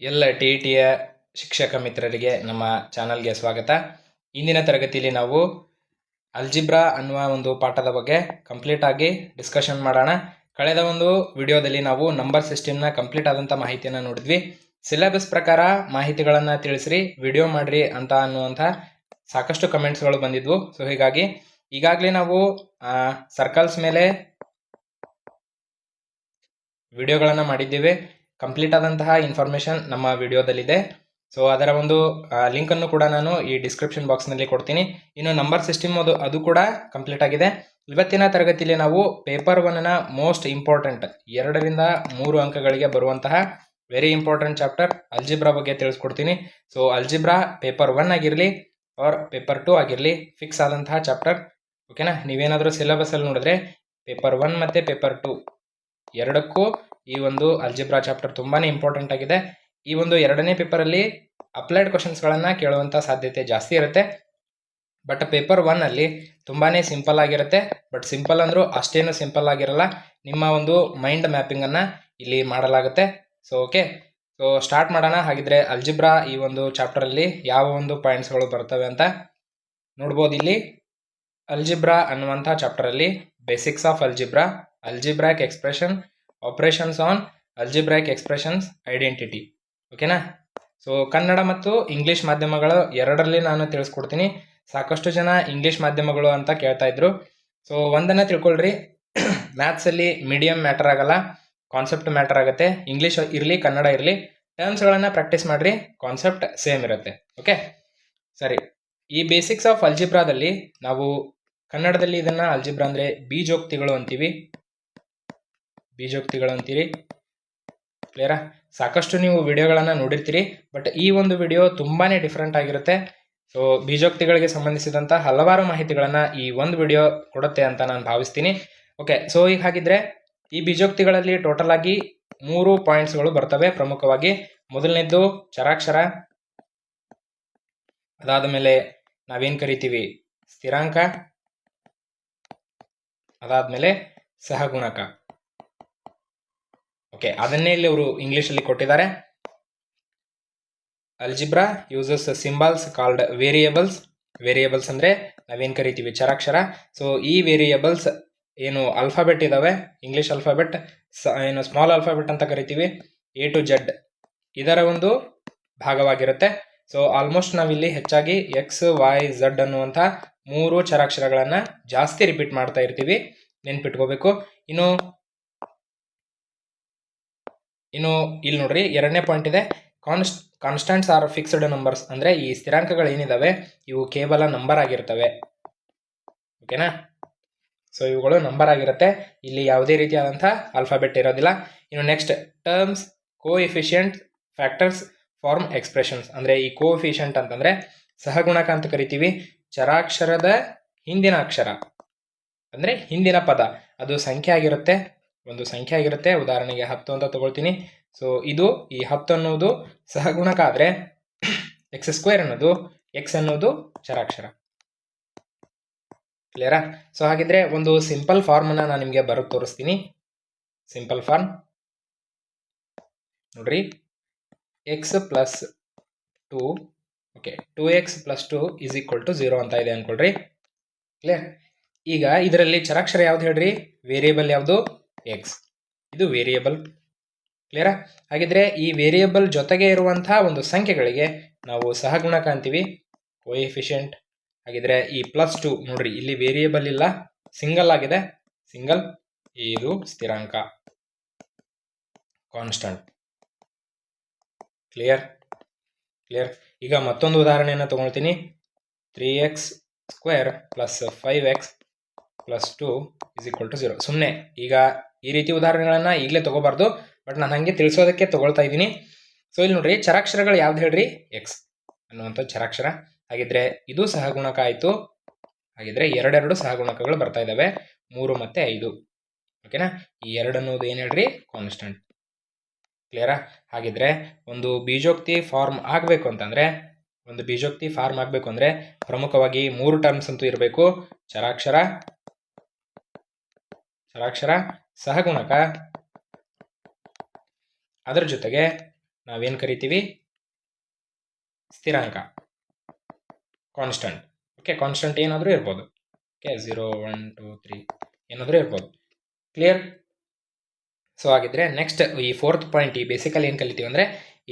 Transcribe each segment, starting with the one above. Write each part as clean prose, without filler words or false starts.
ಎಲ್ಲ ಟಿ.ಇ.ಟಿಯ ಶಿಕ್ಷಕ ಮಿತ್ರರಿಗೆ ನಮ್ಮ ಚಾನಲ್ಗೆ ಸ್ವಾಗತ. ಇಂದಿನ ತರಗತಿಯಲ್ಲಿ ನಾವು ಅಲ್ಜಿಬ್ರಾ ಅನ್ನುವ ಒಂದು ಪಾಠದ ಬಗ್ಗೆ ಕಂಪ್ಲೀಟ್ ಆಗಿ ಡಿಸ್ಕಷನ್ ಮಾಡೋಣ. ಕಳೆದ ಒಂದು ವಿಡಿಯೋದಲ್ಲಿ ನಾವು ನಂಬರ್ ಸಿಸ್ಟಮ್ನ ಕಂಪ್ಲೀಟ್ ಆದಂಥ ಮಾಹಿತಿಯನ್ನು ನೋಡಿದ್ವಿ. ಸಿಲೆಬಸ್ ಪ್ರಕಾರ ಮಾಹಿತಿಗಳನ್ನು ತಿಳಿಸ್ರಿ, ವಿಡಿಯೋ ಮಾಡ್ರಿ ಅಂತ ಅನ್ನುವಂಥ ಸಾಕಷ್ಟು ಕಮೆಂಟ್ಸ್ಗಳು ಬಂದಿದ್ವು. ಸೊ ಹೀಗಾಗಿ ಈಗಾಗಲೇ ನಾವು ಸರ್ಕಲ್ಸ್ ಮೇಲೆ ವಿಡಿಯೋಗಳನ್ನು ಮಾಡಿದ್ದೇವೆ. ಕಂಪ್ಲೀಟ್ ಆದಂತಹ ಇನ್ಫಾರ್ಮೇಷನ್ ನಮ್ಮ ವಿಡಿಯೋದಲ್ಲಿದೆ. ಸೊ ಅದರ ಒಂದು ಲಿಂಕನ್ನು ಕೂಡ ನಾನು ಈ ಡಿಸ್ಕ್ರಿಪ್ಷನ್ ಬಾಕ್ಸ್ನಲ್ಲಿ ಕೊಡ್ತೀನಿ. ಇನ್ನು ನಂಬರ್ ಸಿಸ್ಟಮ್ ಅದು ಕೂಡ ಕಂಪ್ಲೀಟ್ ಆಗಿದೆ. ಇವತ್ತಿನ ತರಗತಿಯಲ್ಲಿ ನಾವು ಪೇಪರ್ 1ನ ಮೋಸ್ಟ್ ಇಂಪಾರ್ಟೆಂಟ್ 2ರಿಂದ 3 ಅಂಕಗಳಿಗೆ ಬರುವಂತಹ ವೆರಿ ಇಂಪಾರ್ಟೆಂಟ್ ಚಾಪ್ಟರ್ ಅಲ್ಜಿಬ್ರಾ ಬಗ್ಗೆ ತಿಳಿಸ್ಕೊಡ್ತೀನಿ. ಸೊ ಅಲ್ಜಿಬ್ರಾ ಪೇಪರ್ 1 ಆಗಿರಲಿ ಆರ್ ಪೇಪರ್ 2 ಆಗಿರಲಿ ಫಿಕ್ಸ್ ಆದಂತಹ ಚಾಪ್ಟರ್. ಓಕೆನಾ? ನೀವೇನಾದರೂ ಸಿಲೆಬಸಲ್ಲಿ ನೋಡಿದ್ರೆ ಪೇಪರ್ 1 ಮತ್ತು ಪೇಪರ್ 2 ಎರಡಕ್ಕೂ ಈ ಒಂದು ಅಲ್ಜಿಬ್ರಾ ಚಾಪ್ಟರ್ ತುಂಬಾನೇ ಇಂಪಾರ್ಟೆಂಟ್ ಆಗಿದೆ. ಈ ಒಂದು 2ನೇ ಪೇಪರಲ್ಲಿ ಅಪ್ಲೈಡ್ ಕ್ವಶನ್ಸ್ಗಳನ್ನು ಕೇಳುವಂಥ ಸಾಧ್ಯತೆ ಜಾಸ್ತಿ ಇರುತ್ತೆ. ಬಟ್ ಪೇಪರ್ 1 ಅಲ್ಲಿ ತುಂಬಾನೇ ಸಿಂಪಲ್ ಆಗಿರುತ್ತೆ. ಬಟ್ ಸಿಂಪಲ್ ಅಂದರೂ ಅಷ್ಟೇನು ಸಿಂಪಲ್ ಆಗಿರಲ್ಲ. ನಿಮ್ಮ ಒಂದು ಮೈಂಡ್ ಮ್ಯಾಪಿಂಗನ್ನು ಇಲ್ಲಿ ಮಾಡಲಾಗುತ್ತೆ. ಸೊ ಓಕೆ, ಸೊ ಸ್ಟಾರ್ಟ್ ಮಾಡೋಣ. ಹಾಗಿದ್ರೆ ಅಲ್ಜಿಬ್ರಾ ಈ ಒಂದು ಚಾಪ್ಟರಲ್ಲಿ ಯಾವ ಒಂದು ಪಾಯಿಂಟ್ಸ್ಗಳು ಬರ್ತವೆ ಅಂತ ನೋಡ್ಬೋದು. ಇಲ್ಲಿ ಅಲ್ಜಿಬ್ರಾ ಅನ್ನುವಂಥ ಚಾಪ್ಟರಲ್ಲಿ basics of algebra, algebraic expression, operations on algebraic expressions, identity. ಓಕೆನಾ? ಸೊ ಕನ್ನಡ ಮತ್ತು ಇಂಗ್ಲೀಷ್ ಮಾಧ್ಯಮಗಳು ಎರಡರಲ್ಲಿ ನಾನು ತಿಳಿಸ್ಕೊಡ್ತೀನಿ. ಸಾಕಷ್ಟು ಜನ ಇಂಗ್ಲೀಷ್ ಮಾಧ್ಯಮಗಳು ಅಂತ ಕೇಳ್ತಾ ಇದ್ರು. ಸೊ ಒಂದನ್ನು ತಿಳ್ಕೊಳ್ರಿ, ಮ್ಯಾಥ್ಸಲ್ಲಿ ಮೀಡಿಯಮ್ ಮ್ಯಾಟರ್ ಆಗಲ್ಲ, ಕಾನ್ಸೆಪ್ಟ್ ಮ್ಯಾಟರ್ ಆಗುತ್ತೆ. ಇಂಗ್ಲೀಷ್ ಇರಲಿ ಕನ್ನಡ ಇರಲಿ, ಟರ್ಮ್ಸ್ಗಳನ್ನು ಪ್ರಾಕ್ಟೀಸ್ ಮಾಡಿರಿ, ಕಾನ್ಸೆಪ್ಟ್ ಸೇಮ್ ಇರುತ್ತೆ. ಓಕೆ ಸರಿ. ಈ ಬೇಸಿಕ್ಸ್ ಆಫ್ ಅಲ್ಜಿಬ್ರಾದಲ್ಲಿ ನಾವು ಕನ್ನಡದಲ್ಲಿ ಇದನ್ನು ಅಲ್ಜಿಬ್ರಾ ಅಂದರೆ ಬೀಜೋಕ್ತಿಗಳು ಅಂತೀವಿ. ಬೀಜೋಕ್ತಿಗಳು ಅಂತೀರಿ. ಕ್ಲಿಯರಾ? ಸಾಕಷ್ಟು ನೀವು ವಿಡಿಯೋಗಳನ್ನು ನೋಡಿರ್ತೀರಿ, ಬಟ್ ಈ ಒಂದು ವಿಡಿಯೋ ತುಂಬಾ ಡಿಫ್ರೆಂಟ್ ಆಗಿರುತ್ತೆ. ಸೊ ಬೀಜೋಕ್ತಿಗಳಿಗೆ ಸಂಬಂಧಿಸಿದಂಥ ಹಲವಾರು ಮಾಹಿತಿಗಳನ್ನು ಈ ಒಂದು ವಿಡಿಯೋ ಕೊಡುತ್ತೆ ಅಂತ ನಾನು ಭಾವಿಸ್ತೀನಿ. ಓಕೆ, ಸೊ ಈಗ ಹಾಗಿದ್ರೆ ಈ ಬೀಜೋಕ್ತಿಗಳಲ್ಲಿ ಟೋಟಲ್ ಆಗಿ 3 ಪಾಯಿಂಟ್ಸ್ಗಳು ಬರ್ತವೆ ಪ್ರಮುಖವಾಗಿ. ಮೊದಲನೇದ್ದು ಚರಾಕ್ಷರ, ಅದಾದ ಮೇಲೆ ನಾವೇನು ಕರಿತೀವಿ ಸ್ಥಿರಾಂಕ, ಅದಾದಮೇಲೆ ಸಹಗುಣಕ. ಓಕೆ, ಅದನ್ನೇ ಇಲ್ಲಿ ಅವರು ಇಂಗ್ಲೀಷಲ್ಲಿ ಕೊಟ್ಟಿದ್ದಾರೆ. Algebra uses symbols called variables. Variables ಅಂದರೆ ನಾವೇನು ಕರಿತೀವಿ ಚರಾಕ್ಷರ. ಸೊ ಈ ವೇರಿಯೇಬಲ್ಸ್ ಏನು ಅಲ್ಫಾಬೆಟ್ ಇದ್ದಾವೆ, ಇಂಗ್ಲೀಷ್ ಅಲ್ಫಾಬೆಟ್, ಏನು ಸ್ಮಾಲ್ ಅಲ್ಫಾಬೆಟ್ ಅಂತ ಕರಿತೀವಿ, A to Z ಇದರ ಒಂದು ಭಾಗವಾಗಿರುತ್ತೆ. ಸೊ ಆಲ್ಮೋಸ್ಟ್ ನಾವಿಲ್ಲಿ ಹೆಚ್ಚಾಗಿ XYZ ಅನ್ನುವಂಥ 3 ಚರಾಕ್ಷರಗಳನ್ನು ಜಾಸ್ತಿ ರಿಪೀಟ್ ಮಾಡ್ತಾ ಇರ್ತೀವಿ, ನೆನ್ಪಿಟ್ಕೋಬೇಕು. ಇನ್ನು ಇಲ್ಲಿ ನೋಡ್ರಿ, 2ನೇ ಪಾಯಿಂಟ್ ಇದೆ, ಕಾನ್ಸ್ಟಂಟ್ಸ್ ಆರ್ ಫಿಕ್ಸ್ಡ್ ನಂಬರ್ಸ್. ಅಂದರೆ ಈ ಸ್ಥಿರಾಂಕಗಳು ಏನಿದಾವೆ ಇವು ಕೇವಲ ನಂಬರ್ ಆಗಿರ್ತವೆ. ಓಕೆನಾ? ಸೊ ಇವುಗಳು ನಂಬರ್ ಆಗಿರುತ್ತೆ, ಇಲ್ಲಿ ಯಾವುದೇ ರೀತಿಯಾದಂಥ ಆಲ್ಫಾಬೆಟ್ ಇರೋದಿಲ್ಲ. ಇನ್ನು next terms, coefficient, factors form expressions. ಅಂದರೆ ಈ ಕೋಎಫಿಷಿಯಂಟ್ ಅಂತಂದರೆ ಸಹಗುಣಕ ಅಂತ ಕರಿತೀವಿ. ಚರಾಕ್ಷರದ ಹಿಂದಿನ ಅಕ್ಷರ ಅಂದರೆ ಹಿಂದಿನ ಪದ ಅದು ಸಂಖ್ಯೆ ಆಗಿರುತ್ತೆ, ಒಂದು ಸಂಖ್ಯೆ ಆಗಿರುತ್ತೆ. ಉದಾಹರಣೆಗೆ 10 ಅಂತ ತಗೊಳ್ತೀನಿ. ಸೊ ಇದು ಈ 10 ಅನ್ನೋದು ಸಹಗುಣಕ ಆದರೆ x² ಅನ್ನೋದು x ಅನ್ನೋದು ಚರಾಕ್ಷರ. ಕ್ಲಿಯರಾ? ಸೊ ಹಾಗಿದ್ರೆ ಒಂದು ಸಿಂಪಲ್ ಫಾರ್ಮನ್ನು ನಾನು ನಿಮಗೆ ಬರೆದು ತೋರಿಸ್ತೀನಿ. ಸಿಂಪಲ್ ಫಾರ್ಮ್ ನೋಡ್ರಿ, x + 2, ಓಕೆ 2x + 2 = 0 ಅಂತ ಇದೆ ಅನ್ಕೊಳ್ರಿ. ಕ್ಲಿಯರ್? ಈಗ ಇದರಲ್ಲಿ ಚರಾಕ್ಷರ ಯಾವ್ದು ಹೇಳ್ರಿ? ವೇರಿಯೇಬಲ್ ಯಾವುದು? x. ಇದು ವೇರಿಯೇಬಲ್. ಕ್ಲಿಯರಾ? ಹಾಗಿದ್ರೆ ಈ ವೇರಿಯೇಬಲ್ ಜೊತೆಗೆ ಇರುವಂತಹ ಒಂದು ಸಂಖ್ಯೆಗಳಿಗೆ ನಾವು ಸಹಗುಣಕ ಅಂತೀವಿ, ಕೋಎಫಿಷಿಯಂಟ್. ಹಾಗಿದ್ರೆ ಈ +2 ನೋಡ್ರಿ, ಇಲ್ಲಿ ವೇರಿಯೇಬಲ್ ಇಲ್ಲ, ಸಿಂಗಲ್ ಆಗಿದೆ, ಸಿಂಗಲ್. ಇದು ಸ್ಥಿರಾಂಕ, ಕಾನ್ಸ್ಟಂಟ್. ಕ್ಲಿಯರ್? ಈಗ ಮತ್ತೊಂದು ಉದಾಹರಣೆಯನ್ನು ತಗೊಳ್ತೀನಿ. 3x² + 5x + 2 = 0. ಸುಮ್ಮನೆ ಈಗ ಈ ರೀತಿ ಉದಾಹರಣೆಗಳನ್ನು ಈಗಲೇ ತಗೋಬಾರ್ದು, ಬಟ್ ನಾನು ಹಾಗೆ ತಿಳಿಸೋದಕ್ಕೆ ತಗೊಳ್ತಾ ಇದ್ದೀನಿ. ಸೊ ಇಲ್ಲಿ ನೋಡ್ರಿ, ಚರಾಕ್ಷರಗಳು ಯಾವ್ದು ಹೇಳ್ರಿ? x ಅನ್ನುವಂಥ ಚರಾಕ್ಷರ. ಹಾಗಿದ್ರೆ ಇದು ಸಹಗುಣಕ ಆಯಿತು. ಹಾಗಿದ್ರೆ 2 ಸಹಗುಣಕಗಳು ಬರ್ತಾ ಇದ್ದಾವೆ, 3 ಮತ್ತು 5. ಓಕೆನಾ? ಈ 2 ಅನ್ನೋದು ಏನು ಹೇಳ್ರಿ? ಕಾನ್ಸ್ಟಂಟ್. ಕ್ಲಿಯರಾ? ಹಾಗಿದ್ರೆ ಒಂದು ಬೀಜೋಕ್ತಿ ಫಾರ್ಮ್ ಆಗಬೇಕು ಅಂತಂದರೆ ಪ್ರಮುಖವಾಗಿ 3 ಟರ್ಮ್ಸ್ ಅಂತೂ ಇರಬೇಕು. ಚರಾಕ್ಷರ, ಸಹಗುಣಕ, ಅದರ ಜೊತೆಗೆ ನಾವೇನು ಕರಿತೀವಿ, ಸ್ಥಿರಾಂಕ, ಕಾನ್ಸ್ಟಂಟ್. ಓಕೆ, ಕಾನ್ಸ್ಟಂಟ್ ಏನಾದರೂ ಇರ್ಬೋದು. ಓಕೆ, 0 1 2 3 ಏನಾದರೂ ಇರ್ಬೋದು. ಕ್ಲಿಯರ್? ಸೊ ಹಾಗಿದ್ರೆ ನೆಕ್ಸ್ಟ್ ಈ 4th ಪಾಯಿಂಟ್, ಈ ಬೇಸಿಕಲಿ ಏನು ಕಲಿತೀವಿ ಅಂದರೆ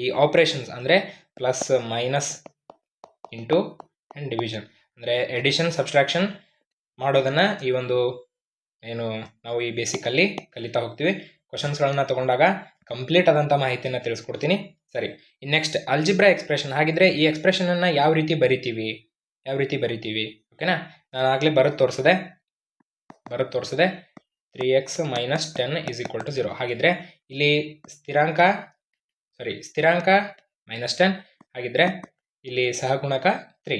ಈ ಆಪ್ರೇಷನ್ಸ್ ಅಂದರೆ plus minus into and division, ಅಂದರೆ ಎಡಿಷನ್ ಸಬ್ಸ್ಟ್ರಾಕ್ಷನ್ ಮಾಡೋದನ್ನು ಈ ಒಂದು ಏನು ನಾವು ಈ ಬೇಸಿಕಲ್ಲಿ ಕಲಿತಾ ಹೋಗ್ತೀವಿ. ಕ್ವಶನ್ಸ್ಗಳನ್ನ ತಗೊಂಡಾಗ ಕಂಪ್ಲೀಟ್ ಆದಂಥ ಮಾಹಿತಿಯನ್ನು ತಿಳಿಸ್ಕೊಡ್ತೀನಿ. ಸರಿ, ಇನ್ನು ನೆಕ್ಸ್ಟ್ ಅಲ್ಜಿಬ್ರಾ ಎಕ್ಸ್ಪ್ರೆಷನ್. ಹಾಗಿದ್ರೆ ಈ ಎಕ್ಸ್ಪ್ರೆಷನನ್ನು ಯಾವ ರೀತಿ ಬರಿತೀವಿ ಓಕೆನಾ? ನಾನು ಆಗಲೇ ಬರೆದು ತೋರಿಸಿದೆ 3x - 10 = 0. ಹಾಗಿದ್ರೆ ಇಲ್ಲಿ ಸ್ಥಿರಾಂಕ -10, ಹಾಗಿದ್ರೆ ಇಲ್ಲಿ ಸಹಗುಣಕ 3.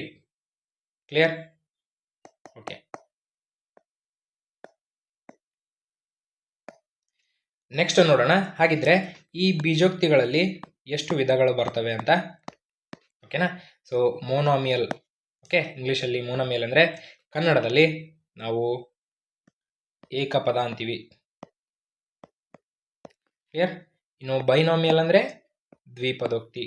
ಕ್ಲಿಯರ್? ಓಕೆ, ನೆಕ್ಸ್ಟ್ ನೋಡೋಣ. ಹಾಗಿದ್ರೆ ಈ ಬೀಜೋಕ್ತಿಗಳಲ್ಲಿ ಎಷ್ಟು ವಿಧಗಳು ಬರ್ತವೆ ಅಂತ. ಓಕೆನಾ? ಸೊ ಮೋನೋಮಿಯಲ್. ಓಕೆ, ಇಂಗ್ಲೀಷಲ್ಲಿ ಮೋನೋಮಿಯಲ್ ಅಂದರೆ, ಕನ್ನಡದಲ್ಲಿ ನಾವು ಏಕಪದ ಅಂತೀವಿ. ಕ್ಲಿಯರ್? ಇನ್ನು ಬೈನೋಮಿಯಲ್ ಅಂದರೆ ದ್ವಿಪದೋಕ್ತಿ.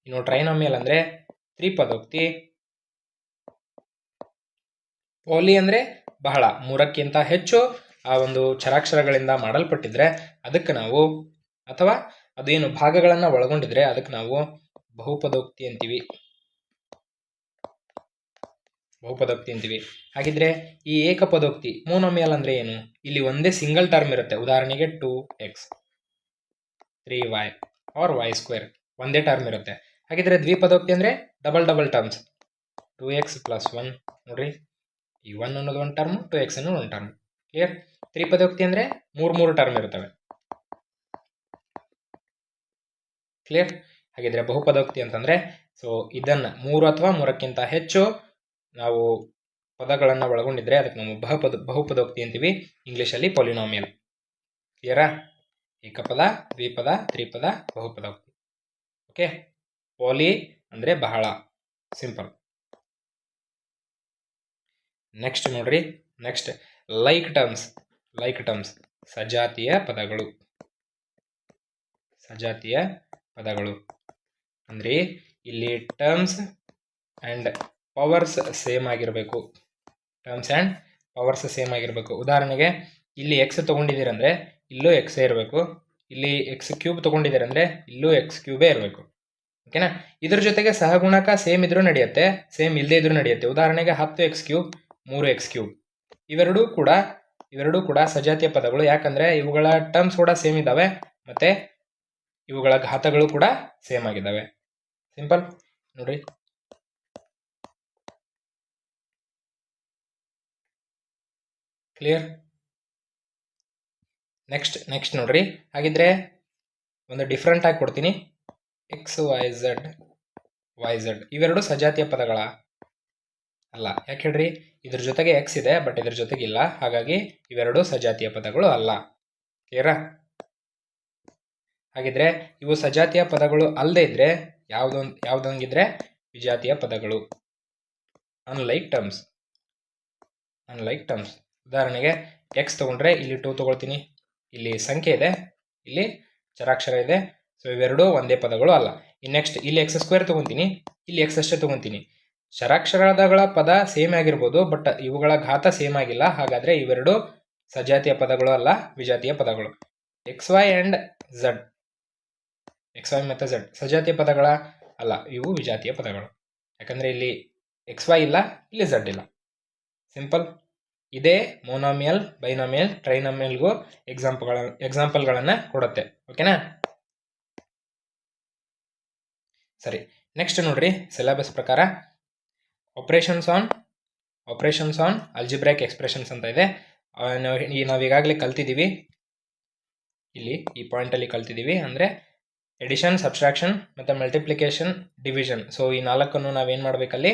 ಇನ್ನು ಟ್ರೈನೋಮಿಯಲ್ ಅಂದರೆ ತ್ರಿಪದೋಕ್ತಿ. ಪೋಲಿ ಅಂದರೆ ಬಹಳ, 3ಕ್ಕಿಂತ ಹೆಚ್ಚು ಆ ಒಂದು ಚರಾಕ್ಷರಗಳಿಂದ ಮಾಡಲ್ಪಟ್ಟಿದ್ರೆ ಅದಕ್ಕೆ ನಾವು, ಅಥವಾ ಅದೇನು ಭಾಗಗಳನ್ನು ಒಳಗೊಂಡಿದ್ರೆ ಅದಕ್ಕೆ ನಾವು ಬಹುಪದೋಕ್ತಿ ಅಂತೀವಿ. ಹಾಗಿದ್ರೆ ಈ ಏಕಪದೋಕ್ತಿ ಮೋನೋಮಿಯಲ್ ಅಂದ್ರೆ ಏನು? ಇಲ್ಲಿ ಒಂದೇ ಸಿಂಗಲ್ ಟರ್ಮ್ ಇರುತ್ತೆ. ಉದಾಹರಣೆಗೆ 2x 3y ಆರ್ y², ಒಂದೇ ಟರ್ಮ್ ಇರುತ್ತೆ. ಹಾಗಿದ್ರೆ ದ್ವಿಪದೋಕ್ತಿ ಅಂದ್ರೆ ಡಬಲ್ ಟರ್ಮ್ಸ್, 2x + 1. ನೋಡ್ರಿ, ಈ 1 ಅನ್ನೋದು ಒಂದು ಟರ್ಮ್, 2x ಅನ್ನೋದು ಒಂದು ಟರ್ಮ್. ಕ್ಲಿಯರ್? ತ್ರಿಪದೋಕ್ತಿ ಅಂದ್ರೆ 3 ಟರ್ಮ್ ಇರುತ್ತವೆ. ಕ್ಲಿಯರ್? ಹಾಗಿದ್ರೆ ಬಹುಪದೋಕ್ತಿ ಅಂತಂದ್ರೆ, ಸೊ ಇದನ್ನ 3 ಅಥವಾ 3ಕ್ಕಿಂತ ಹೆಚ್ಚು ನಾವು ಪದಗಳನ್ನು ಒಳಗೊಂಡಿದ್ರೆ ಅದಕ್ಕೆ ನಾವು ಬಹುಪದೋಕ್ತಿ ಅಂತೀವಿ. ಇಂಗ್ಲೀಷಲ್ಲಿ ಪಾಲಿನಾಮಿಯಲ್. ಕ್ಲಿಯರಾ? ಏಕಪದ, ದ್ವಿಪದ, ತ್ರಿಪದ, ಬಹುಪದೋಕ್ತಿ. ಓಕೆ, ಪಾಲಿ ಅಂದ್ರೆ ಬಹಳ, ಸಿಂಪಲ್. ನೆಕ್ಸ್ಟ್ ನೋಡ್ರಿ, ನೆಕ್ಸ್ಟ್ ಲೈಕ್ ಟರ್ಮ್ಸ್, ಸಜಾತಿಯ ಪದಗಳು. ಅಂದ್ರೆ ಇಲ್ಲಿ ಟರ್ಮ್ಸ್ ಆ್ಯಂಡ್ ಪವರ್ಸ್ ಸೇಮ್ ಆಗಿರಬೇಕು. ಉದಾಹರಣೆಗೆ ಇಲ್ಲಿ x ತೊಗೊಂಡಿದ್ದೀರಂದ್ರೆ ಇಲ್ಲೂ x ಇರಬೇಕು, ಇಲ್ಲಿ x³ ತೊಗೊಂಡಿದ್ದೀರಂದ್ರೆ ಇಲ್ಲೂ x³ ಇರಬೇಕು. ಓಕೆನಾ? ಇದ್ರ ಜೊತೆಗೆ ಸಹಗುಣಕ ಸೇಮ್ ಇದ್ರೂ ನಡೆಯುತ್ತೆ, ಸೇಮ್ ಇಲ್ಲದೆ ಇದ್ರೂ ನಡೆಯುತ್ತೆ. ಉದಾಹರಣೆಗೆ 10x³ 3x³. ಇವೆರಡೂ ಕೂಡ ಸಜಾತಿಯ ಪದಗಳು. ಯಾಕಂದ್ರೆ ಇವುಗಳ ಟರ್ಮ್ಸ್ ಕೂಡ ಸೇಮ್ ಇದ್ದಾವೆ ಮತ್ತೆ ಇವುಗಳ ಘಾತಗಳು ಕೂಡ ಸೇಮ್ ಆಗಿದ್ದಾವೆ. ಸಿಂಪಲ್. ನೋಡ್ರಿ, ಕ್ಲಿಯರ್? ನೆಕ್ಸ್ಟ್ ನೋಡ್ರಿ. ಹಾಗಿದ್ರೆ ಒಂದು ಡಿಫ್ರೆಂಟ್ ಆಗಿ ಕೊಡ್ತೀನಿ. x y z ಇವೆರಡು ಸಜಾತಿಯ ಪದಗಳ ಅಲ್ಲ. ಯಾಕೆ ಹೇಳ್ರಿ? ಇದ್ರ ಜೊತೆಗೆ x ಇದೆ, ಬಟ್ ಇದ್ರ ಜೊತೆಗೆ ಇಲ್ಲ. ಹಾಗಾಗಿ ಇವೆರಡು ಸಜಾತಿಯ ಪದಗಳು ಅಲ್ಲ. ಕ್ಲಿಯರಾ? ಹಾಗಿದ್ರೆ ಇವು ಸಜಾತಿಯ ಪದಗಳು ಅಲ್ಲದೆ ಇದ್ರೆ ಯಾವ್ದೊಂದಿದ್ರೆ ವಿಜಾತಿಯ ಪದಗಳು. Unlike terms. ಉದಾಹರಣೆಗೆ x ತಗೊಂಡ್ರೆ ಇಲ್ಲಿ 2 ತಗೊಳ್ತೀನಿ, ಇಲ್ಲಿ ಸಂಖ್ಯೆ ಇದೆ, ಇಲ್ಲಿ ಚರಾಕ್ಷರ ಇದೆ. ಸೊ ಇವೆರಡು ಒಂದೇ ಪದಗಳು ಅಲ್ಲ. ನೆಕ್ಸ್ಟ್ ಇಲ್ಲಿ x² ತಗೊಂತೀನಿ, ಇಲ್ಲಿ x ಅಷ್ಟೇ ತಗೊಂತೀನಿ. ಚರಾಕ್ಷರಗಳ ಪದ ಸೇಮ್ ಆಗಿರ್ಬೋದು, ಬಟ್ ಇವುಗಳ ಘಾತ ಸೇಮ್ ಆಗಿಲ್ಲ. ಹಾಗಾದ್ರೆ ಇವೆರಡು ಸಜಾತಿಯ ಪದಗಳು ಅಲ್ಲ, ವಿಜಾತಿಯ ಪದಗಳು. xy ಮತ್ತು z ಸಜಾತಿಯ ಪದಗಳ ಅಲ್ಲ, ಇವು ವಿಜಾತಿಯ ಪದಗಳು. ಯಾಕಂದ್ರೆ ಇಲ್ಲಿ xy ಇಲ್ಲ, ಇಲ್ಲಿ z ಇಲ್ಲ. ಸಿಂಪಲ್. ಇದೇ ಮೋನೋಮಿಯಲ್, ಬೈನೋಮಿಯಲ್, ಟ್ರೈನೋಮಿಯಲ್ಗೂ ಎಕ್ಸಾಂಪಲ್ಗಳನ್ನು ಕೊಡುತ್ತೆ. ಓಕೆನಾ? ಸರಿ, ನೆಕ್ಸ್ಟ್ ನೋಡ್ರಿ, ಸಿಲೆಬಸ್ ಪ್ರಕಾರ ಆಪರೇಷನ್ಸ್ ಆನ್ ಅಲ್ಜಿಬ್ರಾಯಿಕ್ ಎಕ್ಸ್ಪ್ರೆಷನ್ಸ್ ಅಂತ ಇದೆ. ನಾವೀಗಾಗಲೇ ಕಲ್ತಿದ್ದೀವಿ, ಇಲ್ಲಿ ಈ ಪಾಯಿಂಟಲ್ಲಿ ಕಲ್ತಿದ್ದೀವಿ. ಅಂದರೆ ಎಡಿಷನ್, ಸಬ್ಸ್ಟ್ರಾಕ್ಷನ್ ಮತ್ತು ಮಲ್ಟಿಪ್ಲಿಕೇಶನ್, ಡಿವಿಷನ್. ಸೊ ಈ 4 ನಾವೇನು ಮಾಡಬೇಕಲ್ಲಿ,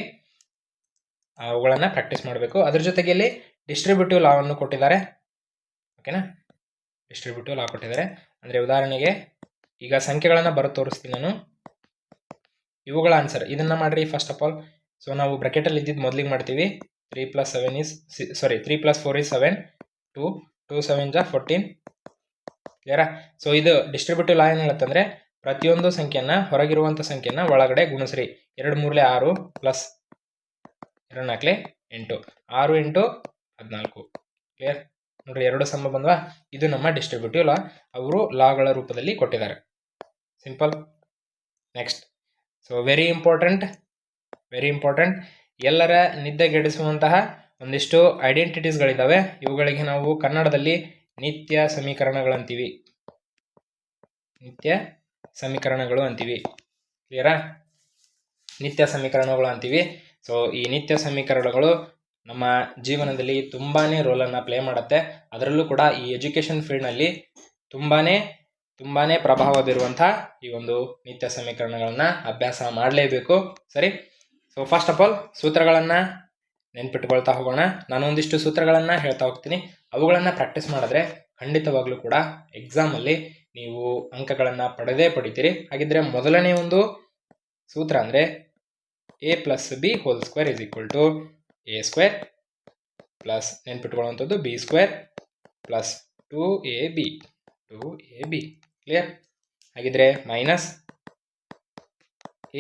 ಅವುಗಳನ್ನು ಪ್ರಾಕ್ಟೀಸ್ ಮಾಡಬೇಕು. ಅದ್ರ ಜೊತೆಗೆ ಇಲ್ಲಿ ಡಿಸ್ಟ್ರಿಬ್ಯೂಟಿವ್ ಲಾವನ್ನು ಕೊಟ್ಟಿದ್ದಾರೆ. ಓಕೆನಾ? ಡಿಸ್ಟ್ರಿಬ್ಯೂಟಿವ್ ಲಾ ಕೊಟ್ಟಿದ್ದಾರೆ. ಅಂದರೆ ಉದಾಹರಣೆಗೆ ಈಗ ಸಂಖ್ಯೆಗಳನ್ನು ಬರೆದು ತೋರಿಸ್ತೀನಿ ನಾನು. ಇವುಗಳ ಆನ್ಸರ್ ಇದನ್ನು ಮಾಡಿರಿ ಫಸ್ಟ್ ಆಫ್ ಆಲ್. ಸೊ ನಾವು ಬ್ರಾಕೆಟಲ್ಲಿ ಇದ್ದಿದ್ದು ಮೊದಲಿಗೆ ಮಾಡ್ತೀವಿ. 3 + 4 is 7. 2 7 14. ಕ್ಲಿಯರಾ? ಸೊ ಇದು ಡಿಸ್ಟ್ರಿಬ್ಯೂಟಿವ್ ಲಾ ಏನು ಹೇಳುತ್ತಂದರೆ ಪ್ರತಿಯೊಂದು ಸಂಖ್ಯೆಯನ್ನು ಹೊರಗಿರುವಂಥ ಸಂಖ್ಯೆಯನ್ನು ಒಳಗಡೆ ಗುಣಿಸ್ರಿ. 2 3 6 ಪ್ಲಸ್ 2 4 8 6 8 14. ಕ್ಲಿಯರ್? ನೋಡ್ರಿ, 2 ಸಮ ಬಂದ್ವಾ? ಇದು ನಮ್ಮ ಡಿಸ್ಟ್ರಿಬ್ಯೂಟಿವ್ ಲಾ. ಅವರು ಲಾಗಳ ರೂಪದಲ್ಲಿ ಕೊಟ್ಟಿದ್ದಾರೆ. Simple. Next, so very important, ಎಲ್ಲರ ನಿದ್ದೆಗೆಡಿಸುವಂತಹ ಒಂದಿಷ್ಟು ಐಡೆಂಟಿಟೀಸ್ಗಳಿದ್ದಾವೆ. ಇವುಗಳಿಗೆ ನಾವು ಕನ್ನಡದಲ್ಲಿ ನಿತ್ಯ ಸಮೀಕರಣಗಳಂತೀವಿ. ಕ್ಲಿಯರಾ? ನಿತ್ಯ ಸಮೀಕರಣಗಳು ಅಂತೀವಿ. ಸೊ ಈ ನಿತ್ಯ ಸಮೀಕರಣಗಳು ನಮ್ಮ ಜೀವನದಲ್ಲಿ ತುಂಬಾ ರೋಲನ್ನು ಪ್ಲೇ ಮಾಡುತ್ತೆ. ಅದರಲ್ಲೂ ಕೂಡ ಈ ಎಜುಕೇಷನ್ ಫೀಲ್ಡ್ನಲ್ಲಿ ತುಂಬಾ ಪ್ರಭಾವ ಬೀರುವಂಥ ಈ ಒಂದು ನಿತ್ಯ ಸಮೀಕರಣಗಳನ್ನು ಅಭ್ಯಾಸ ಮಾಡಲೇಬೇಕು. ಸರಿ, ಸೊ ಫಸ್ಟ್ ಆಫ್ ಆಲ್ ಸೂತ್ರಗಳನ್ನು ನೆನ್ಪಿಟ್ಕೊಳ್ತಾ ಹೋಗೋಣ. ನಾನು ಒಂದಿಷ್ಟು ಸೂತ್ರಗಳನ್ನು ಹೇಳ್ತಾ ಹೋಗ್ತೀನಿ. ಅವುಗಳನ್ನು ಪ್ರಾಕ್ಟೀಸ್ ಮಾಡಿದ್ರೆ ಖಂಡಿತವಾಗ್ಲೂ ಕೂಡ ಎಕ್ಸಾಮಲ್ಲಿ ನೀವು ಅಂಕಗಳನ್ನು ಪಡೆತೀರಿ. ಹಾಗಿದ್ರೆ ಮೊದಲನೇ ಒಂದು ಸೂತ್ರ ಅಂದರೆ a + b² = a² ಪ್ಲಸ್ ನೆನ್ಪಿಟ್ಕೊಳ್ಳುವಂಥದ್ದು b² ಪ್ಲಸ್ 2ab. ಕ್ಲಿಯರ್? ಹಾಗಿದ್ರೆ minus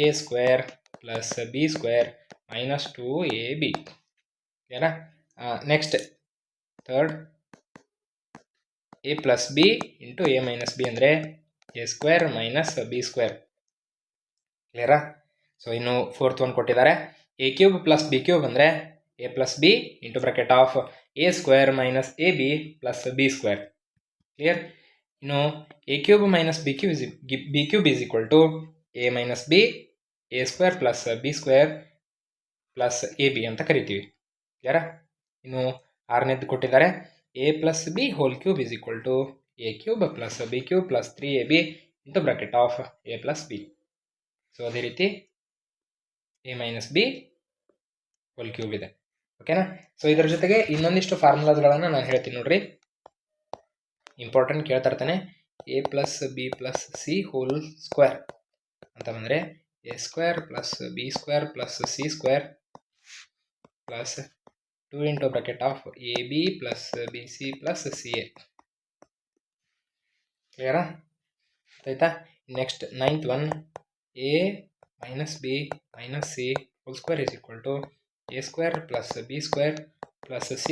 a² plus b² minus 2ab. ಕ್ಲಿಯರಾ? Next third a + b × a - b ಅಂದರೆ a² ಮೈನಸ್ b². ಕ್ಲಿಯರಾ? ಸೊ ಇನ್ನು ಫೋರ್ತ್ ಒನ್ ಕೊಟ್ಟಿದ್ದಾರೆ a³ ಪ್ಲಸ್ b³ ಅಂದರೆ a + b × a² minus ab plus b². Clear? ಇನ್ನು a³ minus b³ a - b a² plus b² plus ab ಅಂತ ಕರಿತೀವಿ. ಕ್ಲಿಯರಾ? ಇನ್ನು ಆರನೇದು ಕೊಟ್ಟಿದ್ದಾರೆ a + b² = a³ plus b³ plus 3ab × a + b. So ಅದೇ ರೀತಿ a - b² ಇದೆ. ಓಕೆನಾ? ಸೊ ಇದರ ಜೊತೆಗೆ ಇನ್ನೊಂದಿಷ್ಟು ಫಾರ್ಮುಲಾಸ್ಗಳನ್ನು ನಾನು ಹೇಳ್ತೀನಿ ನೋಡ್ರಿ. ಇಂಪಾರ್ಟೆಂಟ್ ಕೇಳ್ತಾ ಇರ್ತಾನೆ. a + b + c² ಅಂತ ಬಂದರೆ a² plus b² plus c² plus 2 × ab plus bc plus ca. ಕ್ಲಿಯರಾ? ಆಯ್ತಾ? Next ninth one a - b - c² = a² plus b² plus c²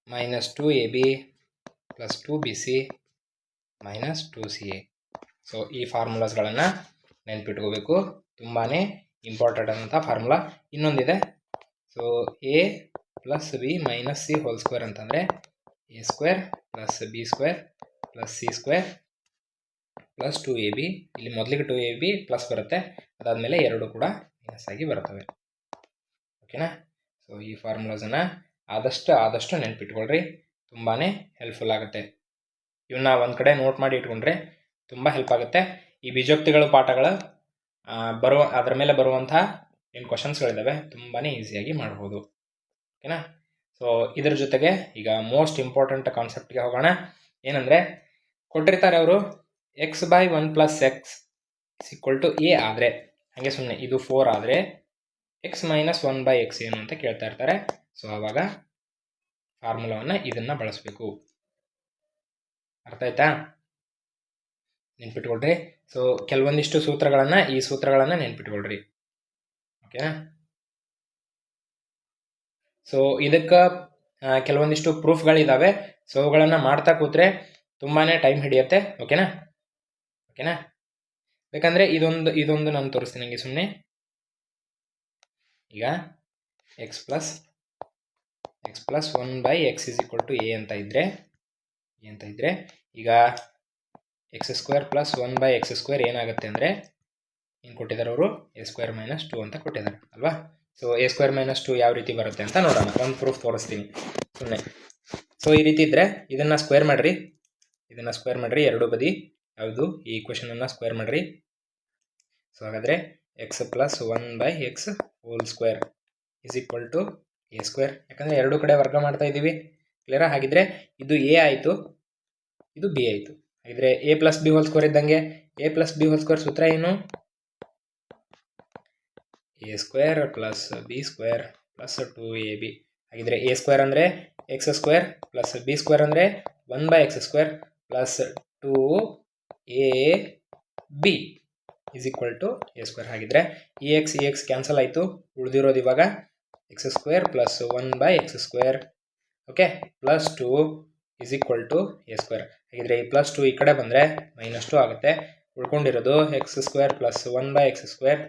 minus 2ab plus 2bc minus 2ca. So ಈ ಫಾರ್ಮುಲಾಸ್ಗಳನ್ನು ನೆನ್ಪಿಟ್ಕೋಬೇಕು. ತುಂಬಾ important ಆದಂಥ formula. ಇನ್ನೊಂದಿದೆ. So a + b - c² ಅಂತಂದರೆ a² plus b² plus c² plus 2ab. ಇಲ್ಲಿ ಮೊದಲಿಗೆ 2ab plus ಬರುತ್ತೆ, ಅದಾದಮೇಲೆ ಎರಡು ಕೂಡ ಮೈನಸ್ ಆಗಿ ಬರ್ತವೆ. ಓಕೆನಾ? ಸೊ ಈ ಫಾರ್ಮುಲಾಸನ್ನು ಆದಷ್ಟು ನೆನ್ಪಿಟ್ಕೊಳ್ರಿ. ತುಂಬಾ ಹೆಲ್ಪ್ಫುಲ್ ಆಗುತ್ತೆ. ಇವನ್ನ ಒಂದು ಕಡೆ ನೋಟ್ ಮಾಡಿ ಇಟ್ಕೊಂಡ್ರೆ ತುಂಬ ಹೆಲ್ಪ್ ಆಗುತ್ತೆ. ಈ ಬೀಜೋಕ್ತಿಗಳು ಪಾಠಗಳು ಅದರ ಮೇಲೆ ಬರುವಂಥ ಏನು ಕ್ವಶನ್ಸ್ಗಳಿದ್ದಾವೆ ತುಂಬಾ ಈಸಿಯಾಗಿ ಮಾಡ್ಬೋದು. ಓಕೆನಾ? ಸೊ ಇದ್ರ ಜೊತೆಗೆ ಈಗ ಮೋಸ್ಟ್ ಇಂಪಾರ್ಟೆಂಟ್ ಕಾನ್ಸೆಪ್ಟ್ಗೆ ಹೋಗೋಣ. ಏನಂದರೆ ಕೊಟ್ಟಿರ್ತಾರೆ ಅವರು x/1 + x = a ಆದರೆ, ಹಾಗೆ ಸುಮ್ಮನೆ ಇದು 4 ಆದರೆ x - 1/x ಏನು ಅಂತ ಕೇಳ್ತಾ ಇರ್ತಾರೆ. ಸೊ ಆವಾಗ ಫಾರ್ಮುಲಾವನ್ನು ಇದನ್ನು ಬಳಸಬೇಕು. ಅರ್ಥ ಆಯ್ತಾ? ನೆನ್ಪಿಟ್ಕೊಳ್ರಿ. ಸೊ ಕೆಲವೊಂದಿಷ್ಟು ಈ ಸೂತ್ರಗಳನ್ನು ನೆನ್ಪಿಟ್ಕೊಳ್ರಿ. ಓಕೆನಾ? ಸೊ ಇದಕ್ಕೆ ಕೆಲವೊಂದಿಷ್ಟು ಪ್ರೂಫ್ಗಳಿದ್ದಾವೆ. ಸೊ ಅವುಗಳನ್ನು ಮಾಡ್ತಾ ಕೂತ್ರೆ ತುಂಬಾ ಟೈಮ್ ಹಿಡಿಯುತ್ತೆ. ಓಕೆನಾ? ಬೇಕಂದರೆ ಇದೊಂದು ನಾನು ತೋರಿಸ್ತೀನಿ ನನಗೆ ಸುಮ್ಮನೆ. ಈಗ x + 1/x = a ಅಂತ ಇದ್ದರೆ ಈಗ x² + 1/x² ಏನಾಗುತ್ತೆ ಅಂದರೆ ಏನು ಕೊಟ್ಟಿದ್ದಾರೆ ಅವರು a² - 2 ಅಂತ ಕೊಟ್ಟಿದ್ದಾರೆ ಅಲ್ವಾ? ಸೊ a² - 2 ಯಾವ ರೀತಿ ಬರುತ್ತೆ ಅಂತ ನೋಡೋಣ. ಒಂದು ಪ್ರೂಫ್ ತೋರಿಸ್ತೀನಿ ಸುಮ್ಮನೆ. ಸೊ ಈ ರೀತಿ ಇದ್ದರೆ ಇದನ್ನು ಸ್ಕ್ವೇರ್ ಮಾಡಿರಿ ಎರಡು ಬದಿ. ಯಾವುದು ಈ ಈಕ್ವೇಷನನ್ನು ಸ್ಕ್ವೇರ್ ಮಾಡಿರಿ. ಸೊ ಹಾಗಾದರೆ x + 1/x² = a². ಯಾಕಂದರೆ ಎರಡು ಕಡೆ ವರ್ಗ ಮಾಡ್ತಾ ಇದ್ದೀವಿ. ಕ್ಲಿಯರಾ? ಹಾಗಿದ್ರೆ ಇದು a ಆಯಿತು, ಇದು b ಆಯಿತು. ಹಾಗಿದ್ರೆ a + b² ಇದ್ದಂಗೆ a + b² ಸೂತ್ರ ಏನು? a² + b² plus 2ab. ಹಾಗಿದ್ರೆ a ಸ್ಕ್ವೇರ್ ಅಂದರೆ x square plus b square ಅಂದರೆ 1/x square plus 2ab is equal to a square. ಹಾಗಿದ್ರೆ ಈ ಎಕ್ಸ್ ಕ್ಯಾನ್ಸಲ್ ಆಯಿತು, ಉಳಿದಿರೋದು ಇವಾಗ x square plus 1/x square, okay, plus 2 is equal to a square. ಹಾಗಿದ್ರೆ ಈ ಪ್ಲಸ್ 2 ಈ ಕಡೆ ಬಂದರೆ -2 ಆಗುತ್ತೆ. ಉಳ್ಕೊಂಡಿರೋದು x square plus 1/x square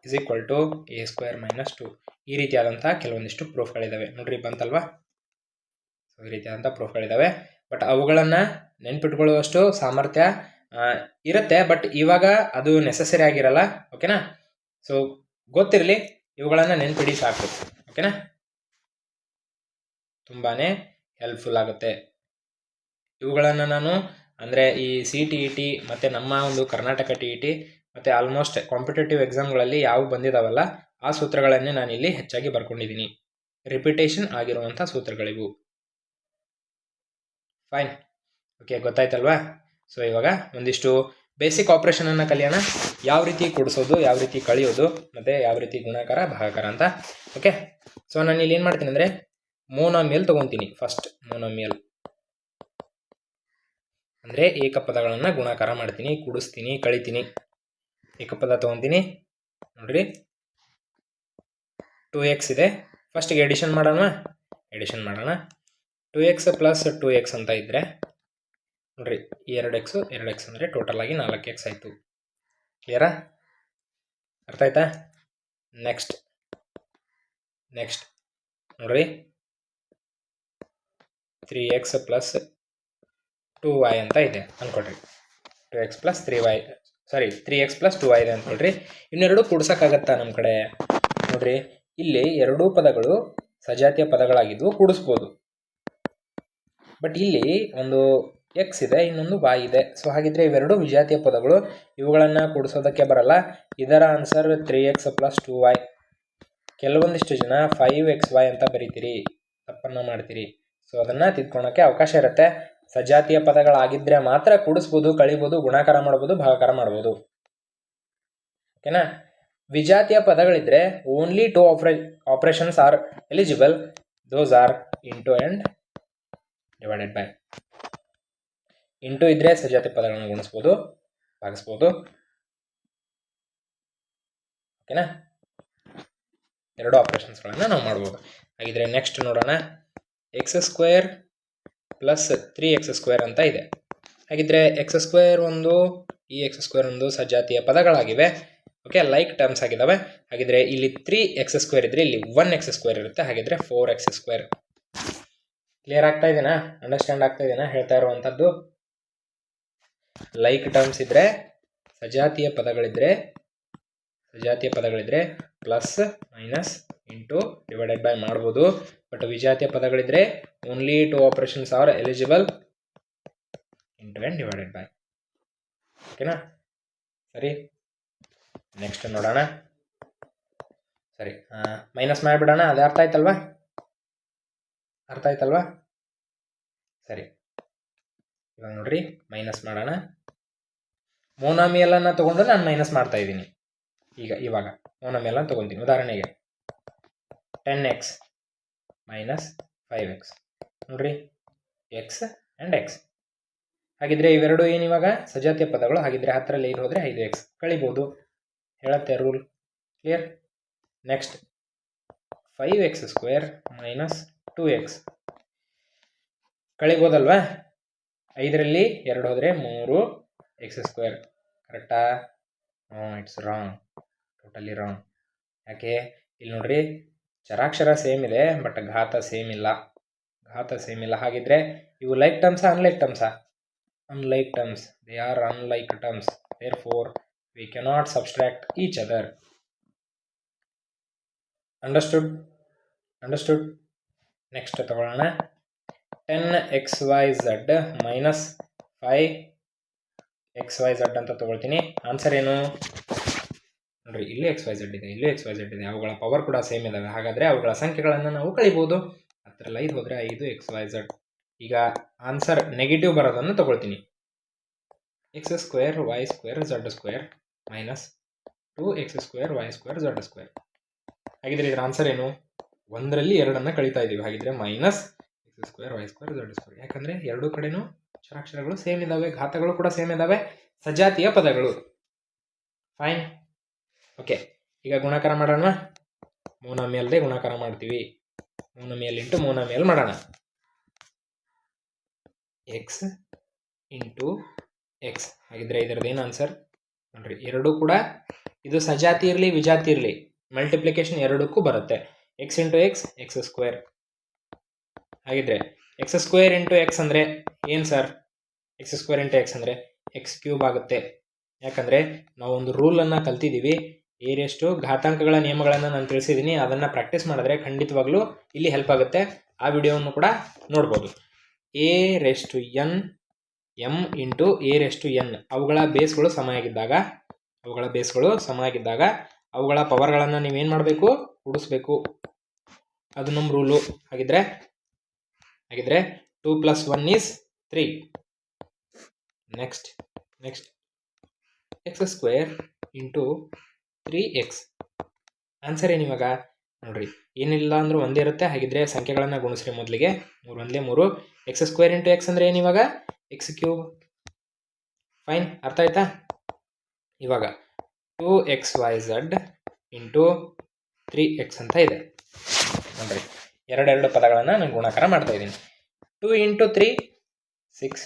is equal to a square minus 2. ಈ ರೀತಿಯಾದಂಥ ಕೆಲವೊಂದಿಷ್ಟು ಪ್ರೂಫ್ಗಳಿದ್ದಾವೆ ನೋಡ್ರಿ, ಬಂತಲ್ವಾ? ಸೊ ಈ ರೀತಿಯಾದಂಥ ಪ್ರೂಫ್ಗಳಿದ್ದಾವೆ. ಬಟ್ ಅವುಗಳನ್ನು ನೆನ್ಪಿಟ್ಕೊಳ್ಳುವಷ್ಟು ಸಾಮರ್ಥ್ಯ ಇರುತ್ತೆ, ಬಟ್ ಇವಾಗ ಅದು ನೆಸಸರಿ ಆಗಿರಲ್ಲ, ಓಕೆನಾ? ಸೊ ಗೊತ್ತಿರಲಿ, ಇವುಗಳನ್ನು ನೆನ್ಪಿಡಿ ಸಾಕು, ಓಕೆನಾ? ತುಂಬಾ ಹೆಲ್ಪ್ಫುಲ್ ಆಗುತ್ತೆ. ಇವುಗಳನ್ನು ನಾನು ಅಂದರೆ ಈ CTET ಮತ್ತು ನಮ್ಮ ಒಂದು ಕರ್ನಾಟಕ TET ಮತ್ತು ಆಲ್ಮೋಸ್ಟ್ ಕಾಂಪಿಟೇಟಿವ್ ಎಕ್ಸಾಮ್ಗಳಲ್ಲಿ ಯಾವ ಬಂದಿದ್ದಾವಲ್ಲ ಆ ಸೂತ್ರಗಳನ್ನೇ ನಾನಿಲ್ಲಿ ಹೆಚ್ಚಾಗಿ ಬರ್ಕೊಂಡಿದ್ದೀನಿ. ರಿಪಿಟೇಷನ್ ಆಗಿರುವಂಥ ಸೂತ್ರಗಳಿವು. ಫೈನ್, ಓಕೆ, ಗೊತ್ತಾಯ್ತಲ್ವಾ? ಸೊ ಇವಾಗ ಒಂದಿಷ್ಟು ಬೇಸಿಕ್ ಆಪ್ರೇಷನನ್ನು ಕಲಿಯೋಣ. ಯಾವ ರೀತಿ ಕೂಡಿಸೋದು, ಯಾವ ರೀತಿ ಕಳಿಯೋದು, ಮತ್ತು ಯಾವ ರೀತಿ ಗುಣಾಕಾರ ಭಾಗಾಕಾರ ಅಂತ. ಓಕೆ, ಸೊ ನಾನು ಇಲ್ಲಿ ಏನು ಮಾಡ್ತೀನಿ ಅಂದರೆ ಮೋನೋಮಿಯಲ್ ತೊಗೊತೀನಿ. ಫಸ್ಟ್ ಮೋನೋಮಿಯಲ್ ಅಂದರೆ ಏಕಪದಗಳನ್ನು ಗುಣಾಕಾರ ಮಾಡ್ತೀನಿ, ಕೂಡಿಸ್ತೀನಿ, ಕಳಿತೀನಿ. ಏಕಪದ ತೊಗೊತೀನಿ ನೋಡ್ರಿ, 2x ಇದೆ. ಫಸ್ಟಿಗೆ ಎಡಿಷನ್ ಮಾಡೋಣ. 2x ಪ್ಲಸ್ 2x ಅಂತ ಇದ್ದರೆ ನೋಡ್ರಿ, 2x ಅಂದರೆ ಟೋಟಲ್ ಆಗಿ 4x ಆಯಿತು. ಕ್ಲಿಯರಾ? ಅರ್ಥ ಆಯ್ತಾ? ನೆಕ್ಸ್ಟ್ ನೋಡ್ರಿ, 3x ಪ್ಲಸ್ 2y ಅಂತ ಇದೆ ಅಂದ್ಕೊಳ್ರಿ. 3x ಪ್ಲಸ್ 2y ಇದೆ ಅಂದ್ಕೊಳ್ರಿ. ಇನ್ನೆರಡು ಕೂಡ್ಸೋಕ್ಕಾಗತ್ತಾ ನಮ್ಮ ಕಡೆ? ನೋಡ್ರಿ, ಇಲ್ಲಿ ಎರಡೂ ಪದಗಳು ಸಜಾತಿಯ ಪದಗಳಾಗಿದ್ವು, ಕೂಡಿಸ್ಬೋದು. ಬಟ್ ಇಲ್ಲಿ ಒಂದು x ಇದೆ, ಇನ್ನೊಂದು y ಇದೆ. ಸೊ ಹಾಗಿದ್ರೆ ಇವೆರಡು ವಿಜಾತಿಯ ಪದಗಳು, ಇವುಗಳನ್ನು ಕೂಡಿಸೋದಕ್ಕೆ ಬರಲ್ಲ. ಇದರ ಆನ್ಸರ್ 3x ಪ್ಲಸ್ 2y. ಕೆಲವೊಂದಿಷ್ಟು ಜನ 5xy ಅಂತ ಬರೀತೀರಿ, ತಪ್ಪನ್ನು ಮಾಡ್ತೀರಿ. ಸೊ ಅದನ್ನು ತಿದ್ಕೊಳ್ಳೋಕ್ಕೆ ಅವಕಾಶ ಇರುತ್ತೆ. ಸಜಾತಿಯ ಪದಗಳಾಗಿದ್ದರೆ ಮಾತ್ರ ಕೂಡಿಸ್ಬೋದು, ಕಳಿಬೋದು, ಗುಣಾಕಾರ ಮಾಡ್ಬೋದು, ಭಾಗಾಕಾರ ಮಾಡ್ಬೋದು, ಓಕೆನಾ? ವಿಜಾತಿಯ ಪದಗಳಿದ್ರೆ only 2 operations are eligible. Those are into and divided by. Into ಇದ್ರೆ ಸಜಾತಿಯ ಪದಗಳನ್ನು ಗುಣಿಸ್ಬೋದು, ಭಾಗಿಸ್ಬೋದು, ಓಕೆನಾ? ಎರಡು ಆಪರೇಷನ್ಸ್ಗಳನ್ನು ನಾವು ಮಾಡ್ಬೋದು. ಹಾಗಿದ್ರೆ ನೆಕ್ಸ್ಟ್ ನೋಡೋಣ. X square plus 3x square ಅಂತ ಇದೆ. ಹಾಗಿದ್ರೆ ಎಕ್ಸ್ ಸ್ಕ್ವೇರ್ ಒಂದು, ಈ ಎಕ್ಸ್ ಸ್ಕ್ವೇರ್ ಒಂದು ಸಜಾತಿಯ ಪದಗಳಾಗಿವೆ, ಓಕೆ, ಲೈಕ್ ಟರ್ಮ್ಸ್ ಆಗಿದ್ದಾವೆ. ಹಾಗಿದ್ರೆ ಇಲ್ಲಿ 3x ಸ್ಕ್ವೇರ್ ಇದ್ರೆ ಇಲ್ಲಿ 1x ಸ್ಕ್ವೇರ್ ಇರುತ್ತೆ. ಹಾಗಿದ್ರೆ 4x ಸ್ಕ್ವೇರ್. ಕ್ಲಿಯರ್ ಆಗ್ತಾ ಇದೆನಾ? ಅಂಡರ್ಸ್ಟ್ಯಾಂಡ್ ಆಗ್ತಾ ಇದೆನಾ ಹೇಳ್ತಾ ಇರುವಂಥದ್ದು? ಲೈಕ್ ಟರ್ಮ್ಸ್ ಇದ್ರೆ, ಸಜಾತಿಯ ಪದಗಳಿದ್ರೆ plus minus into divided by ಮಾಡ್ಬೋದು. ಬಟ್ ವಿಜಾತಿಯ ಪದಗಳಿದ್ರೆ only 2 operations are eligible, into and divided by, ಓಕೆನಾ? ಸರಿ, ನೆಕ್ಸ್ಟ್ ನೋಡೋಣ. ಸರಿ, ಮೈನಸ್ ಮಾಡಿಬಿಡೋಣ. ಅದು ಅರ್ಥ ಆಯ್ತಲ್ವಾ? ಸರಿ, ಇವಾಗ ನೋಡ್ರಿ, ಮೈನಸ್ ಮಾಡೋಣ. ಮೋನೋಮಿಯಲನ್ನು ತೊಗೊಂಡು ನಾನು ಮೈನಸ್ ಮಾಡ್ತಾ ಇದ್ದೀನಿ. ಇವಾಗ ಮೋನೋಮಿಯಲನ್ನು ತೊಗೊತೀನಿ. ಉದಾಹರಣೆಗೆ 10x ಮೈನಸ್ 5x ನೋಡ್ರಿ, x ಆ್ಯಂಡ್ x. ಹಾಗಿದ್ರೆ ಇವೆರಡು ಏನು ಇವಾಗ ಸಜಾತಿಯ ಪದಗಳು. ಹಾಗಿದ್ರೆ 10ರಲ್ಲಿ 5 ಹೋದರೆ 5x ಕಳಿಬೋದು, ಹೇಳುತ್ತೆ rule. Clear? Next 5x square minus 2x ಕಳಿಬೋದಲ್ವಾ? 5ರಲ್ಲಿ 2 ಹೋದರೆ 3x ಸ್ಕ್ವೇರ್. ಕರೆಕ್ಟಾ? It's wrong, totally wrong. ಯಾಕೆ? ಇಲ್ಲಿ ನೋಡ್ರಿ, ಚರಾಕ್ಷರ ಸೇಮ್ ಇದೆ, ಬಟ್ ಘಾತ ಸೇಮ್ ಇಲ್ಲ. ಹಾಗಿದ್ರೆ ಇವು ಲೈಕ್ ಟರ್ಮ್ಸಾ ಅನ್ಲೈಕ್ ಟರ್ಮ್ಸಾ? Unlike terms. They are unlike terms. therefore we cannot subtract each other. Understood? Next ತಗೊಳ್ಳೋಣ. 10xyz ಮೈನಸ್ 5xyz ಅಂತ ತಗೊಳ್ತೀನಿ. ಆನ್ಸರ್ ಏನು ನೋಡ್ರಿ, ಇಲ್ಲಿ XYZ ಇದೆ, ಇಲ್ಲಿ XYZ ಇದೆ. ಅವುಗಳ ಪವರ್ ಕೂಡ ಸೇಮ್ ಇದಾವೆ. ಹಾಗಾದರೆ ಅವುಗಳ ಸಂಖ್ಯೆಗಳನ್ನು ನಾವು ಕಳಿಬೋದು. 10ರಲ್ಲಿ 5 ಹೋದರೆ 5xyz. ಈಗ ಆನ್ಸರ್ ನೆಗೆಟಿವ್ ಬರೋದನ್ನು ತಗೊಳ್ತೀನಿ. x square y square z square minus 2x square y square z square. ಹಾಗಿದ್ರೆ ಇದರ ಆನ್ಸರ್ ಏನು? ಒಂದರಲ್ಲಿ ಎರಡನ್ನು ಕಳೀತಾ ಇದ್ದೀವಿ. ಹಾಗಿದ್ರೆ minus x square y square z square. ಯಾಕಂದರೆ ಎರಡೂ ಕಡೆನೂ ಅಕ್ಷರಾಕ್ಷರಗಳು ಸೇಮ್ ಇದ್ದಾವೆ, ಘಾತಗಳು ಕೂಡ ಸೇಮ್ ಇದ್ದಾವೆ, ಸಜಾತಿಯ ಪದಗಳು. ಫೈನ್. ಓಕೆ, ಈಗ ಗುಣಾಕಾರ ಮಾಡೋಣ. ಮೋನೋಮಿಯಲ್ದೇ ಗುಣಾಕಾರ ಮಾಡ್ತೀವಿ. ಮೋನೋಮಿಯಲ್ ಇಂಟು ಮೋನೋಮಿಯಲ್ ಮಾಡೋಣ. X into X. ಹಾಗಿದ್ರೆ ಇದರದ್ದೇನು ಆನ್ಸರ್ ನೋಡ್ರಿ. ಎರಡೂ ಕೂಡ ಇದು ಸಜಾತಿ ಇರಲಿ ವಿಜಾತಿ ಇರಲಿ ಮಲ್ಟಿಪ್ಲಿಕೇಶನ್ ಎರಡಕ್ಕೂ ಬರುತ್ತೆ. X into X X square. ಹಾಗಿದ್ರೆ ಎಕ್ಸ್ ಸ್ಕ್ವೇರ್ ಇಂಟು ಎಕ್ಸ್ ಅಂದರೆ ಏನು sir? X square into x ಅಂದರೆ ಎಕ್ಸ್ ಕ್ಯೂಬ್ ಆಗುತ್ತೆ. ಯಾಕಂದರೆ ನಾವೊಂದು ರೂಲನ್ನು ಕಲ್ತಿದ್ದೀವಿ. ಏರೆಷ್ಟು ಘಾತಾಂಕಗಳ ನಿಯಮಗಳನ್ನು ನಾನು ತಿಳಿಸಿದ್ದೀನಿ. ಅದನ್ನು ಪ್ರಾಕ್ಟೀಸ್ ಮಾಡಿದ್ರೆ ಖಂಡಿತವಾಗ್ಲೂ ಇಲ್ಲಿ ಹೆಲ್ಪ್ ಆಗುತ್ತೆ. ಆ ವಿಡಿಯೋವನ್ನು ಕೂಡ ನೋಡ್ಬೋದು. A raised to n m into a raised to n ಅವುಗಳ ಬೇಸ್ಗಳು ಸಮ ಆಗಿದ್ದಾಗ ಅವುಗಳ ಪವರ್ಗಳನ್ನು ನೀವೇನು ಮಾಡಬೇಕು? ಕೂಡಿಸ್ಬೇಕು. ಅದು ನಮ್ಮ ರೂಲು. ಹಾಗಿದ್ರೆ 2 + 1 = 3. Next X square into 3x. Answer ಏನು ಇವಾಗ ನೋಡ್ರಿ. ಏನಿಲ್ಲ ಅಂದರೂ ಒಂದೇ ಇರುತ್ತೆ. ಹಾಗಿದ್ರೆ ಸಂಖ್ಯೆಗಳನ್ನು ಗುಣಿಸ್ರಿ. ಮೊದಲಿಗೆ 3 × 1 = 3. ಎಕ್ಸ್ ಸ್ಕ್ವೇರ್ ಇಂಟು ಎಕ್ಸ್ ಅಂದರೆ ಏನಿವಾಗ? X cube. ಫೈನ್, ಅರ್ಥ ಆಯ್ತಾ? ಇವಾಗ 2xyz ಇಂಟು 3x ಅಂತ ಇದೆ ನೋಡ್ರಿ. ಎರಡೆರಡು ಪದಗಳನ್ನು ನಾನು ಗುಣಾಕಾರ ಮಾಡ್ತಾ ಇದ್ದೀನಿ. 2 × 3 6.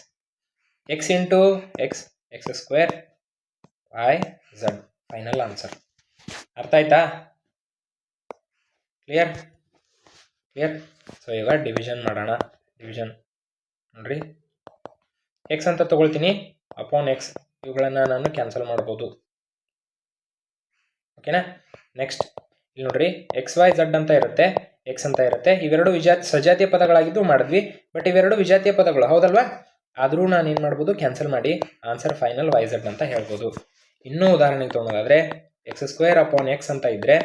X into X X square y z. Final answer. ಅರ್ಥ ಆಯ್ತಾ? ಕ್ಲಿಯರ್. ಸೊ ಇವಾಗ ಡಿವಿಷನ್ ಮಾಡೋಣ. ಡಿವಿಷನ್ ನೋಡ್ರಿ. ಎಕ್ಸ್ ಅಂತ ತಗೊಳ್ತೀನಿ, ಅಪಾನ್ ಎಕ್ಸ್. ಇವುಗಳನ್ನು ನಾನು ಕ್ಯಾನ್ಸಲ್ ಮಾಡ್ಬೋದು. ಓಕೆನಾ? ನೆಕ್ಸ್ಟ್ ಇಲ್ಲಿ ನೋಡ್ರಿ, ಎಕ್ಸ್ ವೈ ಝಡ್ ಅಂತ ಇರುತ್ತೆ, ಎಕ್ಸ್ ಅಂತ ಇರುತ್ತೆ. ಇವೆರಡು ಸಜಾತಿಯ ಪದಗಳಾಗಿದ್ದು ಮಾಡಿದ್ವಿ. ಬಟ್ ಇವೆರಡು ವಿಜಾತಿಯ ಪದಗಳು ಹೌದಲ್ವಾ? ಆದರೂ ನಾನು ಏನು ಮಾಡ್ಬೋದು? ಕ್ಯಾನ್ಸಲ್ ಮಾಡಿ ಆನ್ಸರ್ ಫೈನಲ್ ವೈ ಝಡ್ ಅಂತ ಹೇಳ್ಬೋದು. ಇನ್ನೂ ಉದಾಹರಣೆಗೆ ತೊಗೊಳೋದಾದರೆ ಎಕ್ಸ್ ಸ್ಕ್ವೇರ್ ಅಪಾನ್ ಎಕ್ಸ್ ಅಂತ ಇದ್ದರೆ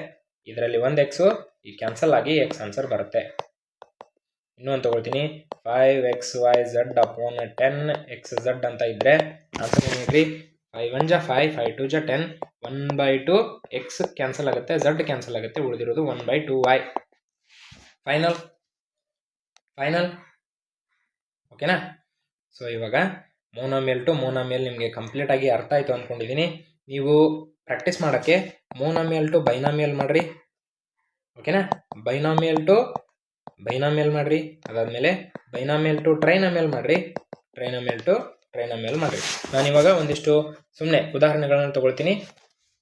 ಇದರಲ್ಲಿ ಒಂದು ಎಕ್ಸು ಈ ಕ್ಯಾನ್ಸಲ್ ಆಗಿ ಎಕ್ಸ್ ಆನ್ಸರ್ ಬರುತ್ತೆ. ಇನ್ನೂ ಒಂದು ತೊಗೊಳ್ತೀನಿ, 5xyz ಅಪಾನ್ 10xz ಅಂತ ಇದ್ದರೆ ಆನ್ಸರ್ ಏನಿದ್ರಿ? 5 × 1 = 5, 5 × 2 = 10, 1/2 ಎಕ್ಸ್ ಕ್ಯಾನ್ಸಲ್ ಆಗುತ್ತೆ, ಝಡ್ ಕ್ಯಾನ್ಸಲ್ ಆಗುತ್ತೆ, ಉಳಿದಿರೋದು 1/2y. ಫೈನಲ್ ಓಕೆನಾ? ಸೊ ಇವಾಗ ಮೋನೋಮಿಯಲ್ ಟು ಮೋನೋಮಿಯಲ್ ನಿಮಗೆ ಕಂಪ್ಲೀಟ್ ಆಗಿ ಅರ್ಥ ಆಯಿತು ಅಂದ್ಕೊಂಡಿದ್ದೀನಿ. ನೀವು ಪ್ರಾಕ್ಟೀಸ್ ಮಾಡೋಕ್ಕೆ ಮೋನೋಮಿಯಲ್ ಟು ಬೈನಾಮಿಯಲ್ ಮಾಡಿರಿ. ಓಕೆನಾ? ಬೈನಾಮಿಯಲ್ ಟು ಬೈನಾಮಿಯಲ್ ಮಾಡಿರಿ. ಅದಾದಮೇಲೆ ಬೈನಾಮಿಯಲ್ ಟು ಟ್ರೈನಾಮಿಯಲ್ ಮಾಡಿರಿ. ಟ್ರೈನಾಮಿಯಲ್ ಟು ಟ್ರೈನಾಮಿಯಲ್ ಮಾಡಿರಿ. ನಾನಿವಾಗ ಒಂದಿಷ್ಟು ಸುಮ್ಮನೆ ಉದಾಹರಣೆಗಳನ್ನು ತಗೊಳ್ತೀನಿ.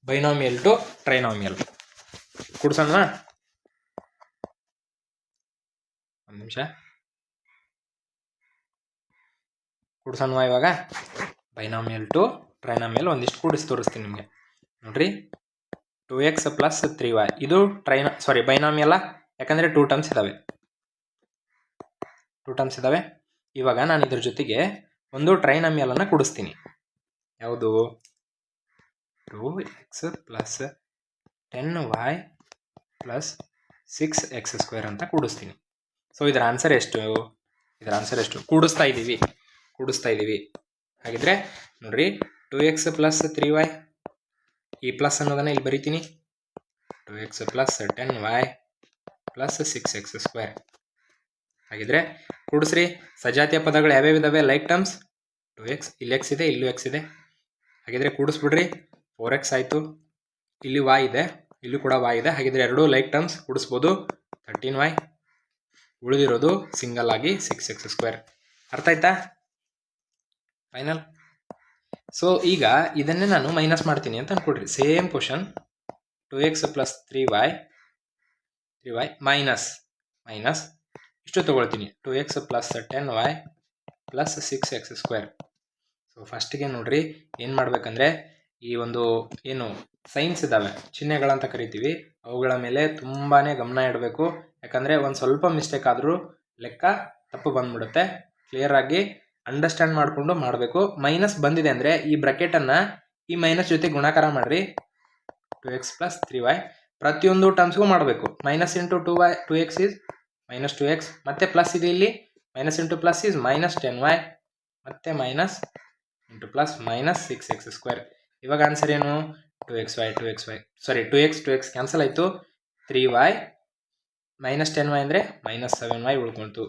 ಬೈನಾಮಿಯಲ್ ಟು ಟ್ರೈನಾಮಿಯಲ್ ಕೂಡ್ಸೋಣ. ಒಂದು ನಿಮಿಷ ಕೂಡ್ಸೋಣ. ಇವಾಗ ಬೈನಾಮಿಯಲ್ ಟು ಟ್ರೈನಾಮಿಯಲ್ ಒಂದಿಷ್ಟು ಕೂಡಿಸಿ ತೋರಿಸ್ತೀನಿ ನಿಮಗೆ. ನೋಡ್ರಿ, 2x + 3y ಇದು ಬೈನಾಮಿಯಲ್ಲ, ಯಾಕಂದರೆ 2 ಟರ್ಮ್ಸ್ ಇದ್ದಾವೆ. ಇವಾಗ ನಾನು ಇದ್ರ ಜೊತೆಗೆ ಒಂದು ಟ್ರೈನಾಮಿಯಲನ್ನು ಕೂಡಿಸ್ತೀನಿ. ಯಾವುದು? 2x + 10y + 6x² ಅಂತ ಕೂಡಿಸ್ತೀನಿ. ಸೊ ಇದರ ಆನ್ಸರ್ ಎಷ್ಟು? ಕೂಡಿಸ್ತಾ ಇದ್ದೀವಿ. ಹಾಗಿದ್ರೆ ನೋಡ್ರಿ, 2x + 3y, ಈ ಪ್ಲಸ್ ಅನ್ನೋದನ್ನು ಇಲ್ಲಿ ಬರಿತೀನಿ. 2x + 10y + 6x². ಹಾಗಿದ್ರೆ ಕೂಡಿಸ್ರಿ. ಸಜಾತಿಯ ಪದಗಳು ಯಾವ್ಯಾವ ಇದ್ದಾವೆ? ಲೈಕ್ ಟರ್ಮ್ಸ್ 2x, ಇಲ್ಲಿ x ಇದೆ, ಇಲ್ಲೂ x ಇದೆ. ಹಾಗಿದ್ರೆ ಕೂಡಿಸ್ಬಿಡ್ರಿ. 4x ಆಯಿತು, ಇಲ್ಲಿ y ಇದೆ, ಇಲ್ಲೂ ಕೂಡ y ಇದೆ. ಹಾಗಿದ್ರೆ ಎರಡೂ ಲೈಕ್ ಟರ್ಮ್ಸ್ ಕೂಡಿಸ್ಬೋದು. 13y, ಉಳಿದಿರೋದು ಸಿಂಗಲ್ ಆಗಿ 6x². ಅರ್ಥ ಆಯ್ತಾ? ಫೈನಲ್. ಸೊ ಈಗ ಇದನ್ನೇ ನಾನು ಮೈನಸ್ ಮಾಡ್ತೀನಿ ಅಂತ ಅನ್ಕೊಡ್ರಿ. Same question, 2x + 3y minus ಇಷ್ಟು ತೊಗೊಳ್ತೀನಿ. 2x + 10y + 6x². ಸೊ ಫಸ್ಟಿಗೆ ನೋಡ್ರಿ, ಏನು ಮಾಡಬೇಕಂದ್ರೆ ಈ ಒಂದು ಏನು ಸೈನ್ಸ್ ಇದ್ದಾವೆ, ಚಿಹ್ನೆಗಳಂತ ಕರಿತೀವಿ, ಅವುಗಳ ಮೇಲೆ ತುಂಬಾ ಗಮನ ಇಡಬೇಕು. ಯಾಕಂದರೆ ಒಂದು ಸ್ವಲ್ಪ ಮಿಸ್ಟೇಕ್ ಆದರೂ ಲೆಕ್ಕ ತಪ್ಪು ಬಂದ್ಬಿಡುತ್ತೆ. ಕ್ಲಿಯರಾಗಿ ಅಂಡರ್ಸ್ಟ್ಯಾಂಡ್ ಮಾಡಿಕೊಂಡು ಮಾಡಬೇಕು. ಮೈನಸ್ ಬಂದಿದೆ ಅಂದರೆ ಈ ಬ್ರಾಕೆಟನ್ನು ಈ ಮೈನಸ್ ಜೊತೆ ಗುಣಾಕಾರ ಮಾಡಿರಿ. 2x + 3y ಪ್ರತಿಯೊಂದು ಟರ್ಮ್ಸ್ಗೂ ಮಾಡಬೇಕು. -2x is -2x, ಮತ್ತೆ ಪ್ಲಸ್ ಇದೆ ಇಲ್ಲಿ, -+ is -10y, ಮತ್ತೆ ಮೈನಸ್ ಇಂಟು ಪ್ಲಸ್ -6x². ಇವಾಗ ಆನ್ಸರ್ ಏನು? 2x ಕ್ಯಾನ್ಸಲ್ ಆಯಿತು, 3y -10y ಅಂದರೆ -7y ಉಳ್ಕೊಂತು.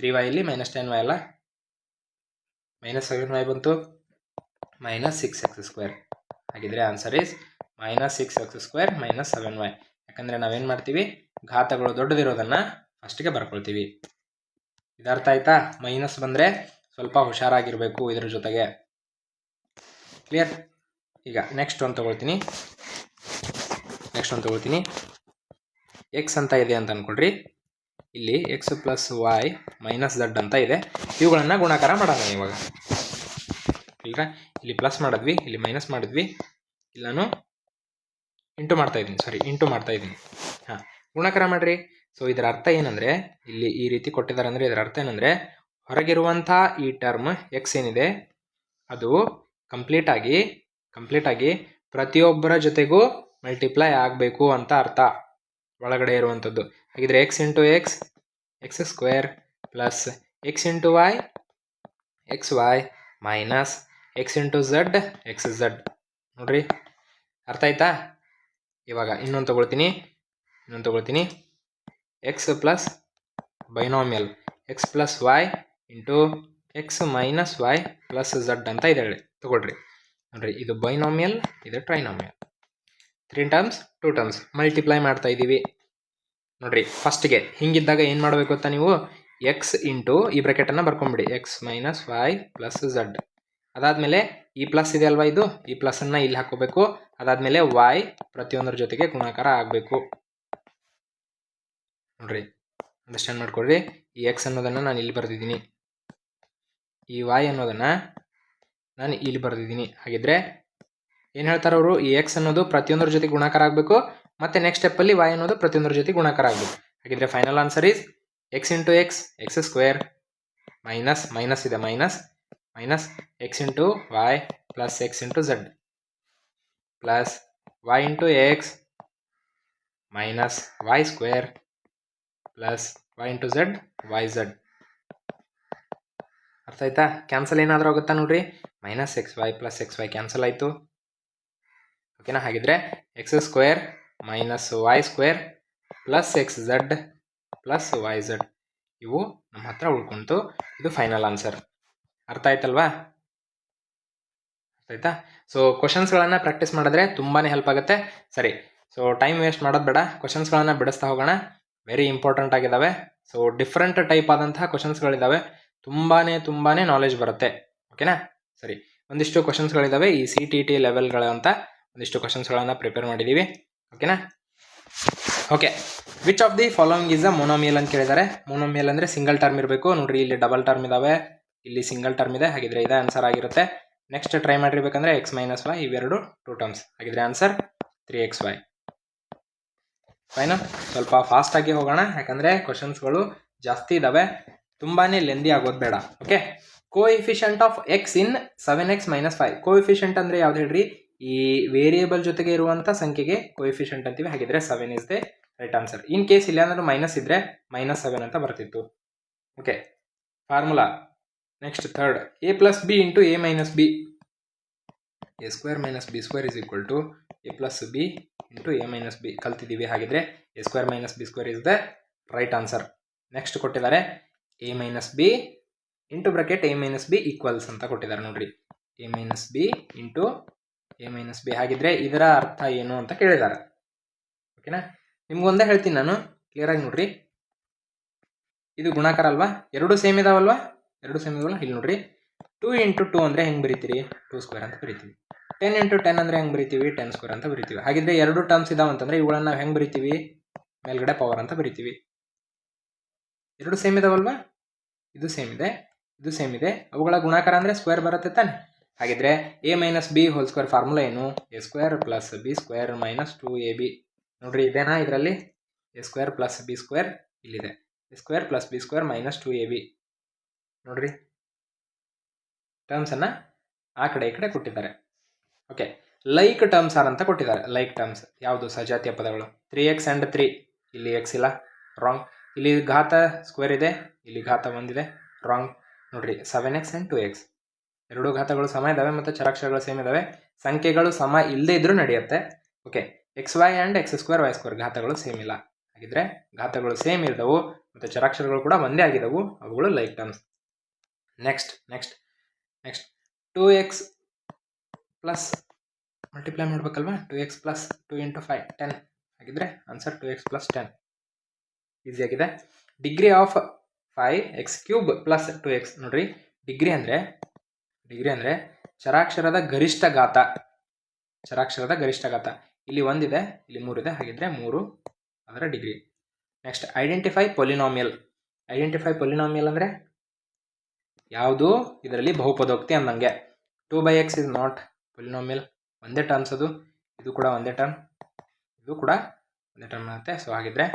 3y ಇಲ್ಲಿ -10y ಅಲ್ಲ, -7y ಬಂತು, -6x². ಹಾಗಿದ್ರೆ ಆನ್ಸರ್ ಈಸ್ -6x² -7y. ಯಾಕಂದರೆ ನಾವೇನು ಮಾಡ್ತೀವಿ, ಘಾತಗಳು ದೊಡ್ಡದಿರೋದನ್ನು ಫಸ್ಟಿಗೆ ಬರ್ಕೊಳ್ತೀವಿ. ಇದರ್ಥ ಆಯ್ತಾ? ಮೈನಸ್ ಬಂದರೆ ಸ್ವಲ್ಪ ಹುಷಾರಾಗಿರಬೇಕು ಇದ್ರ ಜೊತೆಗೆ. ಕ್ಲಿಯರ್? ಈಗ ನೆಕ್ಸ್ಟ್ ಒಂದು ತಗೊಳ್ತೀನಿ. ಎಕ್ಸ್ ಅಂತ ಇದೆ ಅಂತ ಅಂದ್ಕೊಳ್ರಿ. ಇಲ್ಲಿ x + y - z ಅಂತ ಇದೆ. ಇವುಗಳನ್ನು ಗುಣಾಕಾರ ಮಾಡೋಣ ಇವಾಗ. ಇಲ್ರಾ, ಇಲ್ಲಿ ಪ್ಲಸ್ ಮಾಡಿದ್ವಿ, ಇಲ್ಲಿ ಮೈನಸ್ ಮಾಡಿದ್ವಿ, ಇಲ್ಲಿ ನಾನು ಇಂಟು ಮಾಡ್ತಾ ಇದ್ದೀನಿ. ಹಾಂ, ಗುಣಾಕಾರ ಮಾಡಿರಿ. ಸೊ ಇದರ ಅರ್ಥ ಏನಂದರೆ, ಇಲ್ಲಿ ಈ ರೀತಿ ಕೊಟ್ಟಿದ್ದಾರೆ ಅಂದರೆ ಇದರ ಅರ್ಥ ಏನಂದರೆ, ಹೊರಗಿರುವಂಥ ಈ ಟರ್ಮ್ ಎಕ್ಸ್ ಏನಿದೆ ಅದು ಕಂಪ್ಲೀಟಾಗಿ ಪ್ರತಿಯೊಬ್ಬರ ಜೊತೆಗೂ ಮಲ್ಟಿಪ್ಲೈ ಆಗಬೇಕು ಅಂತ ಅರ್ಥ, ಒಳಗಡೆ ಇರುವಂಥದ್ದು. ಹಾಗಿದ್ರೆ x into x x² plus x into y xy minus x into z xz. ನೋಡ್ರಿ, ಅರ್ಥ ಆಯ್ತಾ? ಇವಾಗ ಇನ್ನೊಂದು ತಗೊಳ್ತೀನಿ. x plus binomial x plus y into x minus y plus z ಅಂತ ಇದೆ ತಗೊಳ್ರಿ. ನೋಡ್ರಿ, ಇದು ಬೈನಾಮಿಯಲ್, ಇದು ಟ್ರೈನಾಮಿಯಲ್. 3 ಟರ್ಮ್ಸ್ 2 ಟರ್ಮ್ಸ್ ಮಲ್ಟಿಪ್ಲೈ ಮಾಡ್ತಾ ಇದ್ದೀವಿ. ನೋಡ್ರಿ, ಫಸ್ಟ್ಗೆ ಹಿಂಗಿದ್ದಾಗ ಏನು ಮಾಡಬೇಕು ಗೊತ್ತಾ ನೀವು? ಎಕ್ಸ್ ಇಂಟು ಈ ಬ್ರ್ಯಾಕೆಟನ್ನು ಬರ್ಕೊಂಬಿಡಿ, x minus y plus z. ಅದಾದಮೇಲೆ ಈ ಪ್ಲಸ್ ಇದೆ ಅಲ್ವಾ, ಈ ಪ್ಲಸ್ಸನ್ನು ಇಲ್ಲಿ ಹಾಕೋಬೇಕು. ಅದಾದಮೇಲೆ y ಪ್ರತಿಯೊಂದರ ಜೊತೆಗೆ ಗುಣಾಕಾರ ಆಗಬೇಕು. ನೋಡ್ರಿ, ಅಂಡರ್ಸ್ಟ್ಯಾಂಡ್ ಮಾಡ್ಕೊಳ್ರಿ. ಈ ಎಕ್ಸ್ ಅನ್ನೋದನ್ನು ನಾನು ಇಲ್ಲಿ ಬರೆದಿದ್ದೀನಿ, ಈ y ಅನ್ನೋದನ್ನು ನಾನು ಇಲ್ಲಿ ಬರೆದಿದ್ದೀನಿ. ಹಾಗಿದ್ರೆ ಏನು ಹೇಳ್ತಾರೆ ಅವರು? ಈ ಎಕ್ಸ್ ಅನ್ನೋದು ಪ್ರತಿಯೊಂದರ ಜೊತೆ ಗುಣಾಕಾರ ಆಗಬೇಕು, ಮತ್ತು ನೆಕ್ಸ್ಟ್ ಸ್ಟೆಪ್ಪಲ್ಲಿ y ಅನ್ನೋದು ಪ್ರತಿಯೊಂದರ ಜೊತೆ ಗುಣಾಕಾರ ಆಗಬೇಕು. ಹಾಗಿದ್ರೆ final answer is x into x x² minus ಇದೆ minus x into y plus x into z plus y into x minus y² plus y into z yz. ಅರ್ಥ ಆಯ್ತಾ? ಕ್ಯಾನ್ಸಲ್ ಏನಾದರೂ ಆಗುತ್ತಾ ನೋಡ್ರಿ, -xy ಪ್ಲಸ್ xy ಕ್ಯಾನ್ಸಲ್ ಆಯಿತು. ಓಕೆನಾ? ಹಾಗಿದ್ರೆ x² minus y² plus xz plus yz ಇವು ನಮ್ಮ ಹತ್ರ ಉಳ್ಕೊಂತು. ಇದು ಫೈನಲ್ ಆನ್ಸರ್. ಅರ್ಥ ಆಯ್ತಲ್ವಾ? ಅರ್ಥ ಆಯ್ತಾ? ಸೊ ಕ್ವಶನ್ಸ್ಗಳನ್ನು ಪ್ರಾಕ್ಟೀಸ್ ಮಾಡಿದ್ರೆ ತುಂಬಾ ಹೆಲ್ಪ್ ಆಗುತ್ತೆ. ಸರಿ, ಸೊ ಟೈಮ್ ವೇಸ್ಟ್ ಮಾಡೋದು ಬೇಡ, ಕ್ವಶನ್ಸ್ಗಳನ್ನು ಬಿಡಿಸ್ತಾ ಹೋಗೋಣ. ವೆರಿ ಇಂಪಾರ್ಟೆಂಟ್ ಆಗಿದ್ದಾವೆ. ಸೊ ಡಿಫ್ರೆಂಟ್ ಟೈಪ್ ಆದಂತಹ ಕ್ವಶನ್ಸ್ಗಳಿದ್ದಾವೆ, ತುಂಬಾ ನಾಲೆಜ್ ಬರುತ್ತೆ. ಓಕೆನಾ? ಸರಿ, ಒಂದಿಷ್ಟು ಕ್ವಶನ್ಸ್ಗಳಿದ್ದಾವೆ, ಈ CTT ಲೆವೆಲ್ಗಳಂತ ಒಂದಿಷ್ಟು ಕ್ವಶನ್ಸ್ಗಳನ್ನು ಪ್ರಿಪೇರ್ ಮಾಡಿದ್ದೀವಿ. ಓಕೆನಾ? Okay, which of the following is a monomial ಅಂತ ಕೇಳಿದ್ದಾರೆ. ಮೊನೋಮಿಯಲ್ ಅಂದರೆ ಸಿಂಗಲ್ ಟರ್ಮ್ ಇರಬೇಕು. ನೋಡ್ರಿ, ಇಲ್ಲಿ ಡಬಲ್ ಟರ್ಮ್ ಇದಾವೆ, ಇಲ್ಲಿ ಸಿಂಗಲ್ ಟರ್ಮ್ ಇದೆ. ಹಾಗಿದ್ರೆ ಇದೇ ಆನ್ಸರ್ ಆಗಿರುತ್ತೆ. ನೆಕ್ಸ್ಟ್ ಟ್ರೈ ಮಾಡಿರ್ಬೇಕಂದ್ರೆ x ಮೈನಸ್ y ಇವೆರಡು 2 ಟರ್ಮ್ಸ್. ಹಾಗಿದ್ರೆ ಆನ್ಸರ್ 3xy. ಫೈನಲ್. ಸ್ವಲ್ಪ ಫಾಸ್ಟಾಗಿ ಹೋಗೋಣ, ಯಾಕಂದರೆ ಕ್ವಶನ್ಸ್ಗಳು ಜಾಸ್ತಿ ಇದ್ದಾವೆ, ತುಂಬಾ ಲೆಂದಿ ಆಗೋದು ಬೇಡ. Okay, coefficient of x in 7x minus 5. Coefficient ಅಂದರೆ ಯಾವ್ದು ಹೇಳ್ರಿ? ಈ ವೇರಿಯೇಬಲ್ ಜೊತೆಗೆ ಇರುವಂಥ ಸಂಖ್ಯೆಗೆ ಕೋಎಫಿಷಿಯಂಟ್ ಅಂತೀವಿ. ಹಾಗಿದ್ರೆ 7 is the right answer. In case ಇಲ್ಲ ಅಂದ್ರೆ ಮೈನಸ್ ಇದ್ರೆ -7 ಅಂತ ಬರ್ತಿತ್ತು. Okay, formula next third, a plus b into a minus b. a² minus b² is equal to a plus b into a minus b ಕಲ್ತಿದ್ದೀವಿ. ಹಾಗಿದ್ರೆ a² minus b² is the right answer. Next ಕೊಟ್ಟಿದ್ದಾರೆ a minus b into bracket a minus b equals ಅಂತ ಕೊಟ್ಟಿದ್ದಾರೆ. ನೋಡ್ರಿ, a minus b into a minus B. ಹಾಗಿದ್ರೆ ಇದರ ಅರ್ಥ ಏನು ಅಂತ ಕೇಳಿದ್ದಾರೆ. ಓಕೆನಾ? ನಿಮ್ಗೊಂದೇ ಹೇಳ್ತೀನಿ ನಾನು, ಕ್ಲಿಯರಾಗಿ ನೋಡ್ರಿ. ಇದು ಗುಣಾಕಾರ ಅಲ್ವಾ, ಎರಡು ಸೇಮ್ ಇದಾವಲ್ವಾ, ಇಲ್ಲಿ ನೋಡ್ರಿ, 2 ಇಂಟು 2 ಅಂದರೆ ಹೆಂಗೆ ಬರೀತೀರಿ? 2² ಅಂತ ಬರಿತೀವಿ. 10 ಇಂಟು 10 ಅಂದರೆ ಹೆಂಗೆ ಬರಿತೀವಿ? 10² ಅಂತ ಬರಿತೀವಿ. ಹಾಗಿದ್ರೆ ಎರಡು ಟರ್ಮ್ಸ್ ಇದಾವಂತಂದ್ರೆ ಇವುಗಳನ್ನ ನಾವು ಹೆಂಗೆ ಬರಿತೀವಿ? ಮೇಲ್ಗಡೆ ಪವರ್ ಅಂತ ಬರಿತೀವಿ. ಎರಡು ಸೇಮ್ ಇದಾವಲ್ವಾ, ಇದು ಸೇಮ್ ಇದೆ, ಅವುಗಳ ಗುಣಾಕಾರ ಅಂದರೆ ಸ್ಕ್ವೇರ್ ಬರುತ್ತೆ ತಾನೆ. ಹಾಗಿದ್ರೆ a minus B whole square formula ಏನು? a² plus b² minus 2ab. ನೋಡ್ರಿ, ಇದೇನಾ ಇದರಲ್ಲಿ? a² ಪ್ಲಸ್ b² ಇಲ್ಲಿದೆ, a² plus b² minus 2ab. ನೋಡ್ರಿ, ಟರ್ಮ್ಸನ್ನು ಆ ಕಡೆ ಈ ಕಡೆ ಕೊಟ್ಟಿದ್ದಾರೆ. ಓಕೆ, ಲೈಕ್ ಟರ್ಮ್ಸ್ ಆರ್ ಅಂತ ಕೊಟ್ಟಿದ್ದಾರೆ. ಲೈಕ್ ಟರ್ಮ್ಸ್ ಯಾವುದು? ಸಜಾತಿಯ ಪದಗಳು. 3x ಆ್ಯಂಡ್ 3, ಇಲ್ಲಿ x ಇಲ್ಲ, ರಾಂಗ್. ಇಲ್ಲಿ ಘಾತ ಸ್ಕ್ವೇರ್ ಇದೆ, ಇಲ್ಲಿ ಘಾತ 1 ಇದೆ, ರಾಂಗ್. ನೋಡ್ರಿ, 7x ಆ್ಯಂಡ್ 2x ಎರಡು ಘಾತಗಳು ಸಮ ಇದ್ದಾವೆ ಮತ್ತು ಚರಾಕ್ಷರಗಳು ಸೇಮ್ ಇದ್ದಾವೆ. ಸಂಖ್ಯೆಗಳು ಸಮ ಇಲ್ಲದೇ ಇದ್ರೂ ನಡೆಯುತ್ತೆ. Okay, xy and x² y² ಘಾತಗಳು ಸೇಮ್ ಇಲ್ಲ. ಹಾಗಿದ್ರೆ ಘಾತಗಳು ಸೇಮ್ ಇದ್ದವು ಮತ್ತು ಚರಾಕ್ಷರಗಳು ಕೂಡ ಒಂದೇ ಆಗಿದ್ದವು, ಅವುಗಳು like terms. Next 2x plus multiply ಮಾಡಬೇಕಲ್ವಾ, 2x ಪ್ಲಸ್ 2 × 5 10 ಹಾಗಿದ್ರೆ ಆನ್ಸರ್ 2x ಪ್ಲಸ್ 10. ಈಸಿ ಆಗಿದೆ. Degree of 5x³ plus 2x. ನೋಡ್ರಿ, ಡಿಗ್ರಿ ಅಂದರೆ ಚರಾಕ್ಷರದ ಗರಿಷ್ಠ ಘಾತ. ಇಲ್ಲಿ 1 ಇದೆ, ಇಲ್ಲಿ 3 ಇದೆ, ಹಾಗಿದ್ರೆ 3 ಅದರ ಡಿಗ್ರಿ. Next identify polynomial. ಅಂದರೆ ಯಾವುದು ಇದರಲ್ಲಿ ಬಹುಪದೋಕ್ತಿ ಅಂದಂಗೆ. 2/x ಇಸ್ ನಾಟ್ ಪೊಲಿನಾಮಿಯಲ್, ಒಂದೇ ಟರ್ಮ್ಸ್ ಅದು. ಇದು ಕೂಡ ಒಂದೇ ಟರ್ಮ್ ಆಗುತ್ತೆ. ಸೊ ಹಾಗಿದ್ರೆ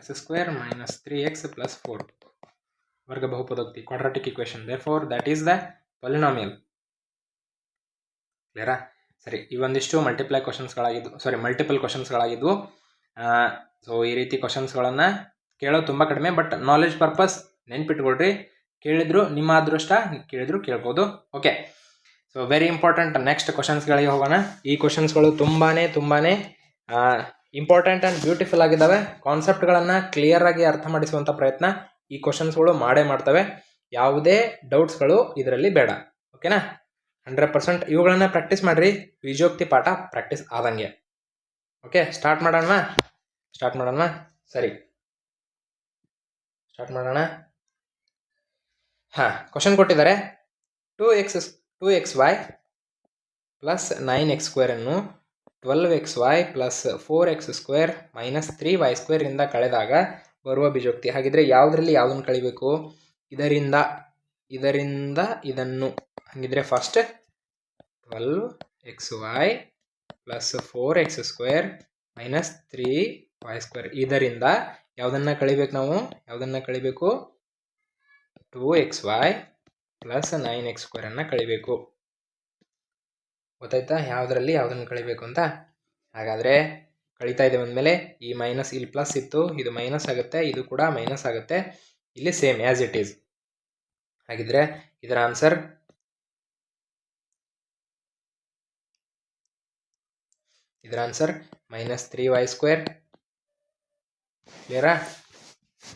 x² - 3x + 4 ವರ್ಗ ಬಹುಪದೋಕ್ತಿ, quadratic equation. Therefore that is the polynomial. ಕ್ಲಿಯರಾ? ಸರಿ, ಇವೊಂದಿಷ್ಟು ಮಲ್ಟಿಪಲ್ ಕ್ವಶನ್ಸ್ಗಳಾಗಿದ್ವು. ಸೊ ಈ ರೀತಿ ಕ್ವಶನ್ಸ್ಗಳನ್ನು ಕೇಳೋದು ತುಂಬ ಕಡಿಮೆ, ಬಟ್ ನಾಲೆಜ್ ಪರ್ಪಸ್ ನೆನ್ಪಿಟ್ಕೊಳ್ರಿ. ಕೇಳಿದ್ರು ನಿಮ್ಮ ಅದೃಷ್ಟ, ಕೇಳಿದ್ರು ಕೇಳ್ಬೋದು. Okay, so very important. Next ಕ್ವಶನ್ಸ್ಗಳಿಗೆ ಹೋಗೋಣ. ಈ ಕ್ವಶನ್ಸ್ಗಳು ತುಂಬಾ ಇಂಪಾರ್ಟೆಂಟ್ ಆ್ಯಂಡ್ ಬ್ಯೂಟಿಫುಲ್ ಆಗಿದ್ದಾವೆ. ಕಾನ್ಸೆಪ್ಟ್ಗಳನ್ನು ಕ್ಲಿಯರ್ ಆಗಿ ಅರ್ಥ ಮಾಡಿಸುವಂಥ ಪ್ರಯತ್ನ ಈ ಕ್ವಶನ್ಸ್ಗಳು ಮಾಡ್ತವೆ. ಯಾವುದೇ ಡೌಟ್ಸ್ಗಳು ಇದರಲ್ಲಿ ಬೇಡ. ಓಕೆನಾ? 100% ಇವುಗಳನ್ನ ಪ್ರಾಕ್ಟೀಸ್ ಮಾಡಿರಿ. ಬೀಜೋಕ್ತಿ ಪಾಠ ಪ್ರಾಕ್ಟೀಸ್ ಆದಂಗೆ. ಓಕೆ, ಸ್ಟಾರ್ಟ್ ಮಾಡೋಣ. ಸರಿ, ಸ್ಟಾರ್ಟ್ ಮಾಡೋಣ. ಕ್ವಶನ್ ಕೊಟ್ಟಿದ್ದಾರೆ. 2xy ಪ್ಲಸ್ 9x² ಅನ್ನು 12xy plus 4x² minus 3y² ಇಂದ ಕಳೆದಾಗ ಬರುವ ಬೀಜೋಕ್ತಿ. ಹಾಗಿದ್ರೆ ಯಾವುದರಲ್ಲಿ ಯಾವುದನ್ನು ಕಳಿಬೇಕು? ಇದರಿಂದ ಇದನ್ನು. ಹಾಗಿದ್ರೆ first 12xy plus 4x² minus 3y². ಇದರಿಂದ ಯಾವುದನ್ನು ಕಳಿಬೇಕು ನಾವು? 2xy ಪ್ಲಸ್ 9x² ಅನ್ನು ಕಳಿಬೇಕು. ಗೊತ್ತಾಯ್ತಾ ಯಾವುದರಲ್ಲಿ ಯಾವುದನ್ನು ಕಳಿಬೇಕು ಅಂತ? ಹಾಗಾದರೆ ಕಳೀತಾ ಇದೆ. ಅಂದಮೇಲೆ ಈ ಮೈನಸ್ ಇಲ್ಲಿ ಪ್ಲಸ್ ಇತ್ತು, ಇದು ಮೈನಸ್ ಆಗುತ್ತೆ, ಇದು ಕೂಡ ಮೈನಸ್ ಆಗುತ್ತೆ. ಇಲ್ಲಿ ಸೇಮ್ ಆ್ಯಸ್ ಇಟ್ ಈಸ್. ಹಾಗಿದ್ರೆ ಇದರ ಆನ್ಸರ್ ಮೈನಸ್ 3y². ಕ್ಲಿಯರಾ?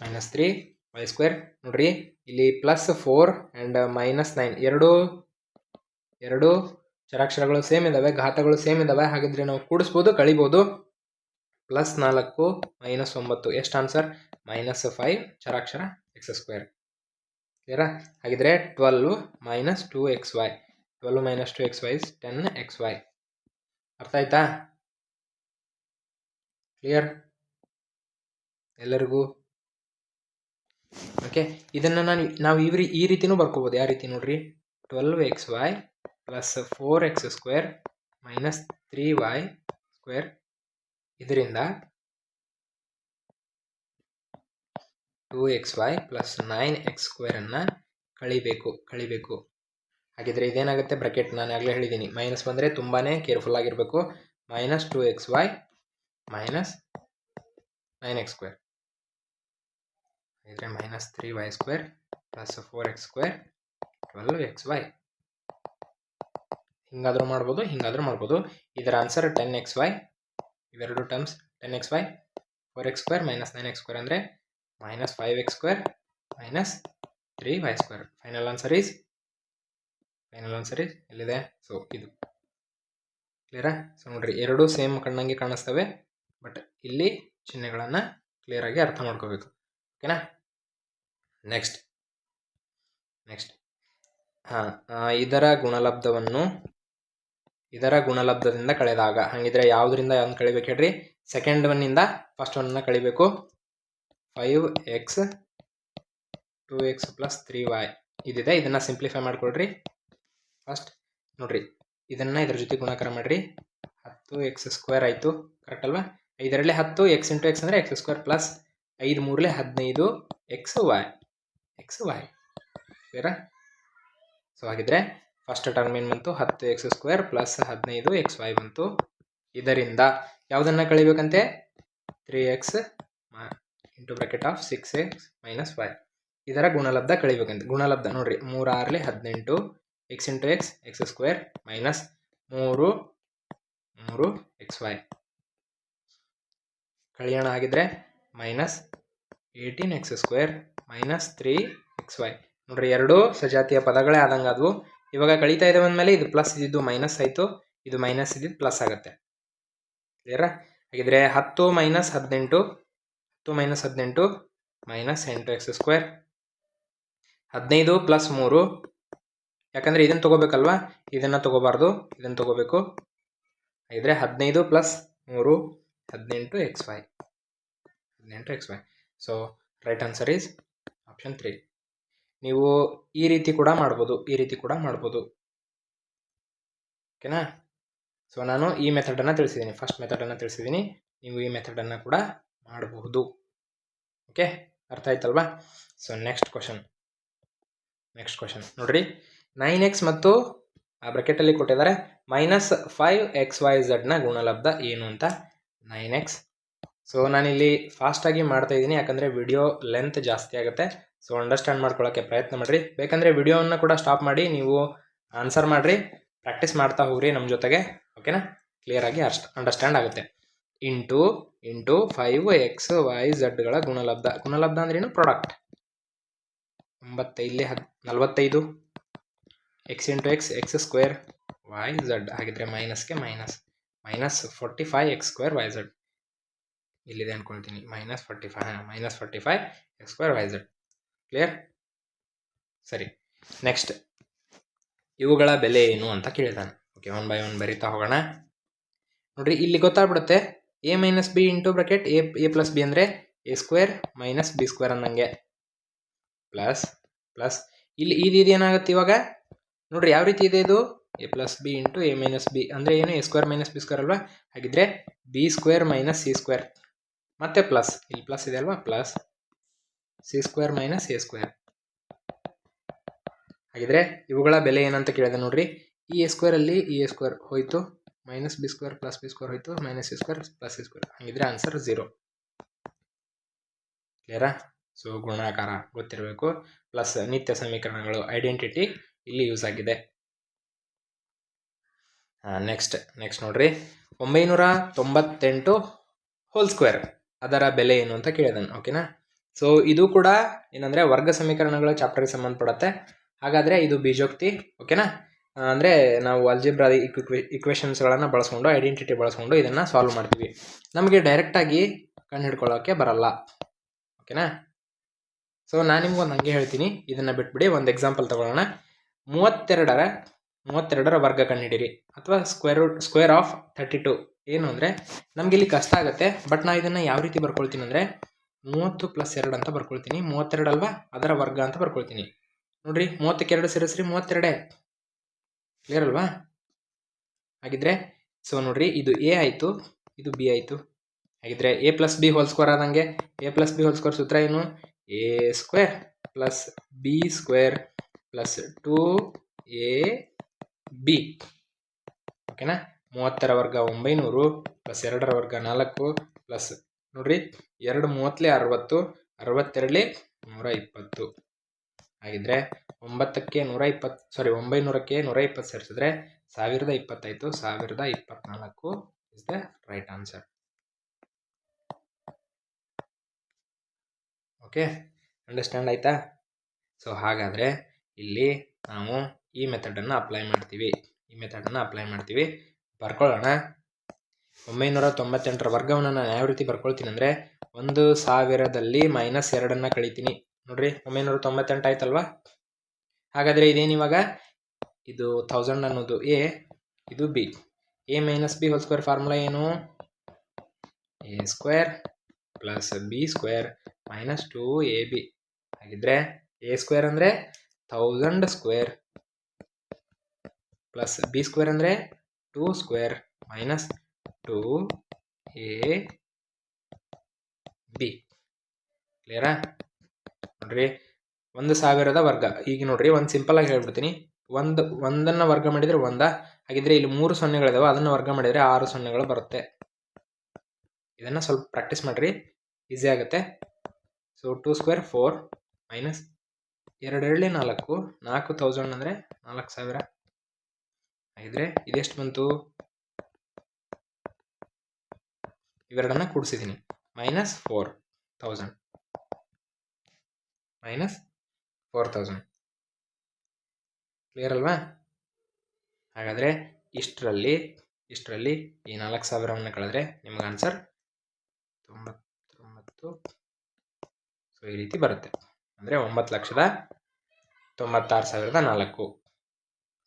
Minus 3y². ನೋಡ್ರಿ, ಇಲ್ಲಿ ಪ್ಲಸ್ 4 ಆ್ಯಂಡ್ ಮೈನಸ್ 9 ಎರಡು ಚರಾಕ್ಷರಗಳು ಸೇಮ್ ಇದ್ದಾವೆ, ಘಾತಗಳು ಸೇಮ್ ಇದ್ದಾವೆ. ಹಾಗಿದ್ರೆ ನಾವು ಕೂಡಿಸ್ಬೋದು, ಕಳಿಬೋದು. ಪ್ಲಸ್ 4 ಮೈನಸ್ 9 ಎಷ್ಟು ಆನ್ಸರ್? -5 ಚರಾಕ್ಷರ x². ಕ್ಲಿಯರಾ? ಹಾಗಿದ್ರೆ 12 minus 2xy. 12 minus 2xy is 10xy. ಅರ್ಥ ಆಯ್ತಾ? ಕ್ಲಿಯರ್ ಎಲ್ಲರಿಗೂ? ಓಕೆ, ಇದನ್ನು ನಾವು ಈ ರೀತಿನೂ ಬರ್ಕೋಬೋದು. ಯಾವ ರೀತಿ ನೋಡ್ರಿ? 12xy plus 4x² minus 3y². ಇದರಿಂದ 2xy ಪ್ಲಸ್ 9x² ಅನ್ನು ಕಳಿಬೇಕು. ಹಾಗಿದ್ರೆ ಇದೇನಾಗುತ್ತೆ? ಬ್ರಾಕೆಟ್ ನಾನು ಆಗಲೇ ಹೇಳಿದ್ದೀನಿ, ಮೈನಸ್ ಬಂದರೆ ತುಂಬಾ ಕೇರ್ಫುಲ್ ಆಗಿರಬೇಕು. Minus 2xy minus 9x². ಹಾಗಿದ್ರೆ minus 3y² plus 4x² 12xy. ಹಿಂಗಾದರೂ ಮಾಡ್ಬೋದು. ಇದರ ಆನ್ಸರ್ 10xy. ಇವೆರಡು terms 10xy. 4x² minus 9x² ಅಂದರೆ minus 5x² minus 3y². Final answer is ಎಲ್ಲಿದೆ? ಸೊ ಇದು. ಕ್ಲಿಯರಾ? ಸೊ ನೋಡ್ರಿ, ಎರಡೂ ಸೇಮ್ ಕಣ್ಣಂಗೆ ಕಾಣಿಸ್ತವೆ, ಬಟ್ ಇಲ್ಲಿ ಚಿಹ್ನೆಗಳನ್ನು ಕ್ಲಿಯರ್ ಆಗಿ ಅರ್ಥ ಮಾಡ್ಕೋಬೇಕು. ಓಕೆನಾ? ನೆಕ್ಸ್ಟ್ ಇದರ ಗುಣಲಬ್ಧದಿಂದ ಕಳೆದಾಗ. ಹಾಗಿದ್ರೆ ಯಾವುದರಿಂದ ಯಾವ್ದು ಕಳಿಬೇಕು ಹೇಳ್ರಿ? ಸೆಕೆಂಡ್ ಒನ್ನಿಂದ ಫಸ್ಟ್ ಒನ್ನ ಕಳಿಬೇಕು. 5x 2x ಪ್ಲಸ್ 3y ಇದಿದೆ. ಇದನ್ನು ಸಿಂಪ್ಲಿಫೈ ಮಾಡ್ಕೊಳ್ರಿ. ಫಸ್ಟ್ ನೋಡ್ರಿ, ಇದನ್ನು ಇದ್ರ ಜೊತೆ ಗುಣಾಕಾರ ಮಾಡಿರಿ. 10x² ಆಯಿತು. ಕರೆಕ್ಟ್ ಅಲ್ವಾ? 5ರಲ್ಲಿ 10 x × x ಅಂದರೆ x² ಪ್ಲಸ್ 5 3ಲೆ 15 xy. ಕ್ಲಿಯರಾ? ಸೊ ಹಾಗಿದ್ರೆ ಫಸ್ಟ್ ಟರ್ಮ್ ಏನು ಬಂತು? 10x² ಪ್ಲಸ್ 15xy ಬಂತು. ಇದರಿಂದ ಯಾವುದನ್ನು ಕಳಿಬೇಕಂತೆ? 3x into bracket of 6x minus y. ಇದರ ಗುಣಲಬ್ಧ ಕಳಿಬೇಕಂತೆ. ಗುಣಲಬ್ಧ ನೋಡ್ರಿ, 3 6ಲೆ 18 x × x x² minus 3 xy. ಕಳಿಯೋಣ. ಆಗಿದ್ರೆ -18x² -3xy. ನೋಡ್ರಿ, ಎರಡೂ ಸಜಾತಿಯ ಪದಗಳೇ ಆದಂಗೆ ಆದವು. ಇವಾಗ ಕಳೀತಾ ಇದೆ ಅಂದಮೇಲೆ ಇದು ಪ್ಲಸ್ ಇದ್ದಿದ್ದು ಮೈನಸ್ ಆಯಿತು, ಇದು ಮೈನಸ್ ಇದ್ದಿದ್ದು ಪ್ಲಸ್ ಆಗುತ್ತೆ. ಕ್ಲಿಯರಾ? ಹಾಗಿದ್ರೆ 10 - 18 -8x². 15 + 3, ಯಾಕಂದರೆ ಇದನ್ನು ತೊಗೋಬೇಕಲ್ವಾ, ಇದನ್ನು ತೊಗೋಬಾರ್ದು, ಇದನ್ನು ತೊಗೋಬೇಕು. ಹಾಗಿದ್ರೆ 15 + 3 18xy. So right answer is option 3. ನೀವು ಈ ರೀತಿ ಕೂಡ ಮಾಡ್ಬೋದು, ಓಕೆನಾ? ಸೊ ನಾನು ಈ ಮೆಥಡನ್ನು ತಿಳಿಸಿದ್ದೀನಿ, ಫಸ್ಟ್ ಮೆಥಡನ್ನು ತಿಳಿಸಿದ್ದೀನಿ. ನೀವು ಈ ಮೆಥಡನ್ನು ಕೂಡ ಮಾಡಬಹುದು. ಓಕೆ, ಅರ್ಥ ಆಯ್ತಲ್ವಾ? ಸೊ ನೆಕ್ಸ್ಟ್ ಕ್ವಶನ್ ನೋಡ್ರಿ, 9x ಮತ್ತು ಆ ಬ್ರಾಕೆಟಲ್ಲಿ ಕೊಟ್ಟಿದ್ದಾರೆ -5xyz ನ ಗುಣಲಬ್ಧ ಏನು ಅಂತ. 9x. ಸೊ ನಾನಿಲ್ಲಿ ಫಾಸ್ಟಾಗಿ ಮಾಡ್ತಾ ಇದ್ದೀನಿ, ಯಾಕಂದರೆ ವಿಡಿಯೋ ಲೆಂತ್ ಜಾಸ್ತಿ ಆಗುತ್ತೆ. ಸೊ ಅಂಡರ್ಸ್ಟ್ಯಾಂಡ್ ಮಾಡ್ಕೊಳ್ಳೋಕ್ಕೆ ಪ್ರಯತ್ನ ಮಾಡಿರಿ. ಬೇಕಂದರೆ ವಿಡಿಯೋವನ್ನು ಕೂಡ ಸ್ಟಾಪ್ ಮಾಡಿ ನೀವು ಆನ್ಸರ್ ಮಾಡಿರಿ, ಪ್ರಾಕ್ಟೀಸ್ ಮಾಡ್ತಾ ಹೋಗ್ರಿ ನಮ್ಮ ಜೊತೆಗೆ, ಓಕೆನಾ? ಕ್ಲಿಯರಾಗಿ ಅಂಡರ್ಸ್ಟ್ಯಾಂಡ್ ಆಗುತ್ತೆ. ಇಂಟು 5xyzಗಳ ಗುಣಲಬ್ಧ ಅಂದ್ರೇನು? Product. 45 x × x x² yz. ಹಾಗಿದ್ರೆ ಮೈನಸ್ಗೆ -45x²yz ಇಲ್ಲಿದೆ ಅನ್ಕೊಳ್ತೀನಿ. -45x²yz. ಕ್ಲಿಯರ್? ಸರಿ, ನೆಕ್ಸ್ಟ್ ಇವುಗಳ ಬೆಲೆ ಏನು ಅಂತ ಕೇಳಿದಾನೆ. ಓಕೆ, 1 by 1 ಬರಿತಾ ಹೋಗೋಣ. ನೋಡ್ರಿ, ಇಲ್ಲಿ ಗೊತ್ತಾಗ್ಬಿಡುತ್ತೆ. a - b into bracket a + b ಅಂದರೆ a² - b² ಅನ್ನಂಗೆ ಪ್ಲಸ್ ಇಲ್ಲಿ ಇದೇನಾಗುತ್ತೆ ಇವಾಗ? ನೋಡ್ರಿ, ಯಾವ ರೀತಿ ಇದೆ ಇದು? a + b into a - b ಅಂದರೆ ಏನು? a² - b² ಅಲ್ವಾ? ಹಾಗಿದ್ರೆ b² - c² ಮತ್ತೆ ಪ್ಲಸ್, ಇಲ್ಲಿ ಪ್ಲಸ್ ಇದೆ ಅಲ್ವಾ? Plus c² - a². ಹಾಗಿದ್ರೆ ಇವುಗಳ ಬೆಲೆ ಏನಂತ ಕೇಳಿದೆ ನೋಡ್ರಿ. ಈ a² ಅಲ್ಲಿ ಈ a² ಹೋಯ್ತು, -b² + b² ಹೋಯ್ತು, -c² + c². ಹಾಗಿದ್ರೆ ಆನ್ಸರ್ 0. ಕ್ಲಿಯರಾ? ಸೊ ಗುಣಾಕಾರ ಗೊತ್ತಿರಬೇಕು, ಪ್ಲಸ್ ನಿತ್ಯ ಸಮೀಕರಣಗಳು ಐಡೆಂಟಿಟಿ ಇಲ್ಲಿ ಯೂಸ್ ಆಗಿದೆ. ನೆಕ್ಸ್ಟ್ ನೋಡ್ರಿ, 998² ಅದರ ಬೆಲೆ ಏನು ಅಂತ ಕೇಳಿದಾನೆ. ಓಕೆನಾ? ಸೊ ಇದು ಕೂಡ ಏನಂದರೆ ವರ್ಗ ಸಮೀಕರಣಗಳ ಚಾಪ್ಟರ್ಗೆ ಸಂಬಂಧಪಡುತ್ತೆ. ಹಾಗಾದರೆ ಇದು ಬೀಜೋಕ್ತಿ, ಓಕೆನಾ? ಅಂದರೆ ನಾವು ಅಲ್ಜಿಬ್ರಾ ಇಕ್ವೇಷನ್ಸ್ಗಳನ್ನು ಬಳಸ್ಕೊಂಡು, ಐಡೆಂಟಿಟಿ ಬಳಸ್ಕೊಂಡು ಇದನ್ನು ಸಾಲ್ವ್ ಮಾಡ್ತೀವಿ. ನಮಗೆ ಡೈರೆಕ್ಟಾಗಿ ಕಂಡು ಹಿಡ್ಕೊಳ್ಳೋಕ್ಕೆ ಬರಲ್ಲ, ಓಕೆನಾ? ಸೊ ನಾನು ನಿಮ್ಗೊಂದು ಹಂಗೆ ಹೇಳ್ತೀನಿ, ಇದನ್ನು ಬಿಟ್ಬಿಡಿ. ಒಂದು ಎಕ್ಸಾಂಪಲ್ ತಗೊಳ್ಳೋಣ. 32ರ ವರ್ಗ ಕಂಡುಹಿಡೀರಿ, ಅಥವಾ ಸ್ಕ್ವೇರ್ ಆಫ್ 32. ಏನು ಅಂದರೆ ನಮ್ಗೆ ಇಲ್ಲಿ ಕಷ್ಟ ಆಗುತ್ತೆ, ಬಟ್ ನಾನು ಇದನ್ನು ಯಾವ ರೀತಿ ಬರ್ಕೊಳ್ತೀನಿ ಅಂದರೆ 30 + 2 ಅಂತ ಬರ್ಕೊಳ್ತೀನಿ. 32 ಅಲ್ವಾ, ಅದರ ವರ್ಗ ಅಂತ ಬರ್ಕೊಳ್ತೀನಿ. ನೋಡ್ರಿ, 30ಕ್ಕೆ 2 ಸೇರಿಸ್ರಿ, 32. ಕ್ಲಿಯರ್ ಅಲ್ವಾ? ಹಾಗಿದ್ರೆ ಸೊ ನೋಡ್ರಿ, ಇದು a ಆಯಿತು, ಇದು b ಆಯಿತು. ಹಾಗಿದ್ರೆ a + b² ಆದಂಗೆ, a + b² ಸೂತ್ರ ಏನು? a² + b² + 2ab. ಓಕೆನಾ? 30ರ ವರ್ಗ 900 + 2ರ ವರ್ಗ 4 ಪ್ಲಸ್ ನೋಡ್ರಿ, 2 30 60, 62 120. ಹಾಗಿದ್ರೆ 900ಕ್ಕೆ 120 ಸೇರಿಸಿದ್ರೆ 1020 ಆಯಿತು. 1024 is the right answer. Okay, understand ಆಯ್ತಾ? ಸೊ ಹಾಗಾದರೆ ಇಲ್ಲಿ ನಾವು ಈ ಮೆಥಡನ್ನು ಅಪ್ಲೈ ಮಾಡ್ತೀವಿ. ಬರ್ಕೊಳ್ಳೋಣ. 998ರ ವರ್ಗವನ್ನು ನಾನು ಯಾವ ರೀತಿ ಬರ್ಕೊಳ್ತೀನಿ ಅಂದರೆ, 1000ದಲ್ಲಿ -2 ಕಳಿತೀನಿ. ನೋಡ್ರಿ, 998 ಆಯ್ತಲ್ವಾ? ಹಾಗಾದರೆ ಇದೇನಿವಾಗ? ಇದು 1000 ಅನ್ನೋದು a, ಇದು b. a - b² ಫಾರ್ಮುಲಾ ಏನು? a² + b² - 2ab. ಹಾಗಿದ್ರೆ a² ಅಂದರೆ 1000² ಪ್ಲಸ್ b² ಅಂದರೆ 2² - 2ab. ಕ್ಲಿಯರಾ? ನೋಡ್ರಿ, 1000ದ ವರ್ಗ. ಈಗ ನೋಡ್ರಿ, ಒಂದು ಸಿಂಪಲ್ ಆಗಿ ಹೇಳ್ಬಿಡ್ತೀನಿ. ಒಂದನ್ನು ವರ್ಗ ಮಾಡಿದರೆ 1. ಹಾಗಿದ್ರೆ ಇಲ್ಲಿ 3 ಸೊನ್ನೆಗಳಿದಾವೆ, ಅದನ್ನು ವರ್ಗ ಮಾಡಿದರೆ 6 ಸೊನ್ನೆಗಳು ಬರುತ್ತೆ. ಇದನ್ನು ಸ್ವಲ್ಪ ಪ್ರಾಕ್ಟೀಸ್ ಮಾಡಿರಿ, ಈಸಿ ಆಗುತ್ತೆ. ಸೊ 2² 4 - 2 2 4, 4000 ಅಂದರೆ 4000. ಹಾಗಿದ್ರೆ ಇದೆಷ್ಟು ಬಂತು? ಇವೆರಡನ್ನ ಕೂಡಿಸಿದ್ದೀನಿ. ಮೈನಸ್ 4000 ಮೈನಸ್ 4000 ಕ್ಲಿಯರ್ ಅಲ್ವಾ? ಹಾಗಾದರೆ ಇಷ್ಟರಲ್ಲಿ ಈ 4000ವನ್ನು ಕಳೆದ್ರೆ ನಿಮ್ಗೆ ಆನ್ಸರ್ 99. ಸೊ ಈ ರೀತಿ ಬರುತ್ತೆ, ಅಂದರೆ 9,96,004.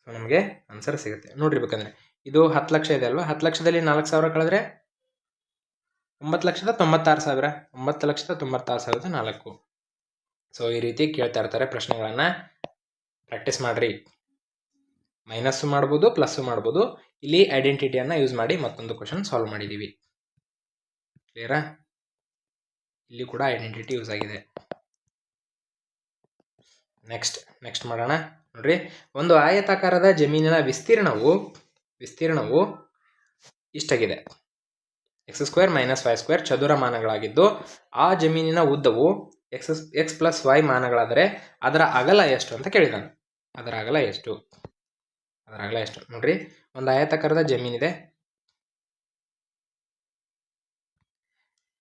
ಸೊ ನಮಗೆ ಆನ್ಸರ್ ಸಿಗುತ್ತೆ ನೋಡ್ರಿ. ಬೇಕಂದ್ರೆ ಇದು 10 ಲಕ್ಷ ಇದೆ ಅಲ್ವಾ, 10 ಲಕ್ಷದಲ್ಲಿ 4,000 ಕಳೆದ್ರೆ 9,96,000, 9,96,004. ಸೊ ಈ ರೀತಿ ಕೇಳ್ತಾ ಇರ್ತಾರೆ ಪ್ರಶ್ನೆಗಳನ್ನು, ಪ್ರಾಕ್ಟೀಸ್ ಮಾಡಿರಿ. ಮೈನಸ್ಸು ಮಾಡ್ಬೋದು, ಪ್ಲಸ್ಸು ಮಾಡ್ಬೋದು. ಇಲ್ಲಿ ಐಡೆಂಟಿಟಿಯನ್ನು ಯೂಸ್ ಮಾಡಿ ಮತ್ತೊಂದು ಕ್ವಶನ್ ಸಾಲ್ವ್ ಮಾಡಿದ್ದೀವಿ. ಕ್ಲಿಯರಾ? ಇಲ್ಲಿ ಕೂಡ ಐಡೆಂಟಿಟಿ ಯೂಸ್ ಆಗಿದೆ. ನೆಕ್ಸ್ಟ್ ಮಾಡೋಣ ನೋಡ್ರಿ. ಒಂದು ಆಯತಾಕಾರದ ಜಮೀನಿನ ವಿಸ್ತೀರ್ಣವು ಇಷ್ಟಾಗಿದೆ, x² - y² ಚದುರಮಾನಗಳಾಗಿದ್ದು ಆ ಜಮೀನಿನ ಉದ್ದವು x + y ಮಾನಗಳಾದರೆ ಅದರ ಅಗಲ ಎಷ್ಟು ಅಂತ ಕೇಳಿದಾನೆ. ಅದರ ಅಗಲ ಎಷ್ಟು ನೋಡ್ರಿ. ಒಂದು ಆಯತಾಕಾರದ ಜಮೀನಿದೆ,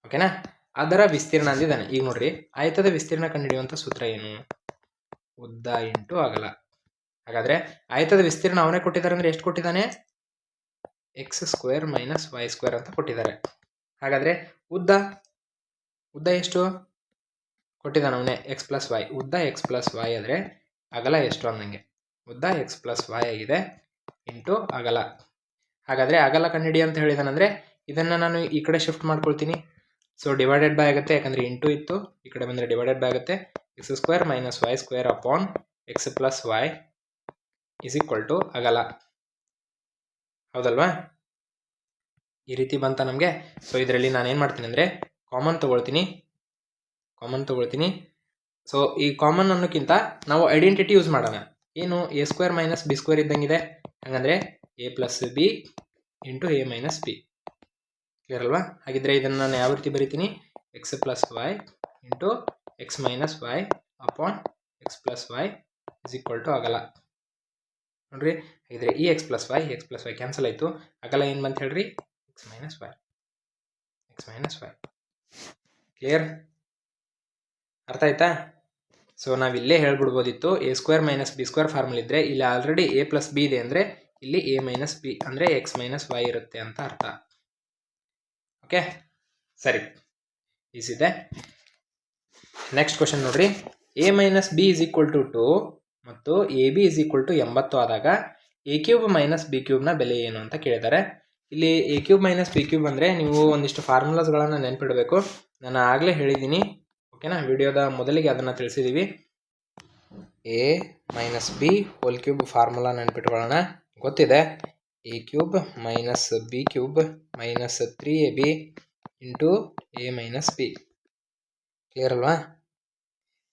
ಓಕೆನಾ? ಅದರ ವಿಸ್ತೀರ್ಣ ಅಂದಿದ್ದಾನೆ. ಈಗ ನೋಡ್ರಿ, ಆಯತದ ವಿಸ್ತೀರ್ಣ ಕಂಡುಹಿಡಿಯುವಂಥ ಸೂತ್ರ ಏನು? ಉದ್ದ ಇಂಟು ಅಗಲ. ಹಾಗಾದ್ರೆ ಆಯತದ ವಿಸ್ತೀರ್ಣ ಅವನೇ ಕೊಟ್ಟಿದ್ದಾರೆ ಅಂದ್ರೆ ಎಷ್ಟು ಕೊಟ್ಟಿದ್ದಾನೆ? x² - y² ಅಂತ ಕೊಟ್ಟಿದ್ದಾರೆ. ಹಾಗಾದ್ರೆ ಉದ್ದ ಎಷ್ಟು ಕೊಟ್ಟಿದ್ದಾನೆ ಅವನೇ? x + y. ಉದ್ದ x + y ಆದರೆ ಅಗಲ ಎಷ್ಟು ಅಂದಂಗೆ. ಉದ್ದ x + y ಆಗಿದೆ ಇಂಟು ಅಗಲ. ಹಾಗಾದ್ರೆ ಅಗಲ ಕಂಡುಹಿಡಿ ಅಂತ ಹೇಳಿದಾನಂದ್ರೆ ಇದನ್ನ ನಾನು ಈ ಕಡೆ ಶಿಫ್ಟ್ ಮಾಡ್ಕೊಳ್ತೀನಿ. ಸೊ ಡಿವೈಡೆಡ್ ಬೈ ಆಗುತ್ತೆ, ಯಾಕಂದ್ರೆ ಇಂಟು ಇತ್ತು, ಈ ಕಡೆ ಬಂದರೆ ಡಿವೈಡೆಡ್ ಬೈ ಆಗುತ್ತೆ. x² - y² upon x + y is equal to ಅಗಲ. ಹೌದಲ್ವಾ? ಈ ರೀತಿ ಬಂತ ನಮಗೆ. ಸೊ ಇದರಲ್ಲಿ ನಾನು ಏನು ಮಾಡ್ತೀನಿ ಅಂದರೆ ಕಾಮನ್ ತಗೊಳ್ತೀನಿ. ಸೊ ಈ ಕಾಮನ್ ಅನ್ನೋಕ್ಕಿಂತ ನಾವು ಐಡೆಂಟಿಟಿ ಯೂಸ್ ಮಾಡೋಣ. ಏನು? a² - b² ಇದ್ದಂಗಿದೆ. ಹಾಗಂದ್ರೆ a + b into a - b. Clear ಅಲ್ವಾ? ಹಾಗಿದ್ರೆ ಇದನ್ನು ನಾನು ಯಾವ ರೀತಿ ಬರಿತೀನಿ? x + y into x - y upon x + y is equal to ಅಗಲ. ನೋಡ್ರಿ, ಹಾಗಿದ್ರೆ ಈ x + y ಕ್ಯಾನ್ಸಲ್ ಆಯಿತು. ಅಗಲ ಏನು ಬಂತ ಹೇಳ್ರಿ? x - y. ಕ್ಲಿಯರ್? ಅರ್ಥ ಆಯ್ತಾ? ಸೊ ನಾವಿಲ್ಲೇ ಹೇಳ್ಬಿಡ್ಬೋದಿತ್ತು, a² - b² ಫಾರ್ಮುಲ ಇದ್ದರೆ ಇಲ್ಲಿ ಆಲ್ರೆಡಿ a + b ಇದೆ ಅಂದರೆ ಇಲ್ಲಿ a - b ಅಂದರೆ x - y ಇರುತ್ತೆ ಅಂತ ಅರ್ಥ. ಓಕೆ, ಸರಿ, ಈಸಿದೆ. ನೆಕ್ಸ್ಟ್ ಕ್ವಶನ್ ನೋಡ್ರಿ. a - b = 2 ಮತ್ತು ab = 80 ಆದಾಗ a³ - b³ ನ ಬೆಲೆ ಏನು ಅಂತ ಕೇಳಿದ್ದಾರೆ. ಇಲ್ಲಿ a³ - b³ ಅಂದರೆ ನೀವು ಒಂದಿಷ್ಟು ಫಾರ್ಮುಲಾಸ್ಗಳನ್ನು ನೆನ್ಪಿಡಬೇಕು. ನಾನು ಆಗಲೇ ಹೇಳಿದ್ದೀನಿ, ಓಕೆನಾ? ವಿಡಿಯೋದ ಮೊದಲಿಗೆ ಅದನ್ನು ತಿಳಿಸಿದ್ದೀವಿ. a - b³ formula ನೆನ್ಪಿಟ್ಕೊಳ್ಳೋಣ. ಗೊತ್ತಿದೆ, a³ - b³ - 3ab into a - b. Clear ಅಲ್ವಾ?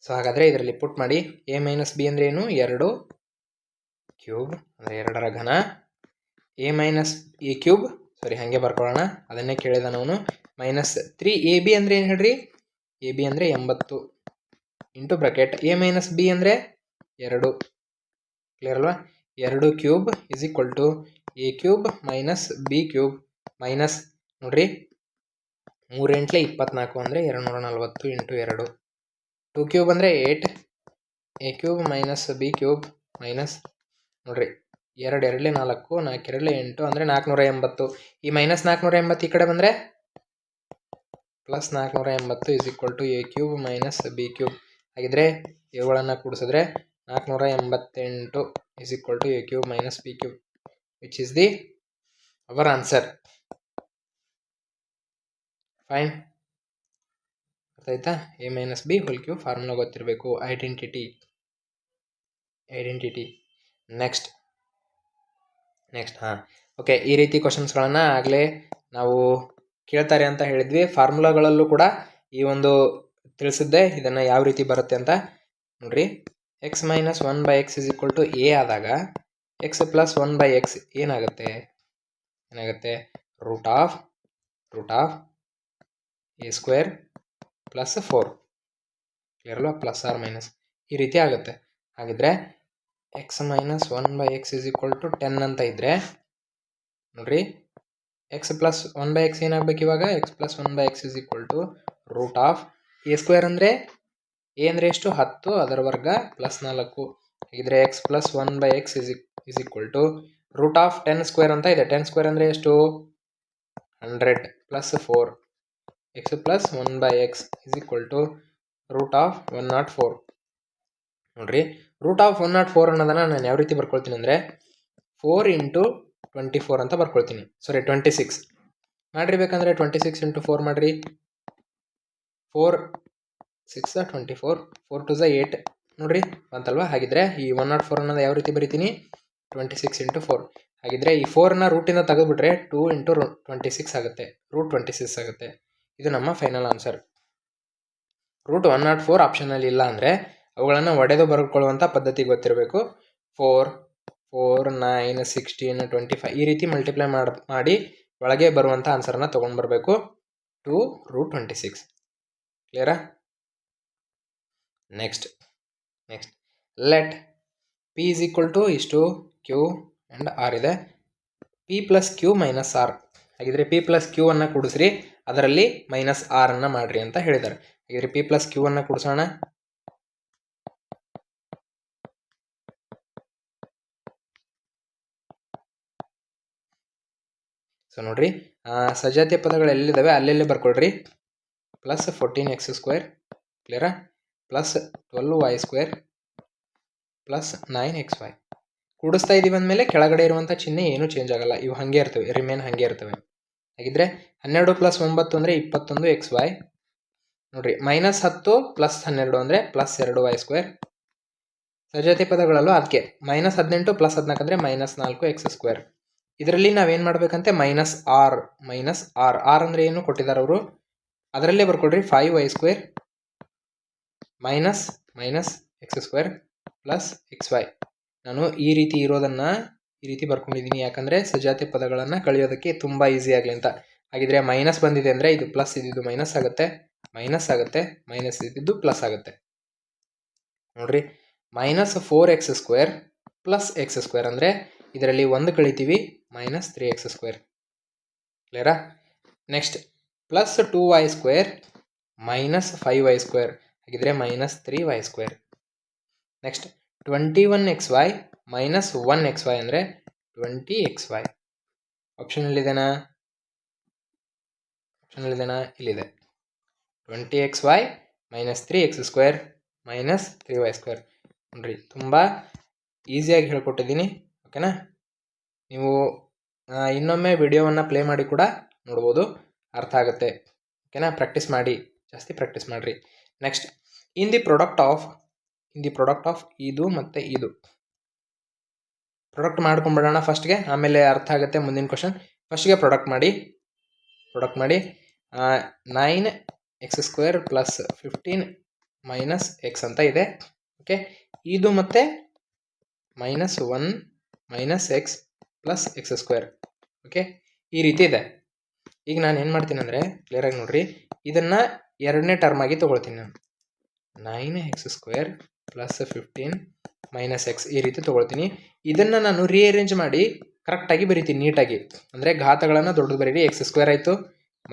ಸೊ ಹಾಗಾದರೆ ಇದರಲ್ಲಿ ಪುಟ್ ಮಾಡಿ. a - b ಅಂದರೆ ಏನು? 2 ಕ್ಯೂಬ್ ಅಂದರೆ 2ರ ಘನ. a³ ಸಾರಿ ಹಾಗೆ ಬರ್ಕೊಳ್ಳೋಣ, ಅದನ್ನೇ ಕೇಳಿದ ನಾವು. -3ab ಅಂದರೆ ಏನು ಹೇಳ್ರಿ? ab ಅಂದರೆ 80 ಇಂಟು ಬ್ರಾಕೆಟ್ a - b ಅಂದರೆ 2. ಕ್ಲಿಯರ್ ಅಲ್ವಾ? 2 cube is equal to a³ - b³ minus ನೋಡ್ರಿ 3 × 24 ಅಂದರೆ 240 ಇಂಟು 2. 2 ಕ್ಯೂಬ್ ಅಂದರೆ 8. a³ - b³ ಮೈನಸ್ ನೋಡ್ರಿ 2 × 2 4, 4 × 2 8 ಅಂದರೆ 480. ಈ -480 ಈ ಕಡೆ ಬಂದರೆ +480 is equal to a³ - b³. ಹಾಗಿದ್ರೆ ಇವುಗಳನ್ನು ಕೂಡಿಸಿದ್ರೆ 488 is equal to a³ - b³, which is the our answer. Fine, ಅರ್ಥ ಆಯ್ತಾ? a - b³ ಫಾರ್ಮುಲಾ ಗೊತ್ತಿರಬೇಕು, ಐಡೆಂಟಿಟಿ. ನೆಕ್ಸ್ಟ್ ಓಕೆ, ಈ ರೀತಿ ಕ್ವಶನ್ಸ್ಗಳನ್ನು ಆಗಲೇ ನಾವು ಕೇಳ್ತಾರೆ ಅಂತ ಹೇಳಿದ್ವಿ. ಫಾರ್ಮುಲಾಗಳಲ್ಲೂ ಕೂಡ ಈ ಒಂದು ತಿಳಿಸಿದ್ದೆ, ಇದನ್ನು ಯಾವ ರೀತಿ ಬರುತ್ತೆ ಅಂತ ನೋಡ್ರಿ. x - 1/x is equal to a ಆದಾಗ x + 1/x ಏನಾಗುತ್ತೆ? Root of a² + 4. ಕ್ಲಿಯರ್ ಅಲ್ವಾ? ಪ್ಲಸ್ ಆರ್ ಮೈನಸ್ ಈ ರೀತಿ ಆಗುತ್ತೆ. ಹಾಗಿದ್ರೆ x - 1/x is equal to 10 ಅಂತ ಇದ್ದರೆ ನೋಡ್ರಿ, ಎಕ್ಸ್ ಪ್ಲಸ್ 1/x ಏನಾಗಬೇಕು ಇವಾಗ? X plus 1/x is equal to root of a square ಅಂದರೆ ಎ ಅಂದರೆ ಎಷ್ಟು? 10 ಅದರ ವರ್ಗ ಪ್ಲಸ್ 4. ಹಾಗಿದ್ರೆ x plus 1/x is equal to root of 10 square ಅಂತ ಇದೆ. 10 ಸ್ಕ್ವೇರ್ ಅಂದರೆ ಎಷ್ಟು? 100 plus 4. X plus 1/x is equal to root of 104. ನೋಡ್ರಿ, ರೂಟ್ ಆಫ್ 104 ಅನ್ನೋದನ್ನ ನಾನು ಯಾವ ರೀತಿ ಬರ್ಕೊಳ್ತೀನಿ ಅಂದರೆ 4 ಇಂಟು 24 ಅಂತ ಬರ್ಕೊಳ್ತೀನಿ. ಸಾರಿ 26 ಮಾಡ್ರಿ. ಬೇಕಂದ್ರೆ 26 ಇಂಟು 4 ಮಾಡ್ರಿ. 4 6 24 4 2 8 ನೋಡ್ರಿ ಬಂತಲ್ವಾ? ಹಾಗಿದ್ರೆ ಈ 104 ಅನ್ನೋದು ಯಾವ ರೀತಿ ಬರಿತೀನಿ? 26 ಇಂಟು 4. ಹಾಗಿದ್ರೆ ಈ 4ನ ರೂಟಿಂದ ತೆಗೆದುಬಿಟ್ರೆ 2 ಇಂಟು 26 ಆಗುತ್ತೆ, ರೂಟ್ 26 ಆಗುತ್ತೆ. ಇದು ನಮ್ಮ ಫೈನಲ್ ಆನ್ಸರ್. ರೂಟ್ 104 ಆಪ್ಷನಲ್ಲಿ ಇಲ್ಲ ಅಂದರೆ ಅವುಗಳನ್ನು ಒಡೆದು ಬರ್ಕೊಳ್ಳುವಂಥ ಪದ್ಧತಿ ಗೊತ್ತಿರಬೇಕು. 4 4 9 16 25 ಈ ರೀತಿ ಮಲ್ಟಿಪ್ಲೈ ಮಾಡಿ ಒಳಗೆ ಬರುವಂಥ ಆನ್ಸರನ್ನು ತೊಗೊಂಡು ಬರಬೇಕು. 2 ರೂಟ್ 26. ಕ್ಲಿಯರಾ? Next let P is equal to ಇಷ್ಟು ಕ್ಯೂ ಆ್ಯಂಡ್ ಆರ್ ಇದೆ. P plus Q minus R. ಹಾಗಿದ್ರೆ ಪಿ ಪ್ಲಸ್ ಕ್ಯೂ ಅನ್ನು ಕೂಡಿಸ್ರಿ, ಅದರಲ್ಲಿ ಮೈನಸ್ ಆರ್ ಅನ್ನು ಮಾಡ್ರಿ ಅಂತ ಹೇಳಿದ್ದಾರೆ. ಹಾಗಿದ್ರೆ ಪಿ ಪ್ಲಸ್ ಕ್ಯೂ ಅನ್ನು ಕೂಡಿಸೋಣ. ಸೊ ನೋಡ್ರಿ, ಸಜಾತಿಯ ಪದಗಳು ಎಲ್ಲಿದ್ದಾವೆ ಅಲ್ಲೆಲ್ಲಿ ಬರ್ಕೊಳ್ರಿ. ಪ್ಲಸ್ 14x² ಕ್ಲಿಯರಾ? ಪ್ಲಸ್ 12y² ಪ್ಲಸ್ 9xy ಕೂಡಿಸ್ತಾ ಇದ್ದೀವಿ ಅಂದಮೇಲೆ ಕೆಳಗಡೆ ಇರುವಂಥ ಚಿಹ್ನೆ ಏನೂ ಚೇಂಜ್ ಆಗಲ್ಲ, ಇವು ಹಾಗೆ ಇರ್ತವೆ, ರಿಮೇನ್ ಹಾಗೆ ಇರ್ತವೆ. ಹಾಗಿದ್ರೆ 12 ಪ್ಲಸ್ 9 ಅಂದರೆ 21xy. ನೋಡ್ರಿ, ಮೈನಸ್ 10 ಪ್ಲಸ್ 12 ಅಂದರೆ ಪ್ಲಸ್ 2y². ಸಜಾತಿ ಪದಗಳಲ್ಲೂ ಅದಕ್ಕೆ ಮೈನಸ್ 18 ಪ್ಲಸ್ 14 ಅಂದರೆ ಮೈನಸ್ 4x². ಇದರಲ್ಲಿ ನಾವೇನು ಮಾಡಬೇಕಂತೆ? ಮೈನಸ್ ಆರ್ ಆರ್ ಅಂದರೆ ಏನು ಕೊಟ್ಟಿದ್ದಾರೆ ಅವರು, ಅದರಲ್ಲೇ ಬರ್ಕೊಳ್ರಿ. 5y² minus x² plus xy. ನಾನು ಈ ರೀತಿ ಇರೋದನ್ನು ಈ ರೀತಿ ಬರ್ಕೊಂಡಿದ್ದೀನಿ, ಯಾಕಂದರೆ ಸಜಾತಿ ಪದಗಳನ್ನು ಕಳೆಯೋದಕ್ಕೆ ತುಂಬ ಈಸಿ ಆಗಲಿ ಅಂತ. ಹಾಗಿದ್ರೆ ಮೈನಸ್ ಬಂದಿದೆ ಅಂದರೆ ಇದು ಪ್ಲಸ್ ಇದ್ದಿದ್ದು ಮೈನಸ್ ಆಗುತ್ತೆ, ಮೈನಸ್ ಇದ್ದಿದ್ದು ಪ್ಲಸ್ ಆಗುತ್ತೆ. ನೋಡ್ರಿ, ಮೈನಸ್ 4x² ಪ್ಲಸ್ x² ಅಂದರೆ ಇದರಲ್ಲಿ 1 ಕಳಿತೀವಿ, ಮೈನಸ್ 3x². ಕ್ಲಿಯರಾ? Next plus 2y² minus 5y². ಹಾಗಿದ್ರೆ minus 3y². Next 21xy minus 1xy ಅಂದರೆ 20xy. ಆಪ್ಷನಲ್ಲಿದೆನಾ? ಇಲ್ಲಿದೆ. 20xy minus 3x² minus 3y². ನೋಡ್ರಿ, ತುಂಬ ಈಸಿಯಾಗಿ ಹೇಳ್ಕೊಟ್ಟಿದ್ದೀನಿ. ಓಕೆನಾ? ನೀವು ಇನ್ನೊಮ್ಮೆ ವಿಡಿಯೋವನ್ನು ಪ್ಲೇ ಮಾಡಿ ಕೂಡ ನೋಡ್ಬೋದು, ಅರ್ಥ ಆಗುತ್ತೆ. ಓಕೆನಾ? ಪ್ರಾಕ್ಟೀಸ್ ಮಾಡಿ, ಜಾಸ್ತಿ ಪ್ರಾಕ್ಟೀಸ್ ಮಾಡಿರಿ. Next in the product of ಇದು ಮತ್ತು ಇದು ಪ್ರಾಡಕ್ಟ್ ಮಾಡ್ಕೊಂಡ್ಬಿಡೋಣ ಫಸ್ಟ್ಗೆ, ಆಮೇಲೆ ಅರ್ಥ ಆಗುತ್ತೆ ಮುಂದಿನ ಕ್ವಶನ್. ಫಸ್ಟ್ಗೆ ಪ್ರಾಡಕ್ಟ್ ಮಾಡಿ 9x² ಪ್ಲಸ್ 15 ಮೈನಸ್ x ಅಂತ ಇದೆ. ಓಕೆ, ಇದು ಮತ್ತು minus 1 minus x plus x². Okay, ಈ ರೀತಿ ಇದೆ. ಈಗ ನಾನು ಏನು ಮಾಡ್ತೀನಿ ಅಂದರೆ, ಕ್ಲಿಯರಾಗಿ ನೋಡ್ರಿ, ಇದನ್ನು ಎರಡನೇ ಟರ್ಮ್ ಆಗಿ ತೊಗೊಳ್ತೀನಿ ನಾನು. 9x² ಪ್ಲಸ್ 15 ಮೈನಸ್ x ಈ ರೀತಿ ತೊಗೊಳ್ತೀನಿ. ಇದನ್ನು ನಾನು ರೀಅರೇಂಜ್ ಮಾಡಿ ಕರೆಕ್ಟಾಗಿ ಬರಿತೀನಿ ನೀಟಾಗಿ. ಅಂದರೆ ಘಾತಗಳನ್ನು ದೊಡ್ಡದು ಬರೀರಿ. x² ಆಯಿತು,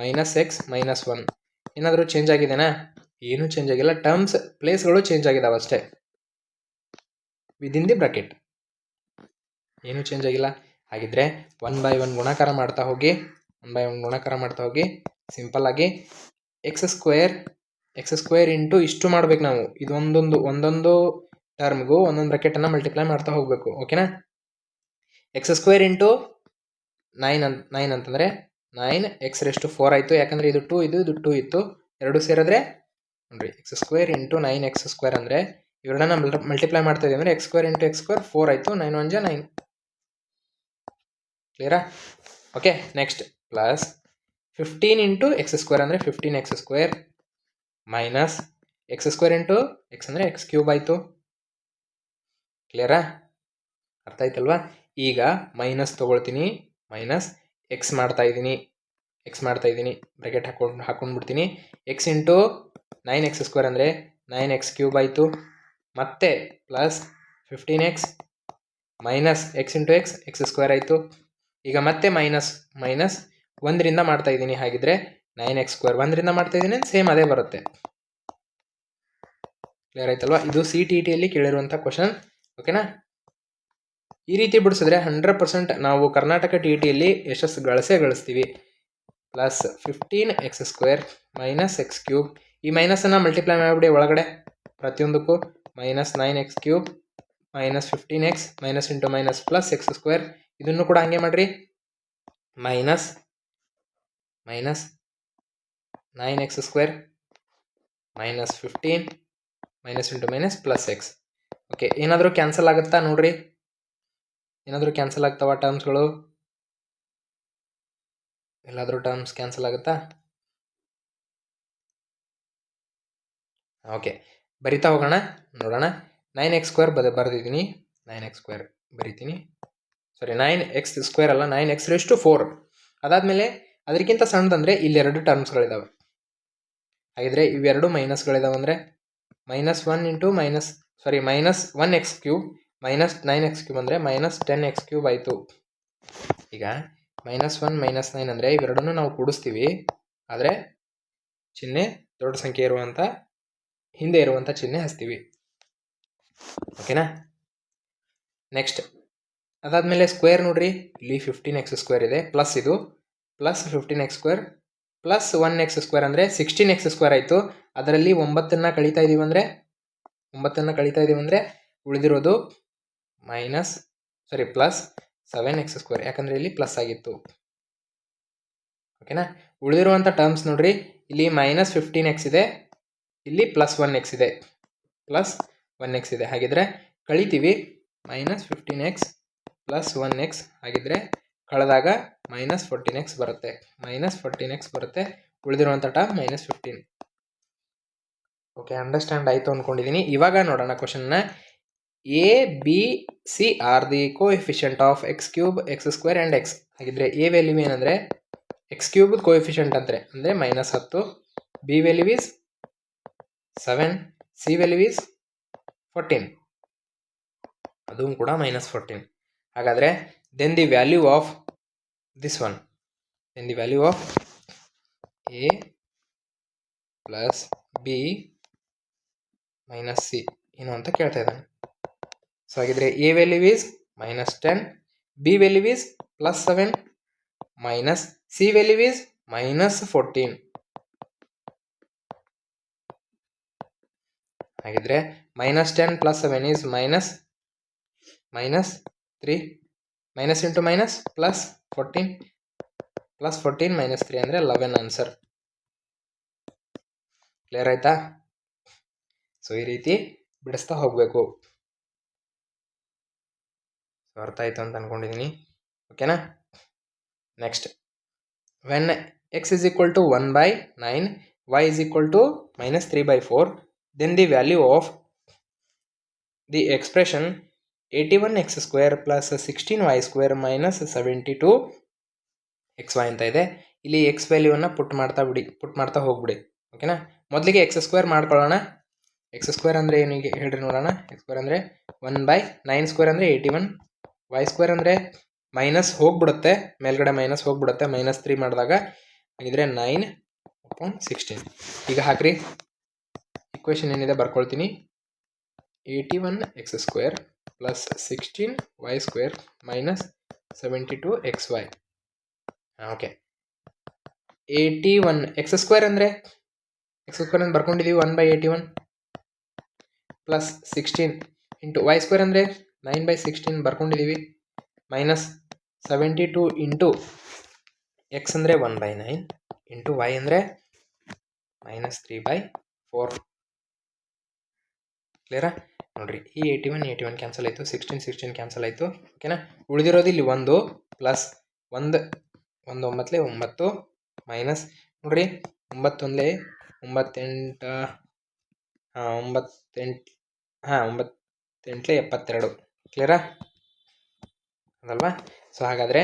ಮೈನಸ್ x ಮೈನಸ್ 1. ಏನಾದರೂ ಚೇಂಜ್ ಆಗಿದೆನಾ? ಏನೂ ಚೇಂಜ್ ಆಗಿಲ್ಲ. ಟರ್ಮ್ಸ್ ಪ್ಲೇಸ್ಗಳು ಚೇಂಜ್ ಆಗಿದ್ದಾವೆ ಅಷ್ಟೇ, ವಿದಿನ್ ದಿ ಬ್ರಾಕೆಟ್, ಏನೂ ಚೇಂಜ್ ಆಗಿಲ್ಲ. ಹಾಗಿದ್ರೆ 1/1 ಗುಣಾಕಾರ ಮಾಡ್ತಾ ಹೋಗಿ, ಸಿಂಪಲ್ ಆಗಿ x² ಇಂಟು ಇಷ್ಟು ಮಾಡ್ಬೇಕು ನಾವು. ಇದು ಒಂದೊಂದು ಟರ್ಮ್ಗೂ ಒಂದೊಂದು ಬ್ರಾಕೆಟನ್ನು ಮಲ್ಟಿಪ್ಲೈ ಮಾಡ್ತಾ ಹೋಗಬೇಕು. ಓಕೆನಾ? x² ಇಂಟು 9 ಅಂತಂದರೆ 9x⁴ ಆಯಿತು, ಯಾಕಂದರೆ ಇದು 2 ಇದು 2 ಇತ್ತು, ಎರಡು ಸೇರಿದ್ರೆ ನೋಡಿರಿ x² ಇಂಟು 9x² ಅಂದರೆ ಇವೆರಡನ್ನ ಮಲ್ಟಿಪ್ಲೈ ಮಾಡ್ತಾ ಇದ್ದೀವಿ ಅಂದರೆ x² ಇಂಟು x² 4 ಆಯಿತು, 9 1 9. ಕ್ಲಿಯರಾ? Okay, next plus 15 into x² ಅಂದರೆ 15x² minus x² into x ಅಂದರೆ x³ ಆಯಿತು. ಕ್ಲಿಯರಾ? ಅರ್ಥ ಆಯ್ತಲ್ವಾ? ಈಗ ಮೈನಸ್ ತೊಗೊಳ್ತೀನಿ, ಮೈನಸ್ x ಮಾಡ್ತಾ ಇದ್ದೀನಿ, ಬ್ರಾಕೆಟ್ ಹಾಕೊಂಡ್ಬಿಡ್ತೀನಿ. x ಇಂಟು 9x² ಅಂದರೆ 9x³ ಆಯಿತು, ಮತ್ತೆ plus 15x minus x into x x² ಆಯಿತು. ಈಗ ಮತ್ತೆ ಮೈನಸ್ ಒಂದರಿಂದ ಮಾಡ್ತಾ ಇದ್ದೀನಿ. ಹಾಗಿದ್ರೆ 9x² ಒಂದರಿಂದ ಮಾಡ್ತಾ ಇದ್ದೀನಿ, ಸೇಮ್ ಅದೇ ಬರುತ್ತೆ. ಕ್ಲಿಯರ್ ಆಯ್ತಲ್ವಾ? ಇದು CTETಯಲ್ಲಿ ಕೇಳಿರುವಂಥ ಕ್ವಶನ್. ಓಕೆನಾ? ಈ ರೀತಿ ಬಿಡಿಸಿದ್ರೆ 100% ನಾವು ಕರ್ನಾಟಕ TETಯಲ್ಲಿ ಯಶಸ್ಸು ಗಳಿಸ್ತೀವಿ. ಪ್ಲಸ್ 15x² ಮೈನಸ್ x³ ಈ ಮೈನಸನ್ನು ಮಲ್ಟಿಪ್ಲೈ ಮಾಡಿಬಿಡಿ ಒಳಗಡೆ ಪ್ರತಿಯೊಂದಕ್ಕೂ. Minus 9x³ minus 15x minus into minus plus x². ಇದನ್ನು ಕೂಡ ಹಂಗೆ ಮಾಡಿರಿ. Minus 9x² minus 15 minus into minus plus x. Okay, ಏನಾದರೂ ಕ್ಯಾನ್ಸಲ್ ಆಗುತ್ತಾ ನೋಡ್ರಿ? ಏನಾದರೂ ಕ್ಯಾನ್ಸಲ್ ಆಗ್ತಾವ ಟರ್ಮ್ಸ್ಗಳು? ಎಲ್ಲಾದರೂ ಟರ್ಮ್ಸ್ ಕ್ಯಾನ್ಸಲ್ ಆಗುತ್ತಾ? ಓಕೆ, ಬರಿತಾ ಹೋಗೋಣ, ನೋಡೋಣ. 9x² ಬರೆದಿದ್ದೀನಿ. 9x² ಬರಿತೀನಿ. ಸಾರಿ, 9x² ಅಲ್ಲ, 9x⁴. ಅದಾದಮೇಲೆ ಅದಕ್ಕಿಂತ ಸಣ್ಣದಂದರೆ ಇಲ್ಲೆರಡು ಟರ್ಮ್ಸ್ಗಳಿದ್ದಾವೆ. ಹಾಗಿದ್ರೆ ಇವೆರಡು ಮೈನಸ್ಗಳಿದಾವೆ. ಅಂದರೆ -1 into minus 1x³ minus 9x³ ಅಂದರೆ ಮೈನಸ್ 10x³ ಆಯಿತು. ಈಗ -1 -9 ಅಂದರೆ ಇವೆರಡನ್ನು ನಾವು ಕೂಡಿಸ್ತೀವಿ. ಆದರೆ ಚಿಹ್ನೆ ದೊಡ್ಡ ಸಂಖ್ಯೆ ಇರುವಂಥ ಹಿಂದೆ ಇರುವಂಥ ಚಿಹ್ನೆ ಹಚ್ತೀವಿ. ಓಕೆನಾ? ನೆಕ್ಸ್ಟ್ ಅದಾದಮೇಲೆ ಸ್ಕ್ವೇರ್ ನೋಡ್ರಿ, ಇಲ್ಲಿ 15x² ಇದೆ, ಪ್ಲಸ್ ಇದು ಪ್ಲಸ್ 15x² ಪ್ಲಸ್ 1x² ಅಂದರೆ 16x² ಆಯಿತು. ಅದರಲ್ಲಿ 9ನ್ನು ಕಳೀತಾ ಇದ್ದೀವಿ ಅಂದರೆ ಉಳಿದಿರೋದು ಪ್ಲಸ್ 7x², ಯಾಕಂದರೆ ಇಲ್ಲಿ ಪ್ಲಸ್ ಆಗಿತ್ತು. ಓಕೆನಾ? ಉಳಿದಿರುವಂಥ ಟರ್ಮ್ಸ್ ನೋಡ್ರಿ, ಇಲ್ಲಿ ಮೈನಸ್ 15x ಇದೆ, ಇಲ್ಲಿ ಪ್ಲಸ್ 1x ಇದೆ, ಹಾಗಿದ್ರೆ ಕಳಿತೀವಿ. ಮೈನಸ್ 15x ಪ್ಲಸ್ 1x ಹಾಗಿದ್ರೆ ಕಳೆದಾಗ ಮೈನಸ್ 14x ಬರುತ್ತೆ. ಉಳಿದಿರುವಂಥ ಟರ್ಮ್ -15. ಓಕೆ, ಅಂಡರ್ಸ್ಟ್ಯಾಂಡ್ ಆಯಿತು ಅಂದ್ಕೊಂಡಿದ್ದೀನಿ. ಇವಾಗ ನೋಡೋಣ ಕ್ವಶನ್ನ. A, B, C are the coefficient of x³ x² and x. ಹಾಗಿದ್ರೆ A ವ್ಯಾಲ್ಯೂ ಏನಂದರೆ x³ ಕೋಎಫಿಷಿಯಂಟ್ ಅಂದರೆ -10, B value is 7, C value is 14, ಅದು ಕೂಡ -14. ಹಾಗಾದರೆ then the value of this one, then the value of A plus B minus C ಏನು ಅಂತ ಕೇಳ್ತಾ ಇದ್ದಾನೆ. ಸೊ ಹಾಗಿದ್ರೆ A value is -10, B value is +7, minus C value is -14. ಹಾಗಿದ್ರೆ -10 + 7 is -3, minus into minus plus 14 -3 ಅಂದರೆ 11 answer. Clear ಆಯ್ತಾ? So ಈ ರೀತಿ ಬಿಡಿಸ್ತಾ ಹೋಗಬೇಕು. ಅರ್ಥ ಆಯಿತು ಅಂತ ಅಂದ್ಕೊಂಡಿದ್ದೀನಿ. ಓಕೆನಾ? Next, when x is equal to 1/9, y is equal to -3/4, then the value of the expression 81x² plus 16y² minus 72xy ಅಂತ ಇದೆ. ಇಲ್ಲಿ x ವ್ಯಾಲ್ಯೂವನ್ನು ಪುಟ್ ಮಾಡ್ತಾ ಹೋಗ್ಬಿಡಿ. ಓಕೆನಾ? ಮೊದಲಿಗೆ x² ಮಾಡ್ಕೊಳ್ಳೋಣ. x² ಅಂದರೆ ಏನಿಗೆ ಹೇಳ್ರಿ ನೋಡೋಣ. x² ಅಂದರೆ 1/9² ಅಂದರೆ 81, y² ಅಂದರೆ ಮೈನಸ್ ಹೋಗ್ಬಿಡುತ್ತೆ, ಮೇಲ್ಗಡೆ ಮೈನಸ್ ಹೋಗ್ಬಿಡುತ್ತೆ, -3 ಮಾಡಿದಾಗ. ಹಾಗಿದ್ರೆ 9/16. ಈಗ ಹಾಕ್ರಿ, ಇಕ್ವೇಷನ್ ಏನಿದೆ ಬರ್ಕೊಳ್ತೀನಿ. 81x² plus 16y² minus 72xy. Okay, 81 x² ಅಂದರೆ ಬರ್ಕೊಂಡಿದ್ದೀವಿ 1/81 ಪ್ಲಸ್ 16 ಇಂಟು y² ಅಂದರೆ 9/16 ಬರ್ಕೊಂಡಿದ್ದೀವಿ, ಮೈನಸ್ 72 ಇಂಟು x ಅಂದರೆ 1/9 ಇಂಟು y ಅಂದರೆ -3/4. ಕ್ಲಿಯರಾ? ನೋಡಿರಿ, ಈ 81 ಕ್ಯಾನ್ಸಲ್ ಆಯಿತು, 16 ಕ್ಯಾನ್ಸಲ್ ಆಯಿತು. ಓಕೆನಾ? ಉಳಿದಿರೋದು ಇಲ್ಲಿ 1 ಪ್ಲಸ್ 1 9 ಮೈನಸ್ ನೋಡಿರಿ 9 98 72. ಕ್ಲಿಯರಾ ಅದಲ್ವಾ? ಸೊ ಹಾಗಾದರೆ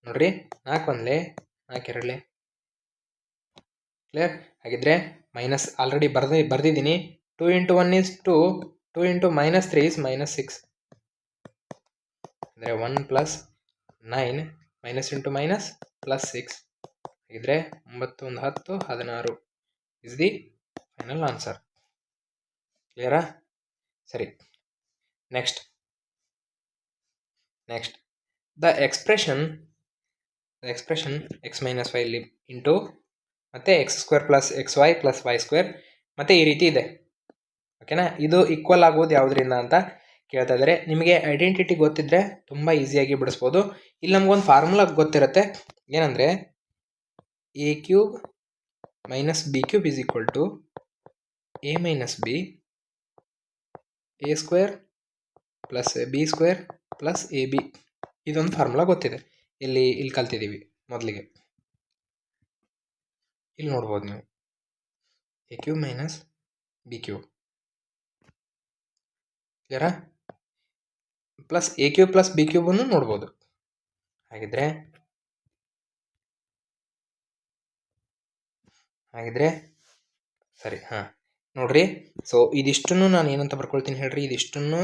ನೋಡಿರಿ, 4 1 4 2 ಕ್ಲಿಯರ್. ಹಾಗಿದ್ರೆ ಮೈನಸ್ ಆಲ್ರೆಡಿ ಬರ್ದಿದ್ದೀನಿ. 2 ಇಂಟು 1 ಈಸ್ 2, 2 ಇಂಟು -3 ಈಸ್ -6. ಅಂದರೆ 1 + 9 ಮೈನಸ್ ಇಂಟು ಮೈನಸ್ +6. ಹಾಗಿದ್ರೆ 9 1 10 16 ಇಸ್ ದಿ ಫೈನಲ್ ಆನ್ಸರ್. ಕ್ಲಿಯರಾ? ಸರಿ, next the expression x minus y into ಮತ್ತು x square plus x y plus y square ಮತ್ತು ಈ ರೀತಿ ಇದೆ. ಓಕೆನಾ? ಇದು ಈಕ್ವಲ್ ಆಗೋದು ಯಾವುದರಿಂದ ಅಂತ ಕೇಳ್ತಾ ಇದ್ದಾರೆ. ನಿಮಗೆ ಐಡೆಂಟಿಟಿ ಗೊತ್ತಿದ್ದರೆ ತುಂಬ ಈಸಿಯಾಗಿ ಬಿಡಿಸ್ಬೋದು. ಇಲ್ಲಿ ನಮಗೊಂದು ಫಾರ್ಮುಲಾ ಗೊತ್ತಿರುತ್ತೆ, ಏನಂದರೆ a cube minus b cube is equal to a minus b a square plus b square plus a b. ಇದೊಂದು ಫಾರ್ಮುಲಾ ಗೊತ್ತಿದೆ, ಇಲ್ಲಿ ಕಲ್ತಿದ್ದೀವಿ ಮೊದಲಿಗೆ. ಇಲ್ಲಿ ನೋಡ್ಬೋದು ನೀವು a cube minus b cube. ಕ್ಲಿಯರಾ? Plus a cube plus b ಕ್ಯೂಬನ್ನು ನೋಡ್ಬೋದು. ಹಾಗಿದ್ರೆ ಸರಿ, ಹಾಂ ನೋಡ್ರಿ. ಸೊ ಇದಿಷ್ಟನ್ನು ನಾನು ಏನಂತ ಬರ್ಕೊಳ್ತೀನಿ ಹೇಳ್ರಿ, ಇದಿಷ್ಟನ್ನು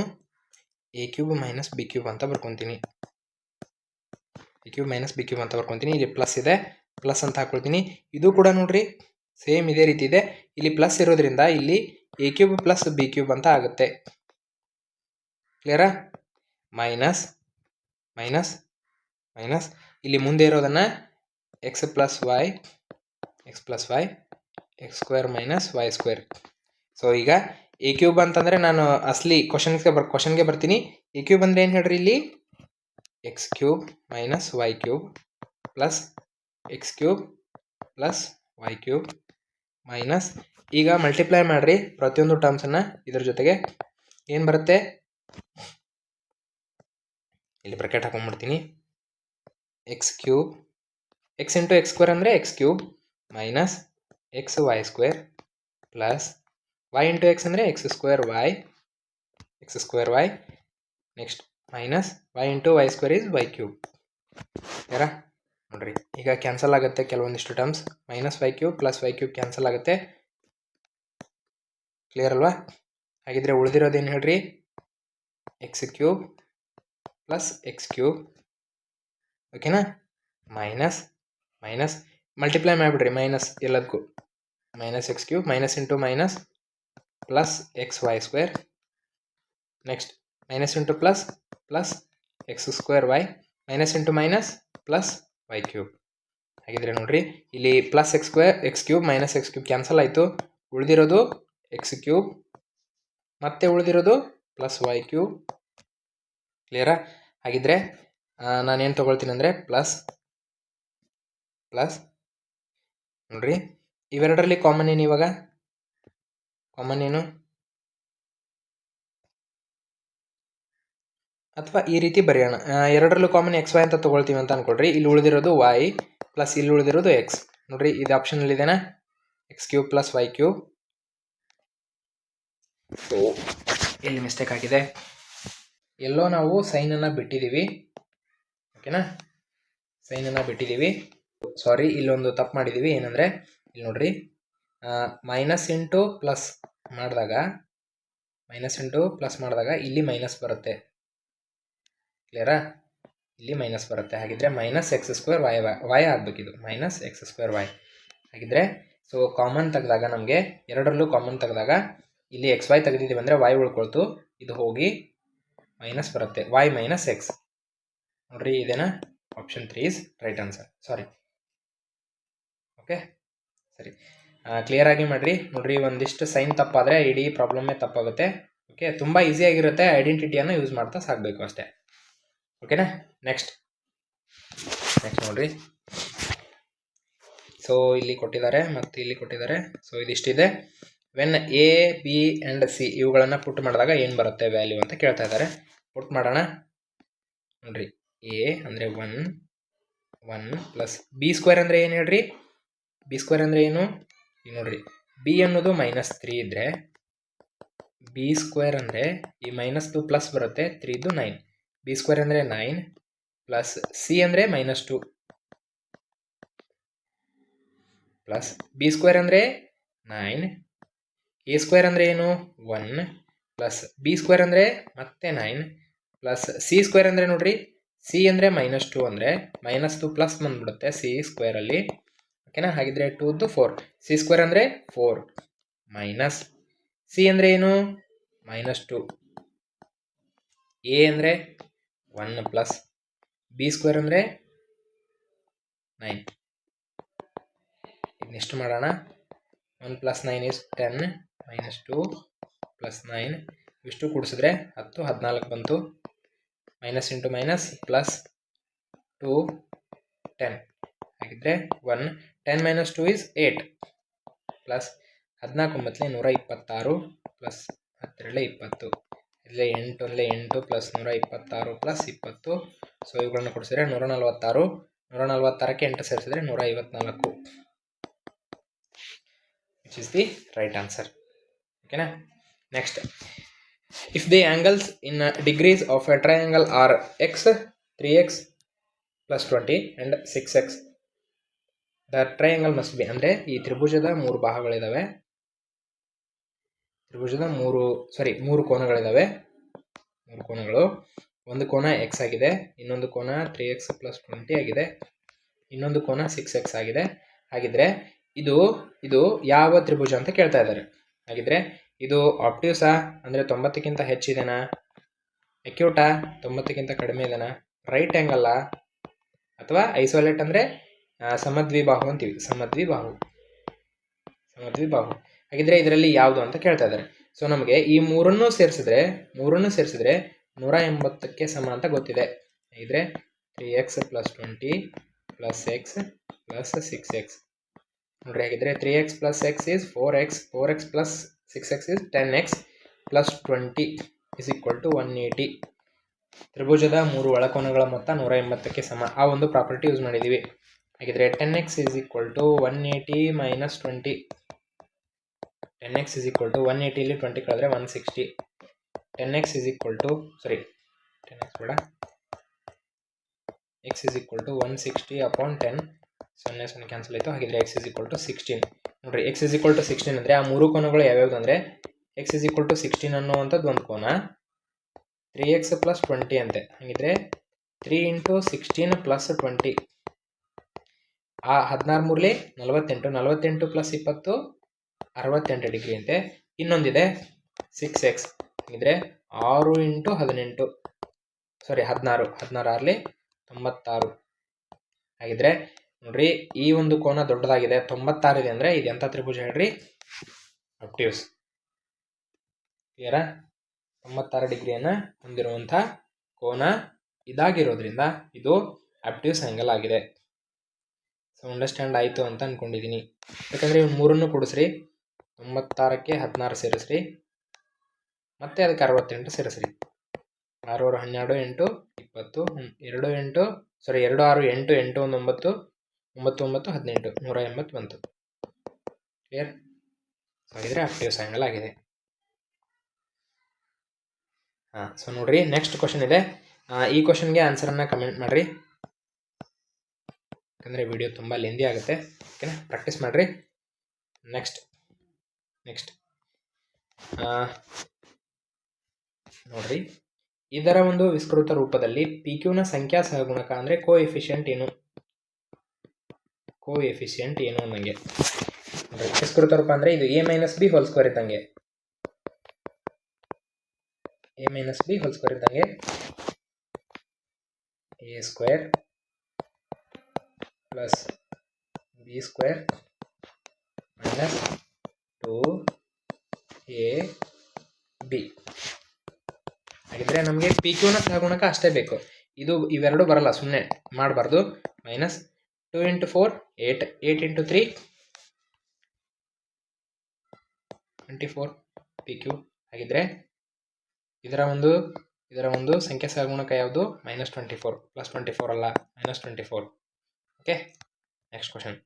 a cube minus b cube ಅಂತ ಬರ್ಕೊತೀನಿ. A cube minus b cube ಅಂತ ಬರ್ಕೊತೀನಿ. ಇಲ್ಲಿ ಪ್ಲಸ್ ಇದೆ, ಪ್ಲಸ್ ಅಂತ ಹಾಕ್ಕೊಳ್ತೀನಿ. ಇದು ಕೂಡ ನೋಡ್ರಿ ಸೇಮ್ ಇದೇ ರೀತಿ ಇದೆ. ಇಲ್ಲಿ ಪ್ಲಸ್ ಇರೋದ್ರಿಂದ ಇಲ್ಲಿ a cube plus b cube ಅಂತ ಆಗುತ್ತೆ. ಕ್ಲಿಯರಾ? ಮೈನಸ್ ಮೈನಸ್ ಮೈನಸ್ ಇಲ್ಲಿ ಮುಂದೆ ಇರೋದನ್ನು x plus y x square minus y square. So ಈಗ ಎ ಕ್ಯೂಬ್ ಅಂತಂದರೆ ನಾನು ಅಸಲಿ ಕ್ವಶನ್ಗೆ ಬರ್ತೀನಿ. ಎ ಕ್ಯೂಬ್ ಅಂದರೆ ಏನು ಹೇಳ್ರಿ, ಇಲ್ಲಿ x cube minus y cube plus x cube plus y cube minus, ಈಗ ಮಲ್ಟಿಪ್ಲೈ ಮಾಡಿರಿ ಪ್ರತಿಯೊಂದು ಟರ್ಮ್ಸನ್ನು. ಇದ್ರ ಜೊತೆಗೆ ಏನು ಬರುತ್ತೆ, ಇಲ್ಲಿ ಬ್ರಾಕೆಟ್ ಹಾಕೊಂಡ್ಬಿಡ್ತೀನಿ. X cube x into x square ಅಂದರೆ x cube minus x y square plus y into x ಅಂದರೆ x square y next minus y into y square is y cube. ಯಾರಾ ನೋಡ್ರಿ, ಈಗ ಕ್ಯಾನ್ಸಲ್ ಆಗುತ್ತೆ ಕೆಲವೊಂದಿಷ್ಟು terms. Minus y cube plus y cube cancel ಆಗುತ್ತೆ. Clear ಅಲ್ವಾ? ಹಾಗಿದ್ರೆ ಉಳಿದಿರೋದೇನು ಹೇಳ್ರಿ, x cube plus x cube. ಓಕೆನಾ? ಮೈನಸ್ ಮೈನಸ್ ಮಲ್ಟಿಪ್ಲೈ ಮಾಡಿಬಿಡ್ರಿ ಮೈನಸ್ ಎಲ್ಲದಕ್ಕೂ. Minus x cube minus into minus plus x y square next minus into plus plus x square y minus into minus plus y cube. ಹಾಗಿದ್ರೆ ನೋಡ್ರಿ, ಇಲ್ಲಿ plus x cube minus x cube cancel ಆಯಿತು. ಉಳಿದಿರೋದು X cube ಮತ್ತೆ ಉಳಿದಿರೋದು plus y cube. ಕ್ಲಿಯರಾ? ಹಾಗಿದ್ರೆ ನಾನೇನು ತೊಗೊಳ್ತೀನಿ ಅಂದರೆ ಪ್ಲಸ್ ನೋಡ್ರಿ, ಇವೆರಡರಲ್ಲಿ ಕಾಮನ್ ಏನು, ಇವಾಗ ಕಾಮನ್ ಏನು, ಅಥವಾ ಈ ರೀತಿ ಬರೆಯೋಣ. ಎರಡರಲ್ಲೂ ಕಾಮನ್ ಎಕ್ಸ್ ವೈ ಅಂತ ತೊಗೊಳ್ತೀವಿ ಅಂತ ಅಂದ್ಕೊಳ್ರಿ. ಇಲ್ಲಿ ಉಳಿದಿರೋದು ವೈ ಪ್ಲಸ್ ಇಲ್ಲಿ ಉಳಿದಿರೋದು ಎಕ್ಸ್. ನೋಡ್ರಿ, ಇದು ಆಪ್ಷನಲ್ಲಿದೆನಾ, x cube plus y cube. So ಇಲ್ಲಿ ಮಿಸ್ಟೇಕ್ ಆಗಿದೆ, ಎಲ್ಲೋ ನಾವು ಸೈನನ್ನು ಬಿಟ್ಟಿದ್ದೀವಿ. ಓಕೆನಾ? ಸೈನನ್ನು ಬಿಟ್ಟಿದ್ದೀವಿ, ಸಾರಿ, ಇಲ್ಲೊಂದು ತಪ್ಪು ಮಾಡಿದ್ದೀವಿ. ಏನಂದರೆ ಇಲ್ಲಿ ನೋಡ್ರಿ, ಮೈನಸ್ ಇಂಟು ಪ್ಲಸ್ ಮಾಡಿದಾಗ ಇಲ್ಲಿ ಮೈನಸ್ ಬರುತ್ತೆ. ಕ್ಲಿಯರಾ? ಇಲ್ಲಿ ಮೈನಸ್ ಬರುತ್ತೆ. ಹಾಗಿದ್ರೆ ಮೈನಸ್ ಎಕ್ಸ್ ಸ್ಕ್ವೇರ್ ವೈ ಆಗಬೇಕಿದು, ಮೈನಸ್ ಎಕ್ಸ್ ಸ್ಕ್ವೇರ್ ವೈ. ಹಾಗಿದ್ರೆ ಸೊ ಕಾಮನ್ ತೆಗೆದಾಗ ನಮಗೆ ಎರಡರಲ್ಲೂ ಕಾಮನ್ ತೆಗೆದಾಗ ಇಲ್ಲಿ ಎಕ್ಸ್ ವೈ ತೆಗೆದಿದ್ದೀವಿ ಅಂದರೆ ವೈ ಉಳ್ಕೊಳ್ತು, ಇದು ಹೋಗಿ ಮೈನಸ್ ಬರುತ್ತೆ, ವೈ ಮೈನಸ್ ಎಕ್ಸ್. ನೋಡ್ರಿ, ಇದೇನಾ option 3 is right answer. Sorry, okay ಸರಿ, ಕ್ಲಿಯರಾಗಿ ಮಾಡಿರಿ. ನೋಡ್ರಿ, ಒಂದಿಷ್ಟು ಸೈನ್ ತಪ್ಪಾದರೆ ಇಡೀ ಪ್ರಾಬ್ಲಮ್ಮೇ ತಪ್ಪಾಗುತ್ತೆ. ಓಕೆ, ತುಂಬ ಈಸಿಯಾಗಿರುತ್ತೆ. ಐಡೆಂಟಿಟಿಯನ್ನು ಯೂಸ್ ಮಾಡ್ತಾ ಸಾಗಬೇಕು ಅಷ್ಟೇ. ಓಕೆನಾ? ನೆಕ್ಸ್ಟ್ ನೋಡ್ರಿ, ಸೊ ಇಲ್ಲಿ ಕೊಟ್ಟಿದ್ದಾರೆ ಮತ್ತು ಇಲ್ಲಿ ಕೊಟ್ಟಿದ್ದಾರೆ. ಸೊ ಇದಿಷ್ಟಿದೆ. When a b and c ಇವುಗಳನ್ನು ಪುಟ್ ಮಾಡಿದಾಗ ಏನು ಬರುತ್ತೆ ವ್ಯಾಲ್ಯೂ ಅಂತ ಕೇಳ್ತಾ ಇದ್ದಾರೆ. ಪುಟ್ ಮಾಡೋಣ. ನೋಡ್ರಿ, ಎ ಅಂದರೆ 1 ಪ್ಲಸ್ ಬಿ ಸ್ಕ್ವೇರ್ ಅಂದರೆ ಏನು ಹೇಳ್ರಿ, ಬಿ ಸ್ಕ್ವೇರ್ ಅಂದರೆ ಏನು, ಈಗ ನೋಡ್ರಿ, ಬಿ ಅನ್ನೋದು -3 ಇದ್ದರೆ ಬಿ ಸ್ಕ್ವೇರ್ ಅಂದರೆ ಈ -2 ಪ್ಲಸ್ ಬರುತ್ತೆ, 3 9. ಬಿ ಸ್ಕ್ವೇರ್ ಅಂದರೆ 9 ಪ್ಲಸ್ ಸಿ ಅಂದರೆ -2 ಪ್ಲಸ್ ಬಿ ಸ್ಕ್ವೇರ್ ಅಂದರೆ 9, ಎ ಸ್ಕ್ವೇರ್ ಅಂದರೆ ಏನು 1 ಪ್ಲಸ್ ಬಿ ಸ್ಕ್ವೇರ್ ಅಂದರೆ ಮತ್ತೆ 9 ಪ್ಲಸ್ ಸಿ ಸ್ಕ್ವೇರ್ ಅಂದರೆ ನೋಡ್ರಿ, ಸಿ ಅಂದರೆ -2 ಅಂದರೆ -2 ಪ್ಲಸ್ ಬಂದ್ಬಿಡುತ್ತೆ ಸಿ ಸ್ಕ್ವೇರಲ್ಲಿ ಓಕೆನಾ. ಹಾಗಿದ್ರೆ 2 4 ಸಿ ಸ್ಕ್ವೇರ್ ಅಂದರೆ 4 ಮೈನಸ್ ಸಿ ಅಂದರೆ ಏನು -2, ಎ ಅಂದರೆ 1 ಪ್ಲಸ್ ಬಿ ಸ್ಕ್ವೇರ್ ಅಂದರೆ 9. ನೆಕ್ಸ್ಟ್ ಮಾಡೋಣ. 1 + 9 = 10 -2 + 9 ಇಷ್ಟು ಕೂಡಿಸಿದ್ರೆ 10 14 ಬಂತು. ಮೈನಸ್ ಇಂಟು ಮೈನಸ್ ಪ್ಲಸ್ 2 10 ಹಾಗಿದ್ರೆ 1 10 - 2 = 8 ಪ್ಲಸ್ 14 126 ಪ್ಲಸ್ 12 20 ಇಲ್ಲೇ 8 8 ಪ್ಲಸ್ 126 ಪ್ಲಸ್ 20. ಸೊ ಇವುಗಳನ್ನು ಕೊಡಿಸಿದ್ರೆ 146. 146ಕ್ಕೆ 8 ಸೇರಿಸಿದ್ರೆ 154, which is the right answer. Okay na. Next, if the angles in degrees of a triangle are x 3x plus 20 and 6x, the triangle must be ಅಂದ್ರೆ ಈ ತ್ರಿಭುಜದ 3 ಬಾಹುಗಳಿದಾವೆ, ತ್ರಿಭುಜದ 3 ಕೋನಗಳಿದಾವೆ. 3 ಕೋನಗಳು, ಒಂದು ಕೋನ x ಆಗಿದೆ, ಇನ್ನೊಂದು ಕೋನ 3x plus 20 ಆಗಿದೆ, ಇನ್ನೊಂದು ಕೋನ 6x ಆಗಿದೆ. ಹಾಗಿದ್ರೆ ಇದು ಯಾವ ತ್ರಿಭುಜ ಅಂತ ಕೇಳ್ತಾ ಇದ್ದಾರೆ. ಹಾಗಿದ್ರೆ ಇದು ಆಬ್ಟ್ಯೂಸಾ ಅಂದರೆ 90ಕ್ಕಿಂತ ಹೆಚ್ಚಿದೆನಾ, ಅಕ್ಯೂಟಾ 90ಕ್ಕಿಂತ ಕಡಿಮೆ ಇದೆನಾ, ರೈಟ್ ಆ್ಯಂಗಲ್ಲ ಅಥವಾ ಐಸೋಲೇಟ್ ಅಂದರೆ ಸಮದ್ವಿಬಾಹು ಅಂತೀವಿ, ಸಮದ್ವಿಬಾಹು. ಹಾಗಿದ್ರೆ ಇದರಲ್ಲಿ ಯಾವುದು ಅಂತ ಕೇಳ್ತಾ ಇದ್ದಾರೆ. ಸೊ ನಮಗೆ ಈ ಮೂರನ್ನು ಸೇರಿಸಿದ್ರೆ 180ಕ್ಕೆ ಸಮ ಅಂತ ಗೊತ್ತಿದೆ. ಹಾಗಿದ್ರೆ 3x plus 20 plus x plus 6x ನೋಡ್ರಿ. ಹಾಗಿದ್ರೆ 3x plus x is 4x, 4x plus 6x is 10x plus 20 is equal to 180. ತ್ರಿಭುಜದ 3 ಒಳಕೋನಗಳ ಮೊತ್ತ 180ಕ್ಕೆ ಸಮ. ಆ ಒಂದು ಪ್ರಾಪರ್ಟಿ ಯೂಸ್ ಮಾಡಿದ್ದೀವಿ. ಹಾಗಿದ್ರೆ 10x is equal to 180 minus 20. 10x is equal to 180 ಇಲ್ಲಿ 20 ಕಳೆದ್ರೆ 160. 10x is equal to 10x is equal to 160 upon 10. 0 cancel ಆಯಿತು. ಹಾಗಿದ್ರೆ x is equal to 16. ನೋಡ್ರಿ, x is equal to 16 ಅಂದರೆ ಆ ಮೂರು ಕೋನಗಳು ಯಾವ್ಯಾವುದು ಅಂದರೆ x is equal to 16 ಅನ್ನುವಂಥದ್ದು ಒಂದು ಕೋನ, 3x plus 20 ಅಂತೆ. ಹಾಗಿದ್ರೆ 3 into 16 plus 20 ಆ 16 3 48 plus 20 68 ಡಿಗ್ರಿ ಅಂತೆ. ಇನ್ನೊಂದಿದೆ 6x. ಹಾಗಿದ್ರೆ 6 into 18 16 6 96. ಹಾಗಿದ್ರೆ ನೋಡ್ರಿ, ಈ ಒಂದು ಕೋನ ದೊಡ್ಡದಾಗಿದೆ, 96 ಇದೆ ಅಂದರೆ ಇದು ಎಂಥ ತ್ರಿಭುಜ ಹೇಳ್ರಿ, ಅಬ್ಟ್ಯೂಸ್. ಕ್ಲಿಯರಾ? 96 ಡಿಗ್ರಿಯನ್ನು ಹೊಂದಿರುವಂಥ ಕೋನ ಇದಾಗಿರೋದ್ರಿಂದ ಇದು ಅಬ್ಟ್ಯೂಸ್ ಆ್ಯಂಗಲ್ ಆಗಿದೆ. ಸೊ ಅಂಡರ್ಸ್ಟ್ಯಾಂಡ್ ಆಯಿತು ಅಂತ ಅಂದ್ಕೊಂಡಿದ್ದೀನಿ. ಯಾಕಂದರೆ ಇವು ಮೂರನ್ನು ಕೂಡಿಸ್ರಿ, 96ಕ್ಕೆ 16 ಸೇರಿಸ್ರಿ, ಮತ್ತೆ ಅದಕ್ಕೆ 68 ಸೇರಿಸ್ರಿ. 6 6 12 8 20 2 8 2 6 8 8 1 9 9 9 18 180 ಬಂತು. ಕ್ಲಿಯರ್? ಹಾಗಿದ್ರೆ ಅಬ್ಟ್ಯೂಸ್ ಆ್ಯಂಗಲ್ ಆಗಿದೆ. ಸೊ ನೋಡ್ರಿ, ನೆಕ್ಸ್ಟ್ ಕ್ವಶನ್ ಇದೆ. ಈ ಕ್ವಶನ್ಗೆ ಆನ್ಸರನ್ನು ಕಮೆಂಟ್ ಮಾಡಿರಿ, ಯಾಕಂದರೆ ವಿಡಿಯೋ ತುಂಬ ಲೆಂದಿ ಆಗುತ್ತೆ. ಓಕೆನಾ, ಪ್ರಾಕ್ಟೀಸ್ ಮಾಡಿರಿ. ನೆಕ್ಸ್ಟ್ ನೋಡ್ರಿ, ಇದರ ಒಂದು ವಿಸ್ತೃತ ರೂಪದಲ್ಲಿ ಪಿ ಕ್ಯೂನ ಸಂಖ್ಯಾ ಸಹಗುಣಕ ಅಂದರೆ ಕೋಎಫಿಷಿಯಂಟ್ ಏನು ಅನ್ನಂಗೆ. ವಿಸ್ತೃತ ರೂಪ ಅಂದರೆ ಇದು a - b ಹೋಲ್ ಸ್ಕ್ವೇರ್ ಇದ್ದಂಗೆ, a - b ಹೋಲ್ ಸ್ಕ್ವೇರ್ ಇದ್ದಂಗೆ a square plus b square minus 2ab. ಹಾಗಿದ್ರೆ ನಮಗೆ ಪಿ ಕ್ಯೂನ ಸಹಗುಣಕ ಅಷ್ಟೇ ಬೇಕು, ಇವೆರಡು ಬರಲ್ಲ, ಸುಮ್ಮನೆ ಮಾಡಬಾರ್ದು. Minus 2 into 4 8 8 into 3 24 p q. ಹಾಗಿದ್ರೆ ಇದರ ಒಂದು ಸಂಖ್ಯಾ ಸಹಗುಣಕ ಯಾವುದು, -24 +24 ಅಲ್ಲ, -24. Okay, next question.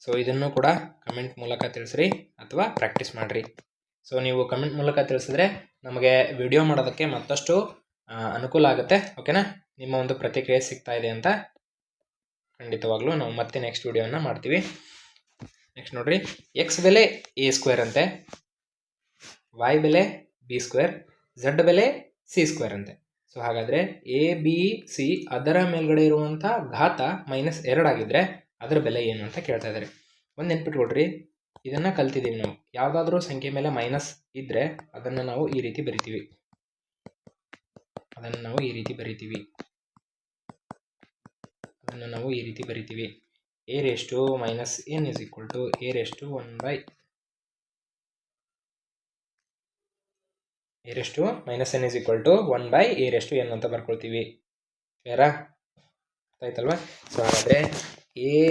ಸೊ ಇದನ್ನು ಕೂಡ ಕಮೆಂಟ್ ಮೂಲಕ ತಿಳಿಸ್ರಿ ಅಥವಾ ಪ್ರಾಕ್ಟೀಸ್ ಮಾಡಿರಿ. ಸೊ ನೀವು ಕಮೆಂಟ್ ಮೂಲಕ ತಿಳಿಸಿದ್ರೆ ನಮಗೆ ವಿಡಿಯೋ ಮಾಡೋದಕ್ಕೆ ಮತ್ತಷ್ಟು ಅನುಕೂಲ ಆಗುತ್ತೆ. ಓಕೆನಾ, ನಿಮ್ಮ ಒಂದು ಪ್ರತಿಕ್ರಿಯೆ ಸಿಗ್ತಾ ಇದೆ ಅಂತ ಖಂಡಿತವಾಗ್ಲೂ ನಾವು ಮತ್ತೆ ನೆಕ್ಸ್ಟ್ ವಿಡಿಯೋನ ಮಾಡ್ತೀವಿ. ನೆಕ್ಸ್ಟ್ ನೋಡ್ರಿ, ಎಕ್ಸ್ ಬೆಲೆ a ಸ್ಕ್ವೇರ್ ಅಂತೆ, y ಬೆಲೆ b ಸ್ಕ್ವೇರ್, z ಬೆಲೆ c ಸ್ಕ್ವೇರ್ ಅಂತೆ. ಸೊ ಹಾಗಾದರೆ ಎ ಬಿ ಸಿ ಅದರ ಮೇಲ್ಗಡೆ ಇರುವಂಥ ಘಾತ -2 ಆಗಿದ್ದರೆ ಅದರ ಬೆಲೆ ಏನು ಅಂತ ಕೇಳ್ತಾ ಇದ್ದಾರೆ. ಒಂದು ನೆನ್ಪಿಟ್ಕೊಡ್ರಿ, ಇದನ್ನು ಕಲ್ತಿದ್ದೀವಿ ನಾವು. ಯಾವುದಾದ್ರೂ ಸಂಖ್ಯೆ ಮೇಲೆ ಮೈನಸ್ ಇದ್ದರೆ ಅದನ್ನು ನಾವು ಈ ರೀತಿ ಬರಿತೀವಿ. a raised to minus n is equal to a raised to 1 by a raised to minus n is equal to 1 by a raised to n ಅಂತ ಬರ್ಕೊಳ್ತೀವಿ. ಕ್ಲಿಯರಾ? ಆಯ್ತಲ್ವಾ? ಸೊ ಹಾಗಾದರೆ a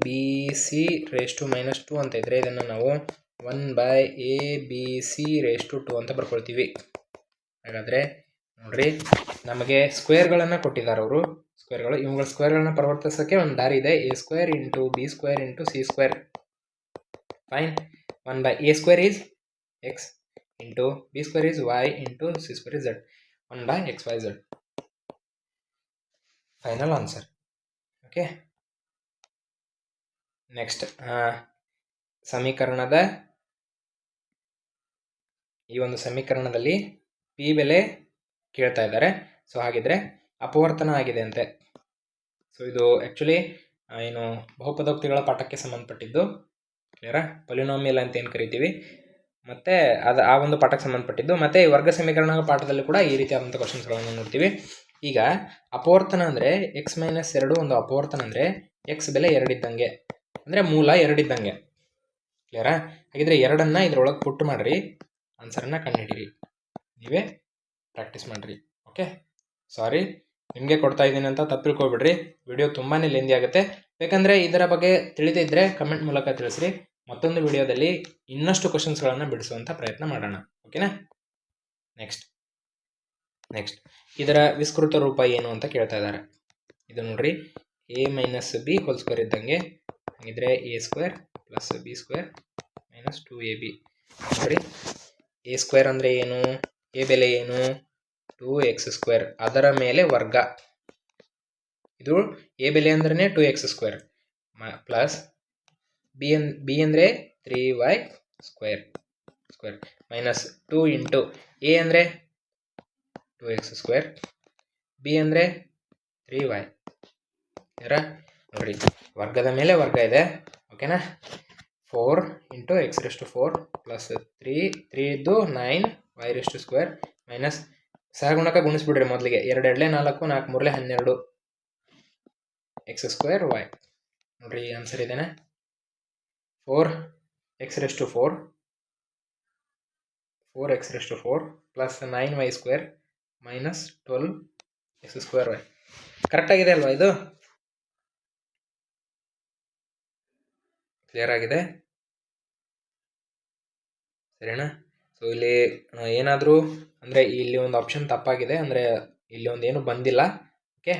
b c raise to -2 ಅಂತ ಇದ್ದರೆ ಇದನ್ನು ನಾವು 1 by a b c raised to 2 ಅಂತ ಬರ್ಕೊಳ್ತೀವಿ. ಹಾಗಾದರೆ ನೋಡ್ರಿ, ನಮಗೆ ಸ್ಕ್ವೇರ್ಗಳನ್ನು ಕೊಟ್ಟಿದ್ದಾರೆ ಅವರು. ಇವುಗಳ ಸ್ಕ್ವೇರ್ಗಳನ್ನ ಪರಿವರ್ತಿಸೋಕ್ಕೆ ಒಂದು ದಾರಿ ಇದೆ. a² into b² into c². Fine. 1 by a² is x into b² is y into c² is z. 1 by xyz. Final answer. Okay, next ಸಮೀಕರಣದ ಈ ಒಂದು ಸಮೀಕರಣದಲ್ಲಿ ಪಿ ಬೆಲೆ ಕೇಳ್ತಾ ಇದ್ದಾರೆ. ಸೊ ಹಾಗಿದ್ರೆ ಅಪವರ್ತನ ಆಗಿದೆ ಅಂತೆ. ಸೊ ಇದು ಆ್ಯಕ್ಚುಲಿ ಏನು ಬಹುಪದೋಕ್ತಿಗಳ ಪಾಠಕ್ಕೆ ಸಂಬಂಧಪಟ್ಟಿದ್ದು. ಕ್ಲಿಯರಾ? ಪೊಲಿನೋಮಿಯಲ್ ಅಂತ ಏನು ಕರಿತೀವಿ, ಮತ್ತು ಅದು ಆ ಒಂದು ಪಾಠಕ್ಕೆ ಸಂಬಂಧಪಟ್ಟಿದ್ದು. ಮತ್ತು ವರ್ಗ ಸಮೀಕರಣಗಳ ಪಾಠದಲ್ಲಿ ಕೂಡ ಈ ರೀತಿಯಾದಂಥ ಕ್ವಶನ್ಸ್ಗಳನ್ನು ನೋಡ್ತೀವಿ. ಈಗ ಅಪವರ್ತನ ಅಂದರೆ x-2 ಒಂದು ಅಪವರ್ತನ ಅಂದರೆ x ಬೆಲೆ 2 ಇದ್ದಂಗೆ, ಅಂದರೆ ಮೂಲ 2 ಇದ್ದಂಗೆ. ಕ್ಲಿಯರಾ? ಹಾಗಿದ್ರೆ 2ಅನ್ನು ಇದರೊಳಗೆ ಪುಟ್ ಮಾಡಿರಿ, ಆನ್ಸರನ್ನು ಕಂಡುಹಿಡಿಯಿರಿ. ನೀವೇ ಪ್ರಾಕ್ಟೀಸ್ ಮಾಡಿರಿ. ಓಕೆ, ಸಾರಿ ನಿಮಗೆ ಕೊಡ್ತಾ ಇದ್ದೀನಿ ಅಂತ ತಪ್ಪು ತಿಳ್ಕೊಬೇಡ್ರಿ. ವಿಡಿಯೋ ತುಂಬಾ ಲೆಂದಿ ಆಗುತ್ತೆ. ಬೇಕಂದರೆ ಇದರ ಬಗ್ಗೆ ತಿಳಿದೇ ಇದ್ದರೆ ಕಮೆಂಟ್ ಮೂಲಕ ತಿಳಿಸ್ರಿ. ಮತ್ತೊಂದು ವಿಡಿಯೋದಲ್ಲಿ ಇನ್ನಷ್ಟು ಕ್ವಶನ್ಸ್ಗಳನ್ನು ಬಿಡಿಸುವಂಥ ಪ್ರಯತ್ನ ಮಾಡೋಣ. ಓಕೆನಾ? ನೆಕ್ಸ್ಟ್ ಇದರ ವಿಸ್ತೃತ ರೂಪ ಏನು ಅಂತ ಕೇಳ್ತಾ ಇದ್ದಾರೆ. ಇದು ನೋಡ್ರಿ, a - b ಹೋಲ್ ಸ್ಕ್ವೇರ್ ಇದ್ದಂಗೆ. ಹಾಗಿದ್ರೆ a² + b² - 2ab. ನೋಡ್ರಿ, a² ಅಂದರೆ ಏನು? a ಬೆಲೆ ಏನು? 2x². ಅದರ ಮೇಲೆ ವರ್ಗ. ಇದು a ಬೆಲೆ ಅಂದ್ರೆ 2x² ಪ್ಲಸ್ b ಅಂದರೆ 3y² ಮೈನಸ್ 2 ಇಂಟು a ಅಂದರೆ 2x², b ಅಂದರೆ 3y. ನೋಡ್ರಿ, ವರ್ಗದ ಮೇಲೆ ವರ್ಗ ಇದೆ. ಓಕೆನಾ? 4 ಇಂಟು x⁴ ಪ್ಲಸ್ 3 ಇದ್ದು 9y² ಮೈನಸ್ ಸಹಗುಣಕ ಗುಣಿಸ್ಬಿಡ್ರಿ ಮೊದಲಿಗೆ. 2 2 4, 4 3 12 x²y. ನೋಡ್ರಿ, ಆನ್ಸರ್ ಇದೇನೆ. 4x⁴ plus 9y² minus 12x²y. Correct ಆಗಿದೆ ಅಲ್ವಾ? ಇದು ಕ್ಲಿಯರ್ ಆಗಿದೆ, ಸರಿನಾ? ಸೊ ಇಲ್ಲಿ ಏನಾದರೂ ಅಂದರೆ ಇಲ್ಲಿ ಒಂದು ಆಪ್ಷನ್ ತಪ್ಪಾಗಿದೆ, ಅಂದರೆ ಇಲ್ಲಿ ಒಂದು ಏನು ಬಂದಿಲ್ಲ. ಓಕೆ,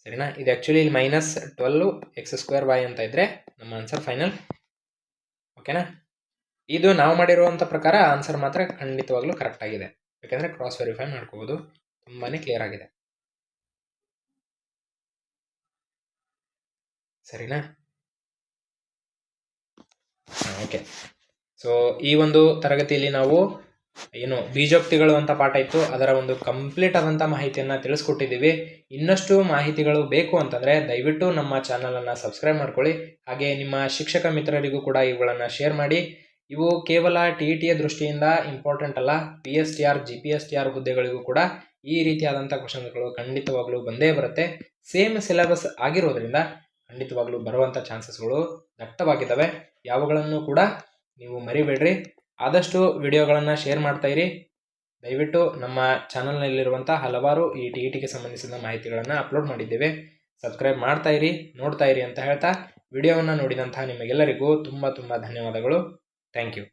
ಸರಿನಾ? ಇದು ಆ್ಯಕ್ಚುಲಿ ಇಲ್ಲಿ -12x²y ಅಂತ ಇದ್ದರೆ ನಮ್ಮ ಆನ್ಸರ್ ಫೈನಲ್. ಓಕೆನಾ? ಇದು ನಾವು ಮಾಡಿರುವಂಥ ಪ್ರಕಾರ ಆನ್ಸರ್ ಮಾತ್ರ ಖಂಡಿತವಾಗ್ಲೂ ಕರೆಕ್ಟ್ ಆಗಿದೆ. ಯಾಕಂದರೆ ಕ್ರಾಸ್ ವೆರಿಫೈ ಮಾಡ್ಕೋಬೋದು. ತುಂಬಾ ಕ್ಲಿಯರ್ ಆಗಿದೆ, ಸರಿನಾ? ಓಕೆ, ಸೊ ಈ ಒಂದು ತರಗತಿಯಲ್ಲಿ ನಾವು ಏನು ಬೀಜೋಕ್ತಿಗಳು ಅಂತ ಪಾಠ ಇತ್ತು, ಅದರ ಒಂದು ಕಂಪ್ಲೀಟ್ ಆದಂಥ ಮಾಹಿತಿಯನ್ನು ತಿಳಿಸ್ಕೊಟ್ಟಿದ್ದೀವಿ. ಇನ್ನಷ್ಟು ಮಾಹಿತಿಗಳು ಬೇಕು ಅಂತಂದರೆ ದಯವಿಟ್ಟು ನಮ್ಮ ಚಾನಲನ್ನು ಸಬ್ಸ್ಕ್ರೈಬ್ ಮಾಡ್ಕೊಳ್ಳಿ. ಹಾಗೆ ನಿಮ್ಮ ಶಿಕ್ಷಕ ಮಿತ್ರರಿಗೂ ಕೂಡ ಇವುಗಳನ್ನು ಶೇರ್ ಮಾಡಿ. ಇವು ಕೇವಲ TETಯ ದೃಷ್ಟಿಯಿಂದ ಇಂಪಾರ್ಟೆಂಟ್ ಅಲ್ಲ, PSTR GPSTR ಹುದ್ದೆಗಳಿಗೂ ಕೂಡ ಈ ರೀತಿಯಾದಂಥ ಕ್ವಶನ್ಗಳು ಖಂಡಿತವಾಗ್ಲೂ ಬಂದೇ ಬರುತ್ತೆ. ಸೇಮ್ ಸಿಲೆಬಸ್ ಆಗಿರೋದ್ರಿಂದ ಖಂಡಿತವಾಗ್ಲೂ ಬರುವಂಥ ಚಾನ್ಸಸ್ಗಳು ದಟ್ಟವಾಗಿದ್ದಾವೆ. ಯಾವುಗಳನ್ನು ಕೂಡ ನೀವು ಮರಿಬೇಡ್ರಿ. ಆದಷ್ಟು ವಿಡಿಯೋಗಳನ್ನು ಶೇರ್ ಮಾಡ್ತಾ ಇರಿ. ದಯವಿಟ್ಟು ನಮ್ಮ ಚಾನಲ್ನಲ್ಲಿರುವಂಥ ಹಲವಾರು ಈ TETಗೆ ಸಂಬಂಧಿಸಿದ ಮಾಹಿತಿಗಳನ್ನು ಅಪ್ಲೋಡ್ ಮಾಡಿದ್ದೇವೆ. ಸಬ್ಸ್ಕ್ರೈಬ್ ಮಾಡ್ತಾ ಇರಿ, ನೋಡ್ತಾ ಇರಿ ಅಂತ ಹೇಳ್ತಾ ವಿಡಿಯೋವನ್ನು ನೋಡಿದಂತಹ ನಿಮಗೆಲ್ಲರಿಗೂ ತುಂಬ ಧನ್ಯವಾದಗಳು. Thank you.